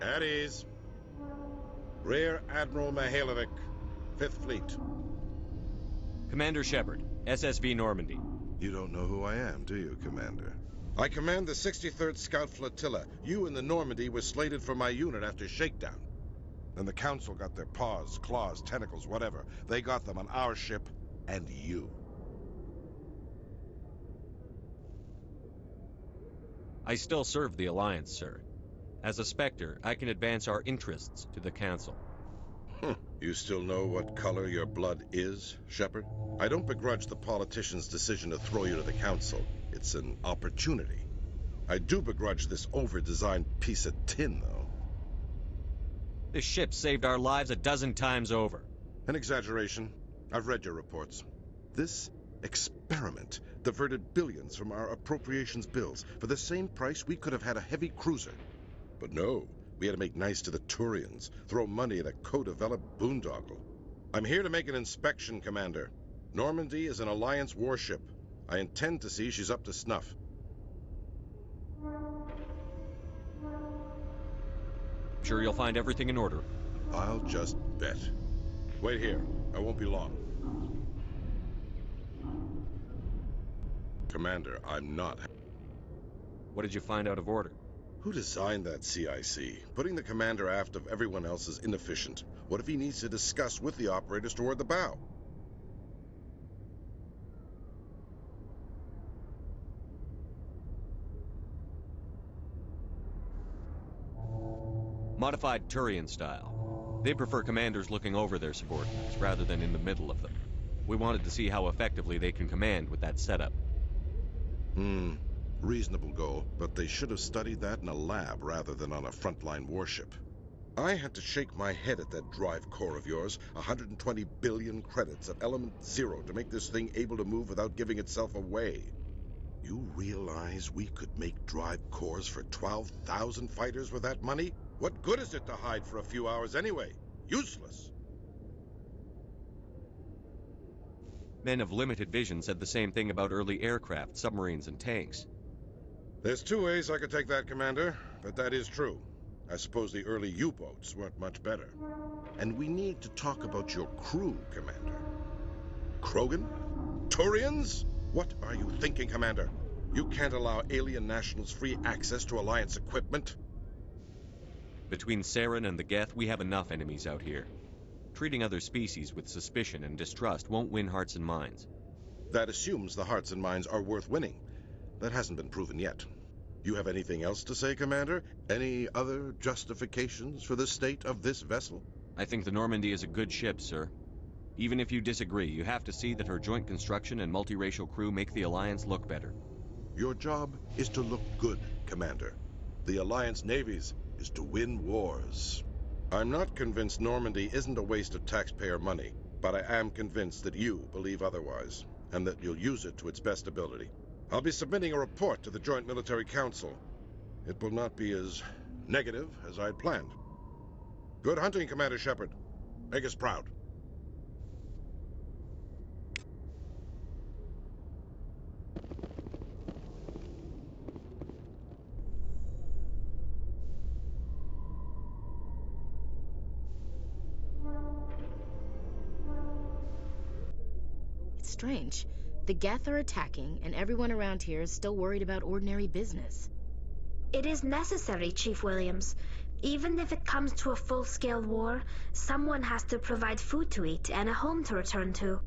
At ease. Rear Admiral Mihailovic, 5th Fleet. Commander Shepard, SSV Normandy. You don't know who I am, do you, Commander? I command the 63rd Scout Flotilla. You and the Normandy were slated for my unit after shakedown. Then the Council got their paws, claws, tentacles, whatever. They got them on our ship and you. I still serve the Alliance, sir. As a Spectre, I can advance our interests to the Council. You still know what color your blood is, Shepard? I don't begrudge the politician's decision to throw you to the Council. It's an opportunity. I do begrudge this over-designed piece of tin, though. This ship saved our lives a dozen times over. An exaggeration. I've read your reports. This experiment diverted billions from our appropriations bills. For the same price, we could have had a heavy cruiser. But no, we had to make nice to the Turians, throw money at a co-developed boondoggle. I'm here to make an inspection, Commander. Normandy is an Alliance warship. I intend to see she's up to snuff. Sure you'll find everything in order? I'll just bet. Wait here. I won't be long. Commander, I'm not... What did you find out of order? Who designed that CIC? Putting the commander aft of everyone else is inefficient. What if he needs to discuss with the operators toward the bow? Modified Turian style. They prefer commanders looking over their subordinates rather than in the middle of them. We wanted to see how effectively they can command with that setup. Reasonable goal, but they should have studied that in a lab rather than on a frontline warship. I had to shake my head at that drive core of yours. 120 billion credits at element 0 to make this thing able to move without giving itself away. You realize we could make drive cores for 12,000 fighters with that money? What good is it to hide for a few hours anyway? Useless. Men of limited vision said the same thing about early aircraft, submarines, and tanks. There's two ways I could take that, Commander, but that is true. I suppose the early U-boats weren't much better. And we need to talk about your crew, Commander. Krogan? Turians? What are you thinking, Commander? You can't allow alien nationals free access to Alliance equipment. Between Saren and the Geth, we have enough enemies out here. Treating other species with suspicion and distrust won't win hearts and minds. That assumes the hearts and minds are worth winning. That hasn't been proven yet. You have anything else to say, Commander? Any other justifications for the state of this vessel? I think the Normandy is a good ship, sir. Even if you disagree, you have to see that her joint construction and multiracial crew make the Alliance look better. Your job is to look good, Commander. The Alliance navies is to win wars. I'm not convinced Normandy isn't a waste of taxpayer money, but I am convinced that you believe otherwise, and that you'll use it to its best ability. I'll be submitting a report to the Joint Military Council. It will not be as negative as I'd planned. Good hunting, Commander Shepard. Make us proud. It's strange. The Geth are attacking, and everyone around here is still worried about ordinary business. It is necessary, Chief Williams. Even if it comes to a full-scale war, someone has to provide food to eat and a home to return to.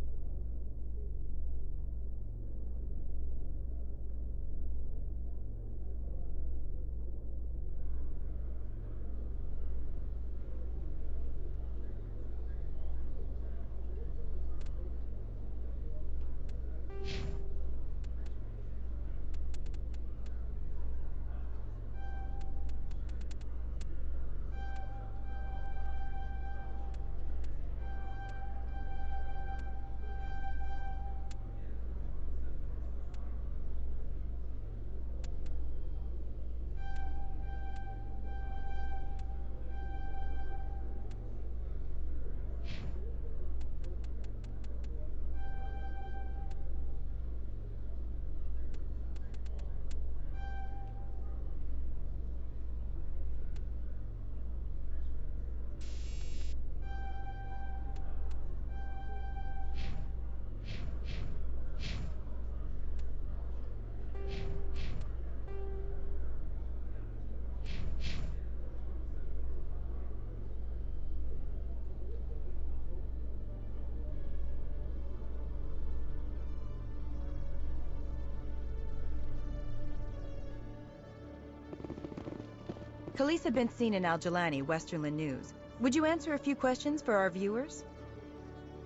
Khaleesa been seen in Al-Jalani, Westerland News. Would you answer a few questions for our viewers?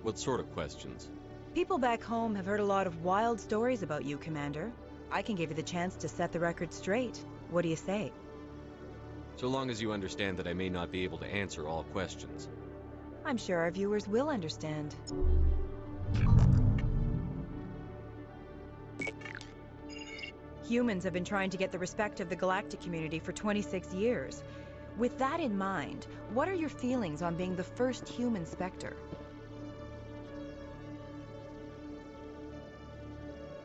What sort of questions? People back home have heard a lot of wild stories about you, Commander. I can give you the chance to set the record straight. What do you say? So long as you understand that I may not be able to answer all questions. I'm sure our viewers will understand. Humans have been trying to get the respect of the galactic community for 26 years. With that in mind, what are your feelings on being the first human Spectre?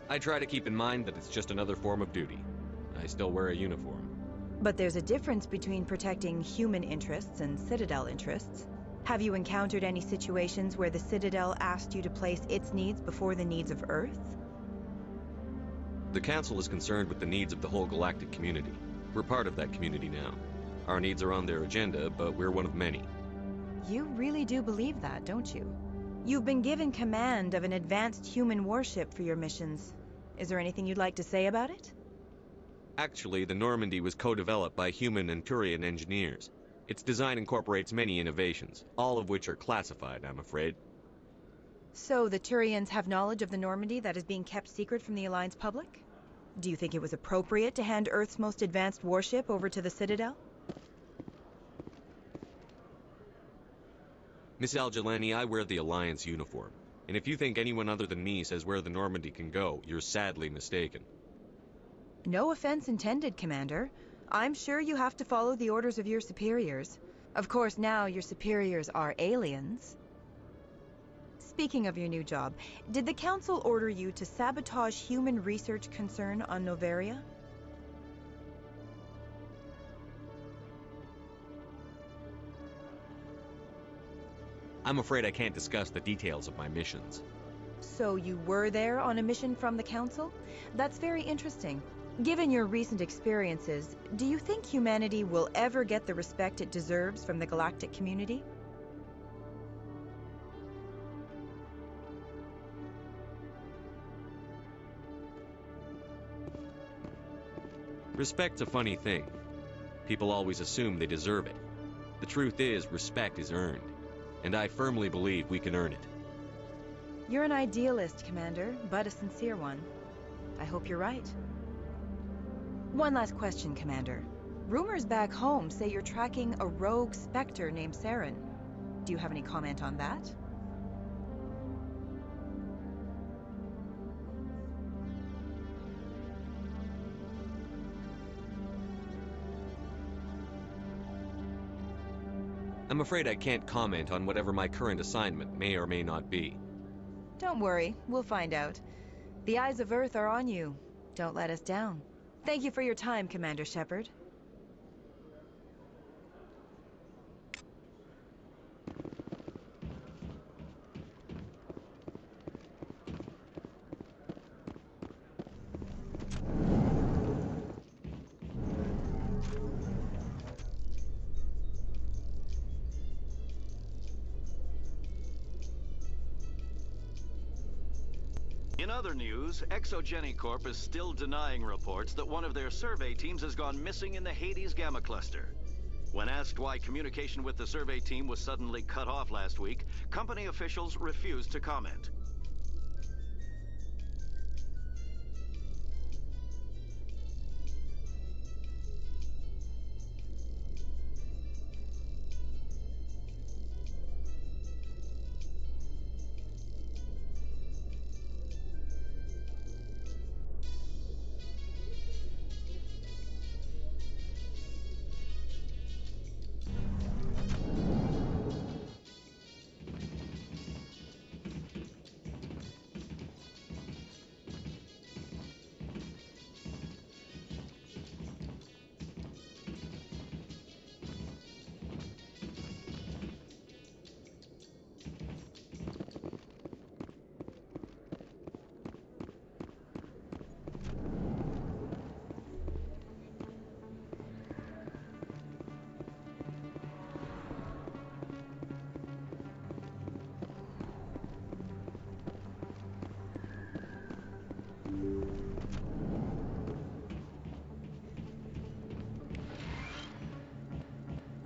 I try to keep in mind that it's just another form of duty. I still wear a uniform. But there's a difference between protecting human interests and Citadel interests. Have you encountered any situations where the Citadel asked you to place its needs before the needs of Earth? The Council is concerned with the needs of the whole galactic community. We're part of that community now. Our needs are on their agenda, but we're one of many. You really do believe that, don't you? You've been given command of an advanced human warship for your missions. Is there anything you'd like to say about it? Actually, the Normandy was co-developed by human and Turian engineers. Its design incorporates many innovations, all of which are classified, I'm afraid. So the Turians have knowledge of the Normandy that is being kept secret from the Alliance public? Do you think it was appropriate to hand Earth's most advanced warship over to the Citadel? Miss Al-Jalani, I wear the Alliance uniform. And if you think anyone other than me says where the Normandy can go, you're sadly mistaken. No offense intended, Commander. I'm sure you have to follow the orders of your superiors. Of course, now your superiors are aliens. Speaking of your new job, did the Council order you to sabotage human research concern on Noveria? I'm afraid I can't discuss the details of my missions. So you were there on a mission from the Council? That's very interesting. Given your recent experiences, do you think humanity will ever get the respect it deserves from the galactic community? Respect's a funny thing. People always assume they deserve it. The truth is, respect is earned, and I firmly believe we can earn it. You're an idealist, Commander, but a sincere one. I hope you're right. One last question, Commander. Rumors back home say you're tracking a rogue Spectre named Saren. Do you have any comment on that? I'm afraid I can't comment on whatever my current assignment may or may not be. Don't worry, we'll find out. The eyes of Earth are on you. Don't let us down. Thank you for your time, Commander Shepard. In other news, Exogeny Corp is still denying reports that one of their survey teams has gone missing in the Hades Gamma Cluster. When asked why communication with the survey team was suddenly cut off last week, company officials refused to comment.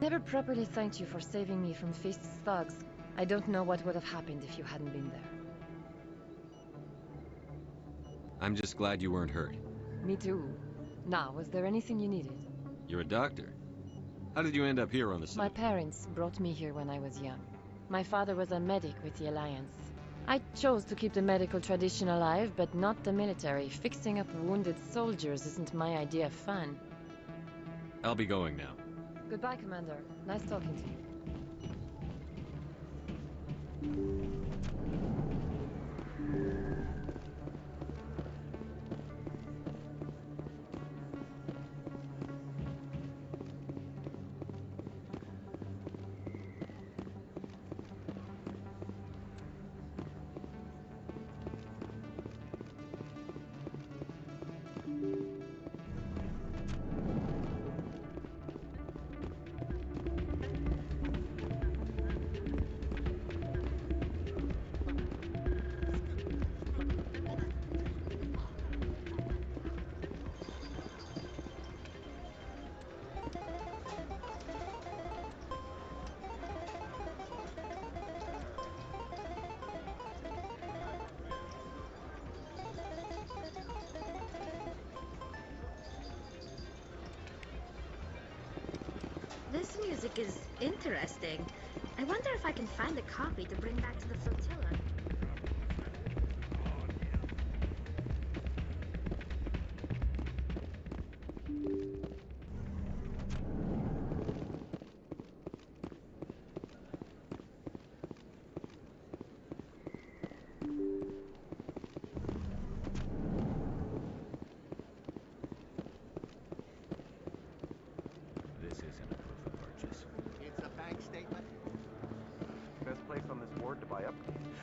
Never properly thanked you for saving me from Feast's thugs. I don't know what would have happened if you hadn't been there. I'm just glad you weren't hurt. Me too. Now, was there anything you needed? You're a doctor. How did you end up here on the site? My parents brought me here when I was young. My father was a medic with the Alliance. I chose to keep the medical tradition alive, but not the military. Fixing up wounded soldiers isn't my idea of fun. I'll be going now. Goodbye, Commander. Nice talking to you. This music is interesting. I wonder if I can find a copy to bring back to the flotilla.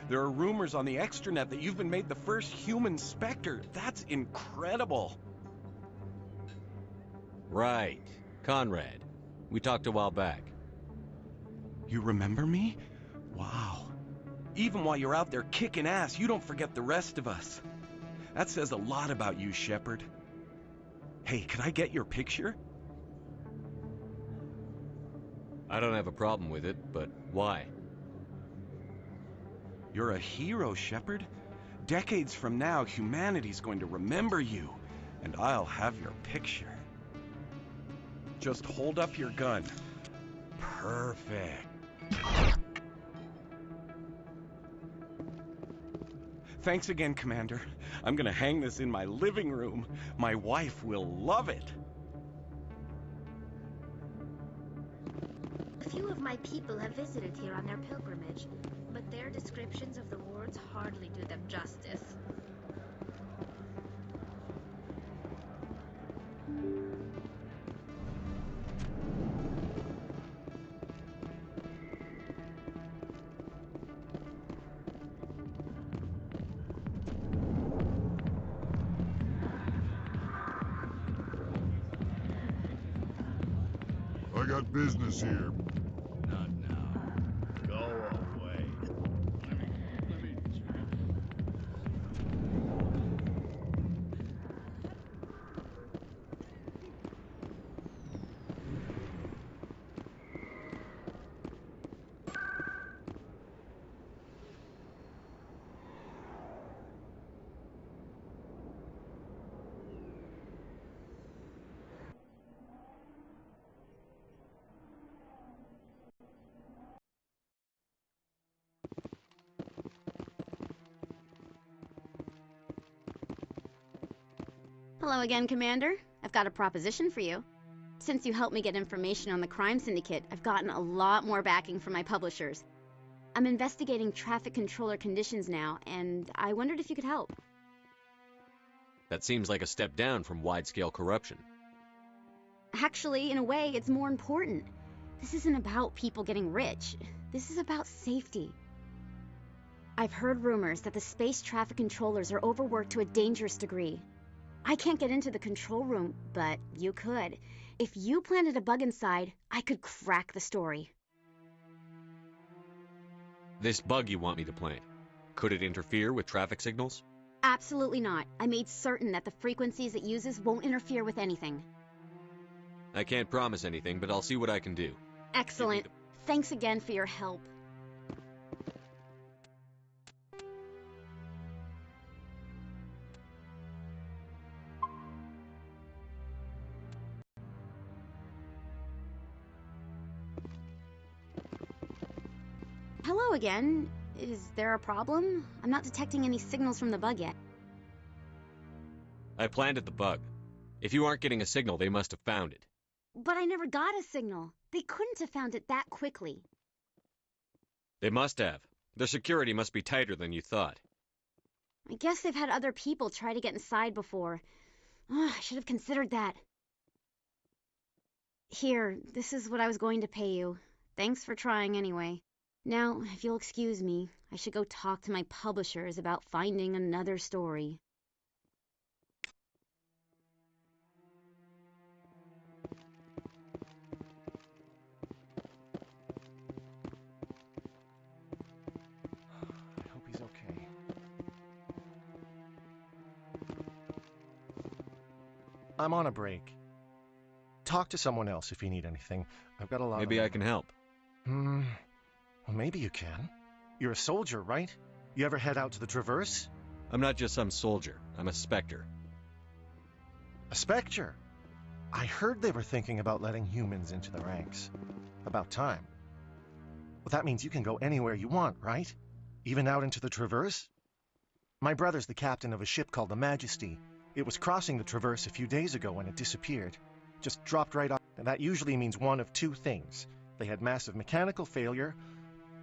There are rumors on the extranet that you've been made the first human Spectre. That's incredible. Right. Conrad. We talked a while back. You remember me? Wow. Even while you're out there kicking ass, you don't forget the rest of us. That says a lot about you, Shepard. Hey, could I get your picture? I don't have a problem with it, but why? You're a hero, Shepard. Decades from now, humanity's going to remember you, and I'll have your picture. Just hold up your gun. Perfect. Thanks again, Commander. I'm gonna hang this in my living room. My wife will love it. A few of my people have visited here on their pilgrimage, but their descriptions of the wards hardly do them justice. I got business here. Not now. Go away. Hello again, Commander. I've got a proposition for you. Since you helped me get information on the crime syndicate, I've gotten a lot more backing from my publishers. I'm investigating traffic controller conditions now, and I wondered if you could help. That seems like a step down from wide-scale corruption. Actually, in a way, it's more important. This isn't about people getting rich. This is about safety. I've heard rumors that the space traffic controllers are overworked to a dangerous degree. I can't get into the control room, but you could. If you planted a bug inside, I could crack the story. This bug you want me to plant, could it interfere with traffic signals? Absolutely not. I made certain that the frequencies it uses won't interfere with anything. I can't promise anything, but I'll see what I can do. Excellent. Thanks again for your help. Hello again. Is there a problem? I'm not detecting any signals from the bug yet. I planted the bug. If you aren't getting a signal, they must have found it. But I never got a signal. They couldn't have found it that quickly. They must have. Their security must be tighter than you thought. I guess they've had other people try to get inside before. I should have considered that. Here, this is what I was going to pay you. Thanks for trying anyway. Now, if you'll excuse me, I should go talk to my publishers about finding another story. I hope he's okay. I'm on a break. Talk to someone else if you need anything. I've got a lot Maybe I can help. Well, maybe you can. You're a soldier, right? You ever head out to the Traverse? I'm not just some soldier. I'm a Spectre. A Spectre? I heard they were thinking about letting humans into the ranks. About time. Well, that means you can go anywhere you want, right? Even out into the Traverse? My brother's the captain of a ship called the Majesty. It was crossing the Traverse a few days ago when it disappeared. Just dropped right off, and that usually means one of two things. They had massive mechanical failure,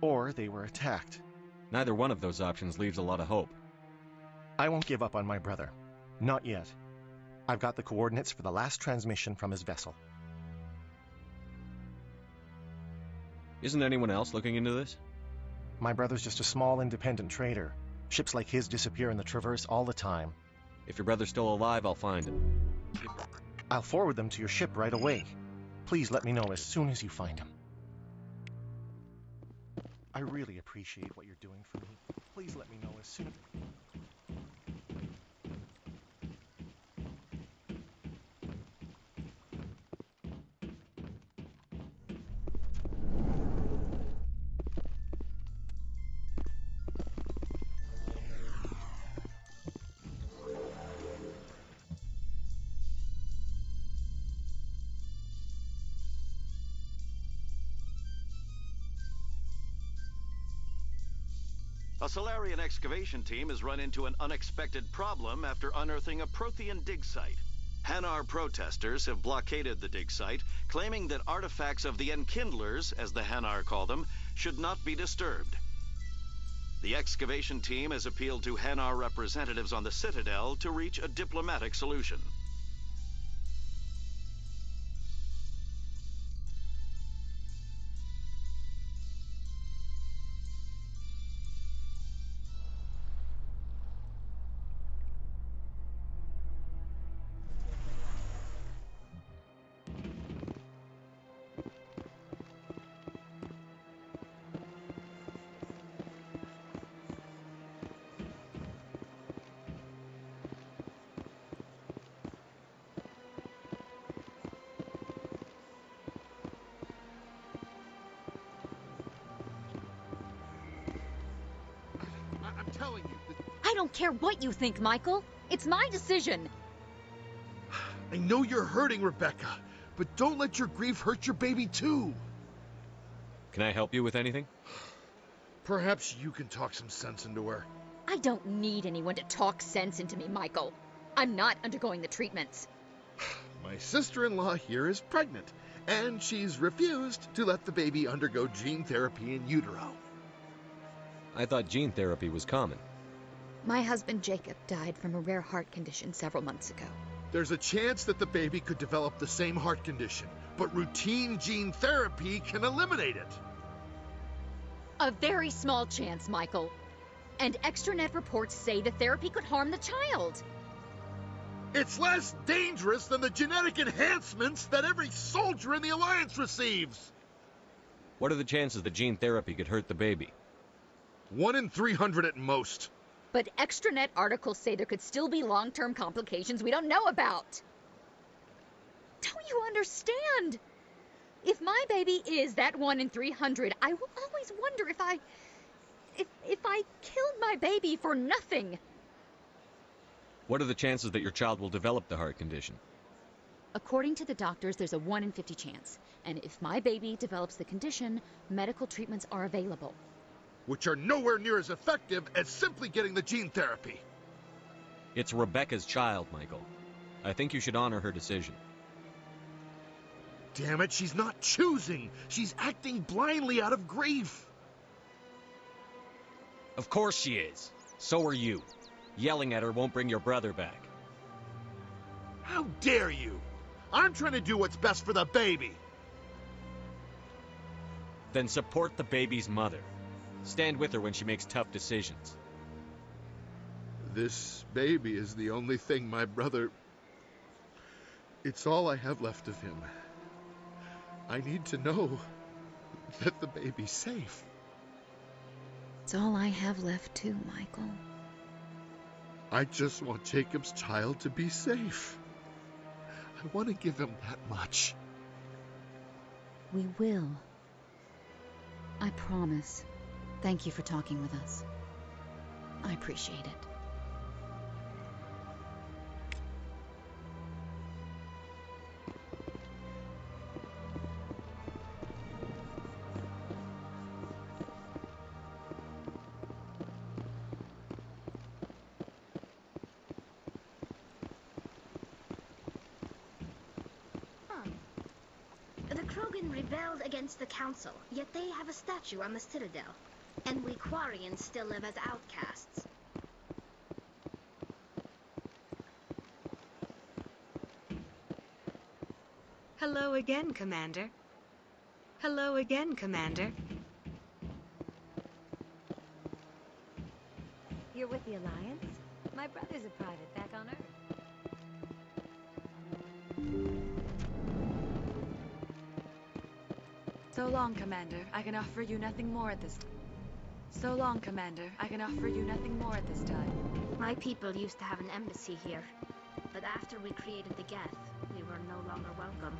or they were attacked. Neither one of those options leaves a lot of hope. I won't give up on my brother. Not yet. I've got the coordinates for the last transmission from his vessel. Isn't anyone else looking into this? My brother's just a small independent trader. Ships like his disappear in the Traverse all the time. If your brother's still alive, I'll find him. I'll forward them to your ship right away. Please let me know as soon as you find him. I really appreciate what you're doing for me. Please let me know as soon as... A Solarian excavation team has run into an unexpected problem after unearthing a Prothean dig site. Hanar protesters have blockaded the dig site, claiming that artifacts of the Enkindlers, as the Hanar call them, should not be disturbed. The excavation team has appealed to Hanar representatives on the Citadel to reach a diplomatic solution. I'm telling you. I don't care what you think, Michael. It's my decision. I know you're hurting, Rebecca, but don't let your grief hurt your baby too. Can I help you with anything? Perhaps you can talk some sense into her. I don't need anyone to talk sense into me, Michael. I'm not undergoing the treatments. My sister-in-law here is pregnant, and she's refused to let the baby undergo gene therapy in utero. I thought gene therapy was common. My husband Jacob died from a rare heart condition several months ago. There's a chance that the baby could develop the same heart condition, but routine gene therapy can eliminate it. A very small chance, Michael. And extranet reports say the therapy could harm the child. It's less dangerous than the genetic enhancements that every soldier in the Alliance receives. What are the chances that gene therapy could hurt the baby? 1 in 300 at most. But extranet articles say there could still be long-term complications we don't know about. Don't you understand? If my baby is that 1 in 300, I will always wonder if I killed my baby for nothing. What are the chances that your child will develop the heart condition? According to the doctors, there's a 1 in 50 chance. And if my baby develops the condition, medical treatments are available. Which are nowhere near as effective as simply getting the gene therapy. It's Rebecca's child, Michael. I think you should honor her decision. Damn it, she's not choosing. She's acting blindly out of grief. Of course she is. So are you. Yelling at her won't bring your brother back. How dare you? I'm trying to do what's best for the baby. Then support the baby's mother. Stand with her when she makes tough decisions. This baby is the only thing my brother... It's all I have left of him. I need to know that the baby's safe. It's all I have left too, Michael. I just want Jacob's child to be safe. I want to give him that much. We will. I promise. Thank you for talking with us. I appreciate it. The Krogan rebelled against the Council, yet they have a statue on the Citadel. And we Quarians still live as outcasts. Hello again, Commander. Hello again, Commander. Alliance? My brother's a private back on Earth. So long, Commander. I can offer you nothing more at this time. So long, Commander. I can offer you nothing more at this time. My people used to have an embassy here, but after we created the Geth, we were no longer welcome.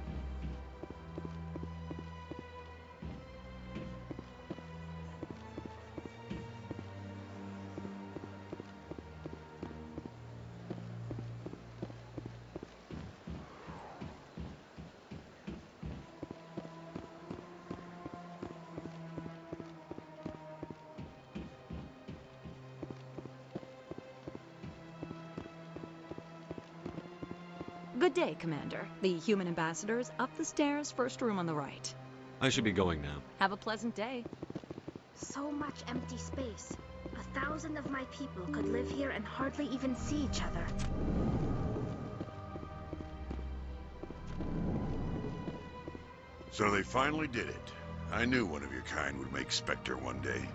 Good day, Commander. The human ambassadors up the stairs, first room on the right. I should be going now. Have a pleasant day. So much empty space. 1,000 of my people could live here and hardly even see each other. So they finally did it. I knew one of your kind would make Spectre one day.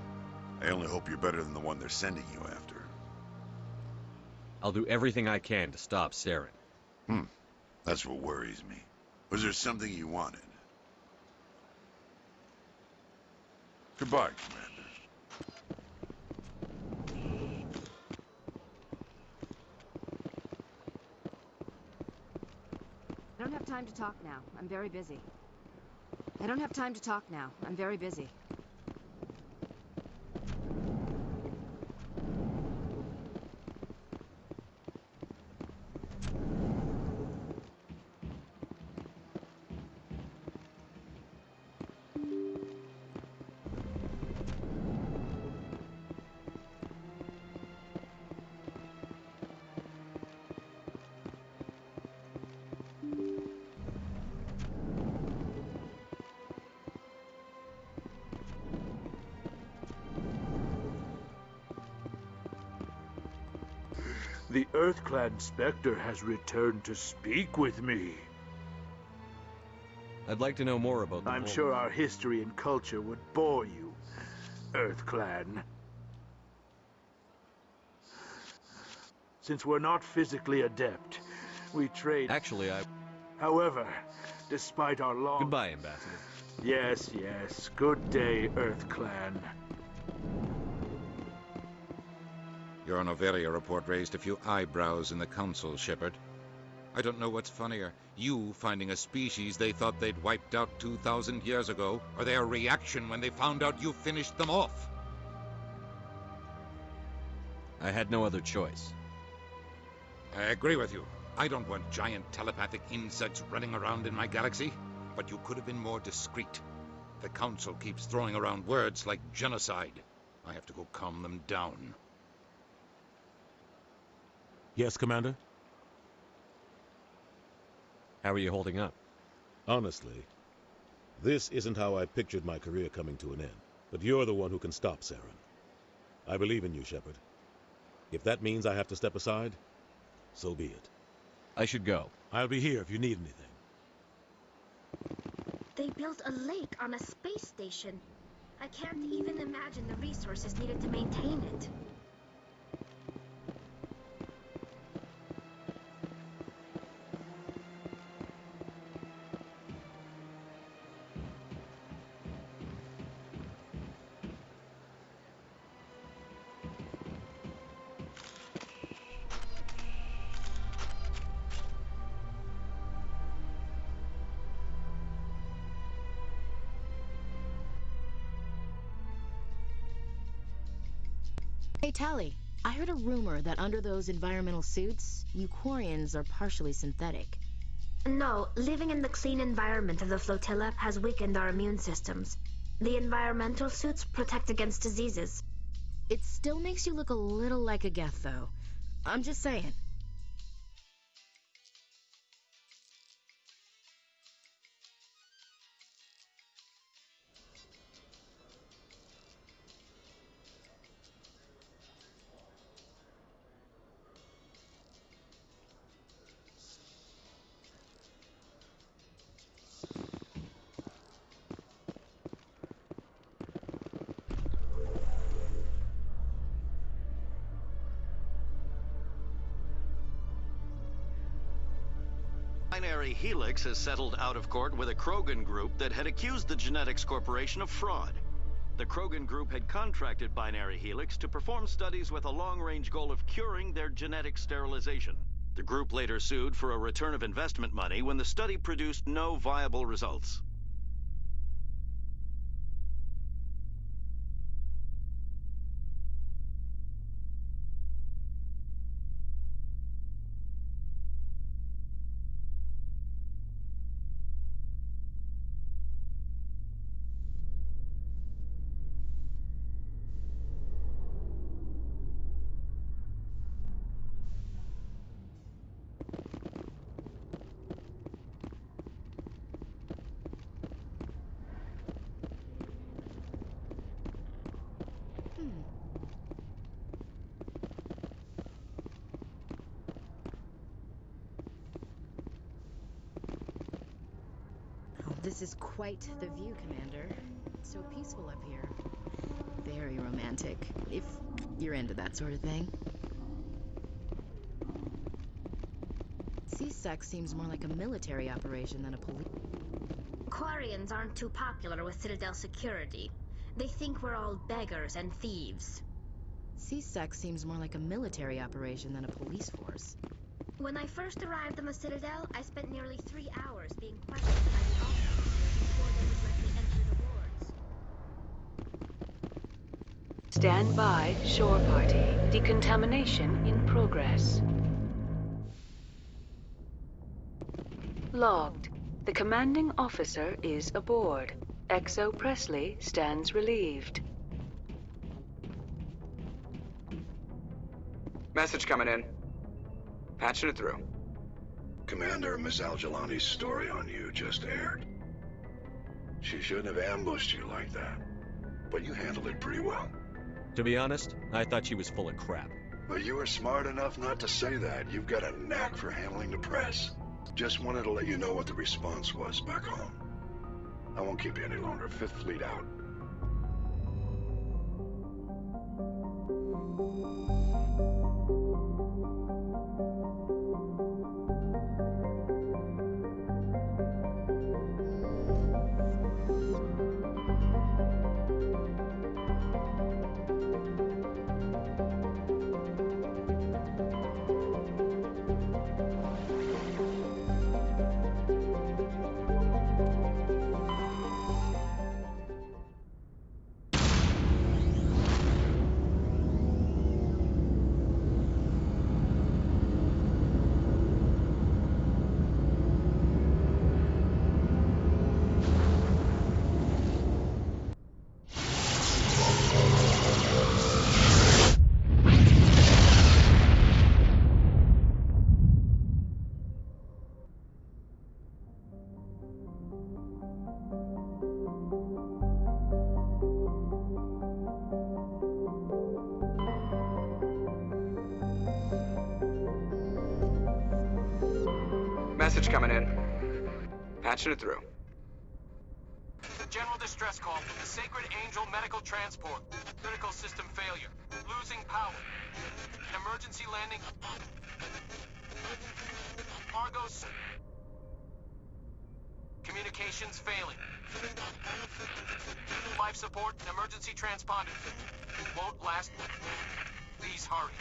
I only hope you're better than the one they're sending you after. I'll do everything I can to stop Saren. That's what worries me. Was there something you wanted? Goodbye, Commander. I don't have time to talk now. I'm very busy. I don't have time to talk now. I'm very busy. The EarthClan Spectre has returned to speak with me. I'd like to know more about the I'm sure our history and culture would bore you, EarthClan. Since we're not physically adept, we trade... Actually, However, despite our long... Goodbye, Ambassador. Yes, yes. Good day, EarthClan. Your Noveria report raised a few eyebrows in the Council, Shepard. I don't know what's funnier, you finding a species they thought they'd wiped out 2,000 years ago, or their reaction when they found out you finished them off. I had no other choice. I agree with you. I don't want giant telepathic insects running around in my galaxy, but you could have been more discreet. The Council keeps throwing around words like genocide. I have to go calm them down. Yes, Commander? How are you holding up? Honestly, this isn't how I pictured my career coming to an end. But you're the one who can stop Saren. I believe in you, Shepard. If that means I have to step aside, so be it. I should go. I'll be here if you need anything. They built a lake on a space station. I can't even imagine the resources needed to maintain it. Hey, Tally. I heard a rumor that under those environmental suits, Eucorians are partially synthetic. No, living in the clean environment of the flotilla has weakened our immune systems. The environmental suits protect against diseases. It still makes you look a little like a Geth, though. I'm just saying. Binary Helix has settled out of court with a Krogan group that had accused the Genetics Corporation of fraud. The Krogan group had contracted Binary Helix to perform studies with a long-range goal of curing their genetic sterilization. The group later sued for a return of investment money when the study produced no viable results. This is quite the view, Commander. It's so peaceful up here. Very romantic, if you're into that sort of thing. C-Sec seems more like a military operation than a police... Quarians aren't too popular with Citadel security. They think we're all beggars and thieves. C-Sec seems more like a military operation than a police force. When I first arrived on the Citadel, I spent nearly 3 hours being questioned by the officers before they would let me enter the wards. Stand by, shore party. Decontamination in progress. Logged. The commanding officer is aboard. XO Presley stands relieved. Message coming in. Patching it through. Commander, Miss Al-Jalani's story on you just aired. She shouldn't have ambushed you like that. But you handled it pretty well. To be honest, I thought she was full of crap. But you were smart enough not to say that. You've got a knack for handling the press. Just wanted to let you know what the response was back home. I won't keep you any longer. Fifth Fleet out. Message coming in. Patching it through. General distress call from the Sacred Angel Medical Transport. Critical system failure. Losing power. Emergency landing. Argos. Communications failing. Life support and emergency transponder. Won't last. Please hurry.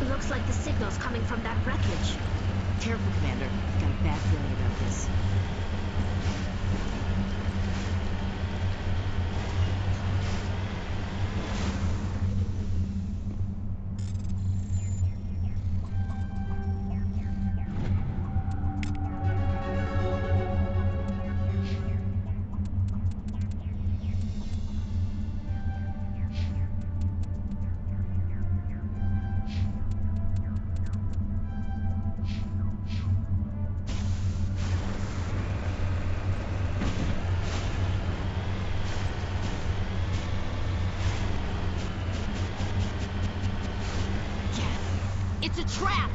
Looks like the signal's coming from that wreckage. Careful, Commander. Got a bad feeling about this. It's a trap!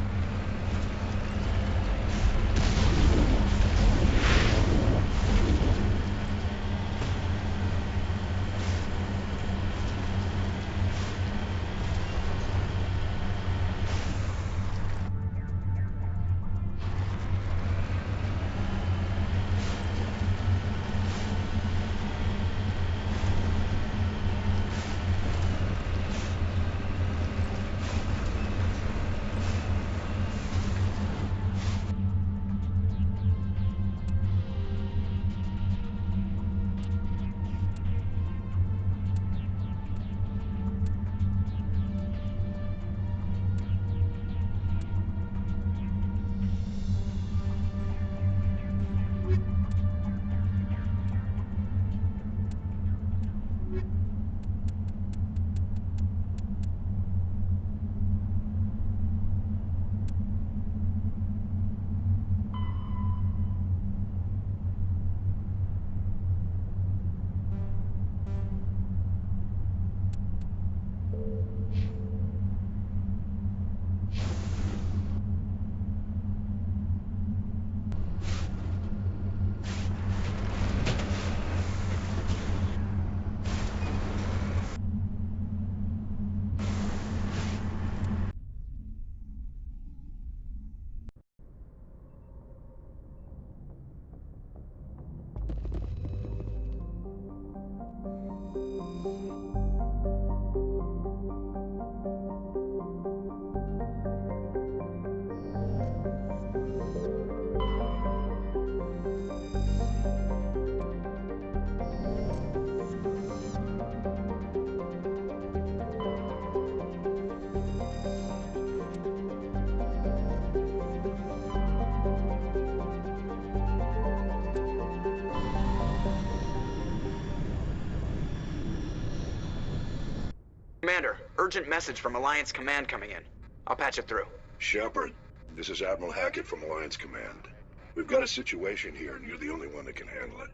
Commander, urgent message from Alliance Command coming in. I'll patch it through. Shepard, this is Admiral Hackett from Alliance Command. We've got a situation here, and you're the only one that can handle it.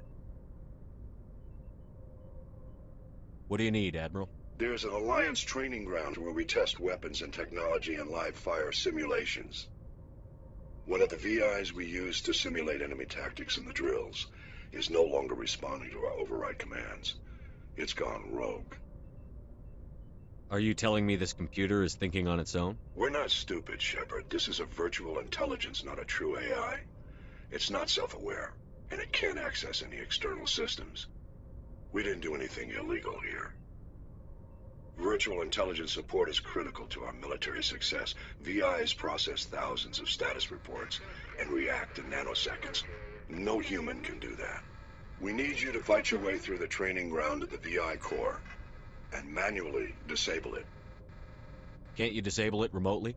What do you need, Admiral? There's an Alliance training ground where we test weapons and technology in live-fire simulations. One of the VIs we use to simulate enemy tactics in the drills is no longer responding to our override commands. It's gone rogue. Are you telling me this computer is thinking on its own? We're not stupid, Shepard. This is a virtual intelligence, not a true AI. It's not self-aware, and it can't access any external systems. We didn't do anything illegal here. Virtual intelligence support is critical to our military success. VIs process thousands of status reports and react in nanoseconds. No human can do that. We need you to fight your way through the training ground of the VI core and manually disable it. Can't you disable it remotely?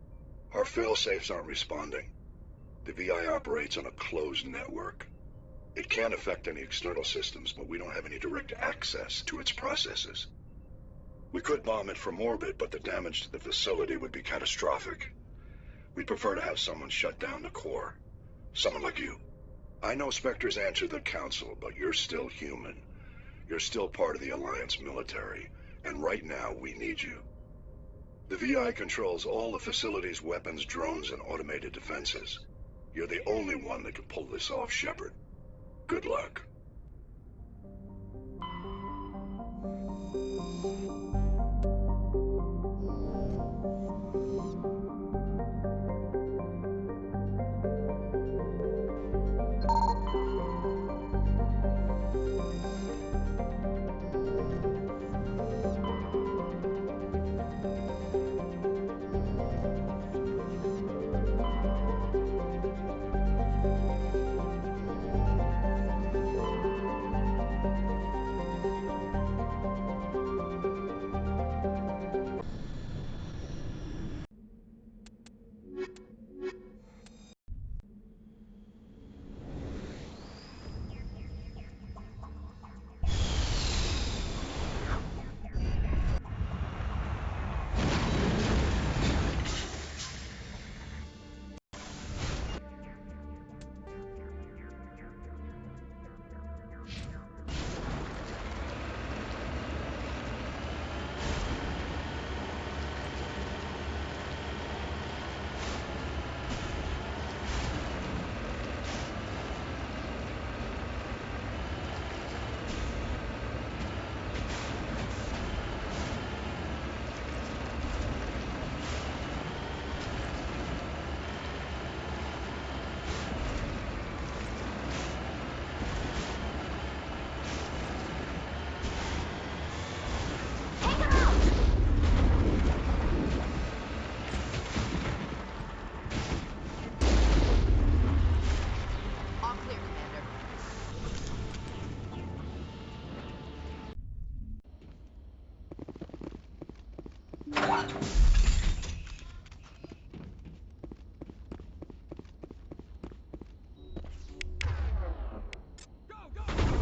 Our fail-safes aren't responding. The VI operates on a closed network. It can't affect any external systems, but we don't have any direct access to its processes. We could bomb it from orbit, but the damage to the facility would be catastrophic. We'd prefer to have someone shut down the core. Someone like you. I know Spectres answer the Council, but you're still human. You're still part of the Alliance military, and right now we need you. The VI controls all the facility's weapons, drones, and automated defenses. You're the only one that can pull this off, Shepard. Good luck.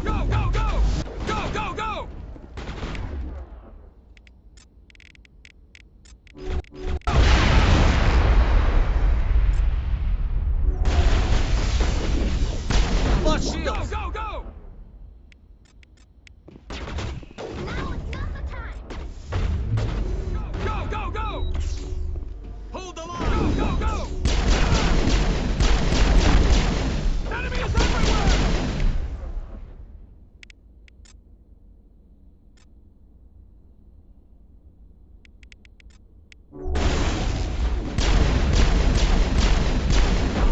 Go, go, go! Go, go, go! Lost shields! Go, go, go! Go, go, go! Hold the line! Go, go, go! Enemy is everywhere!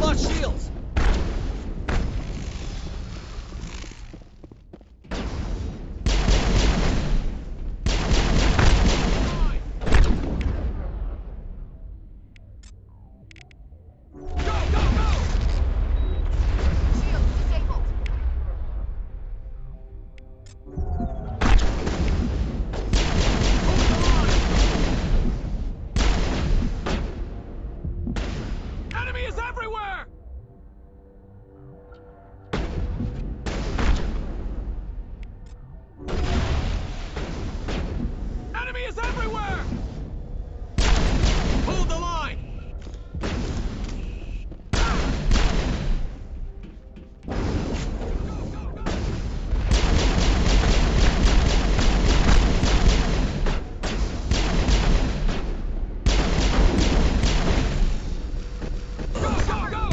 Lost shields! Enemy is everywhere! Enemy is everywhere! Hold the line! Go, go, go!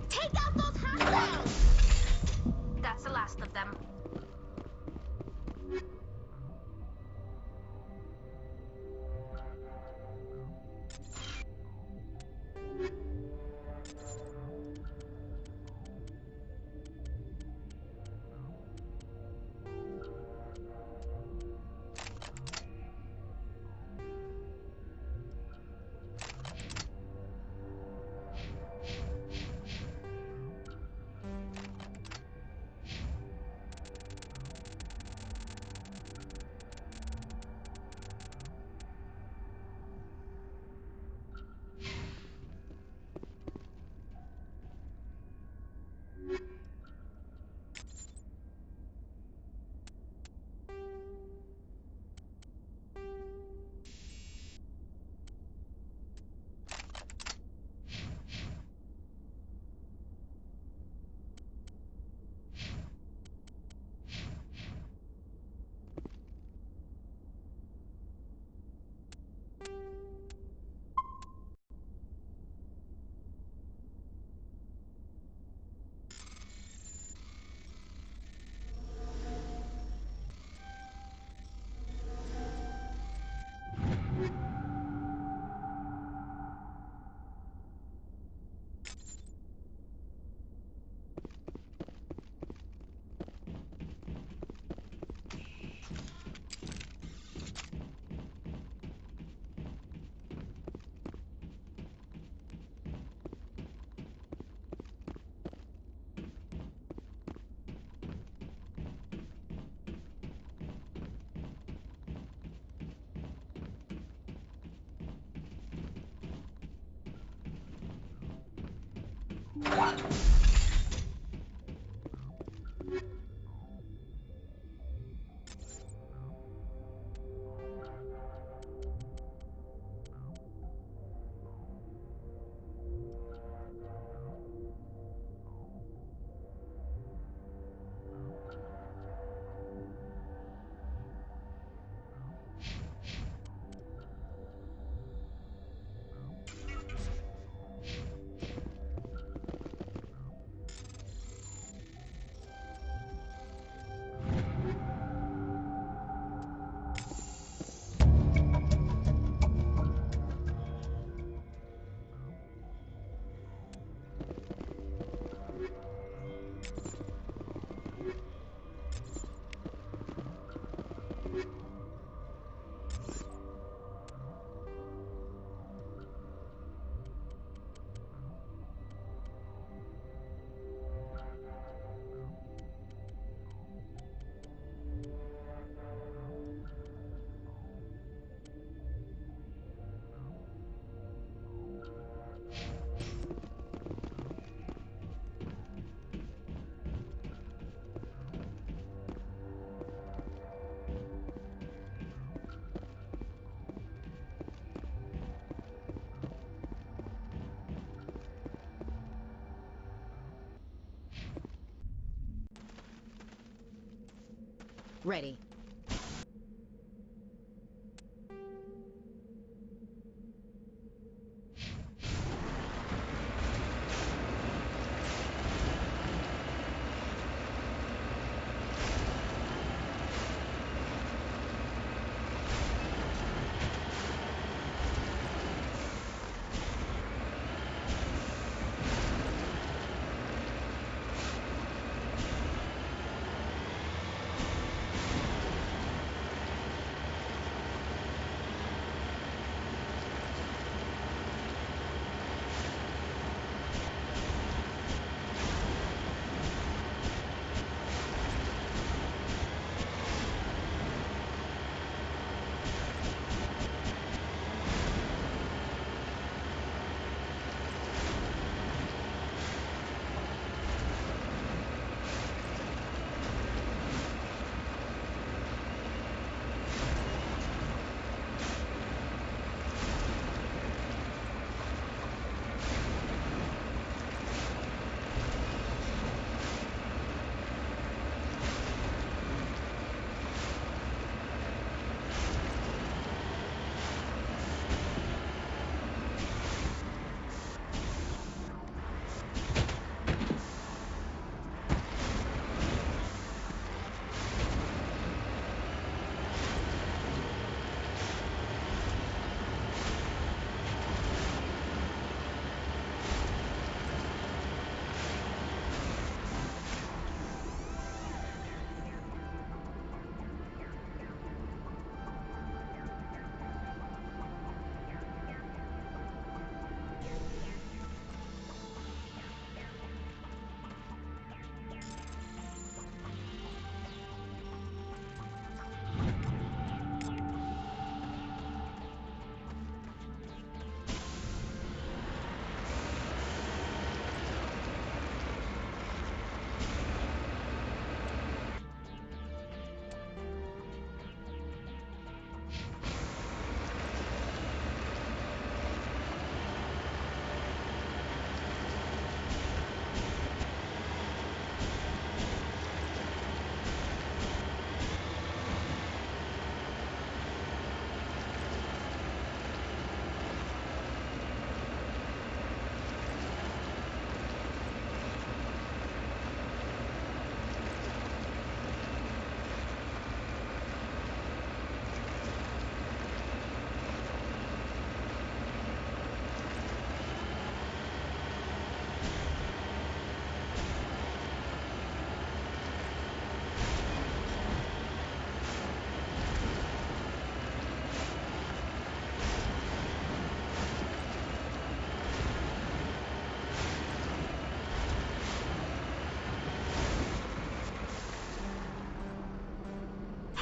Take out those hostiles! That's the last of them. Ready.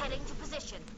Heading to position.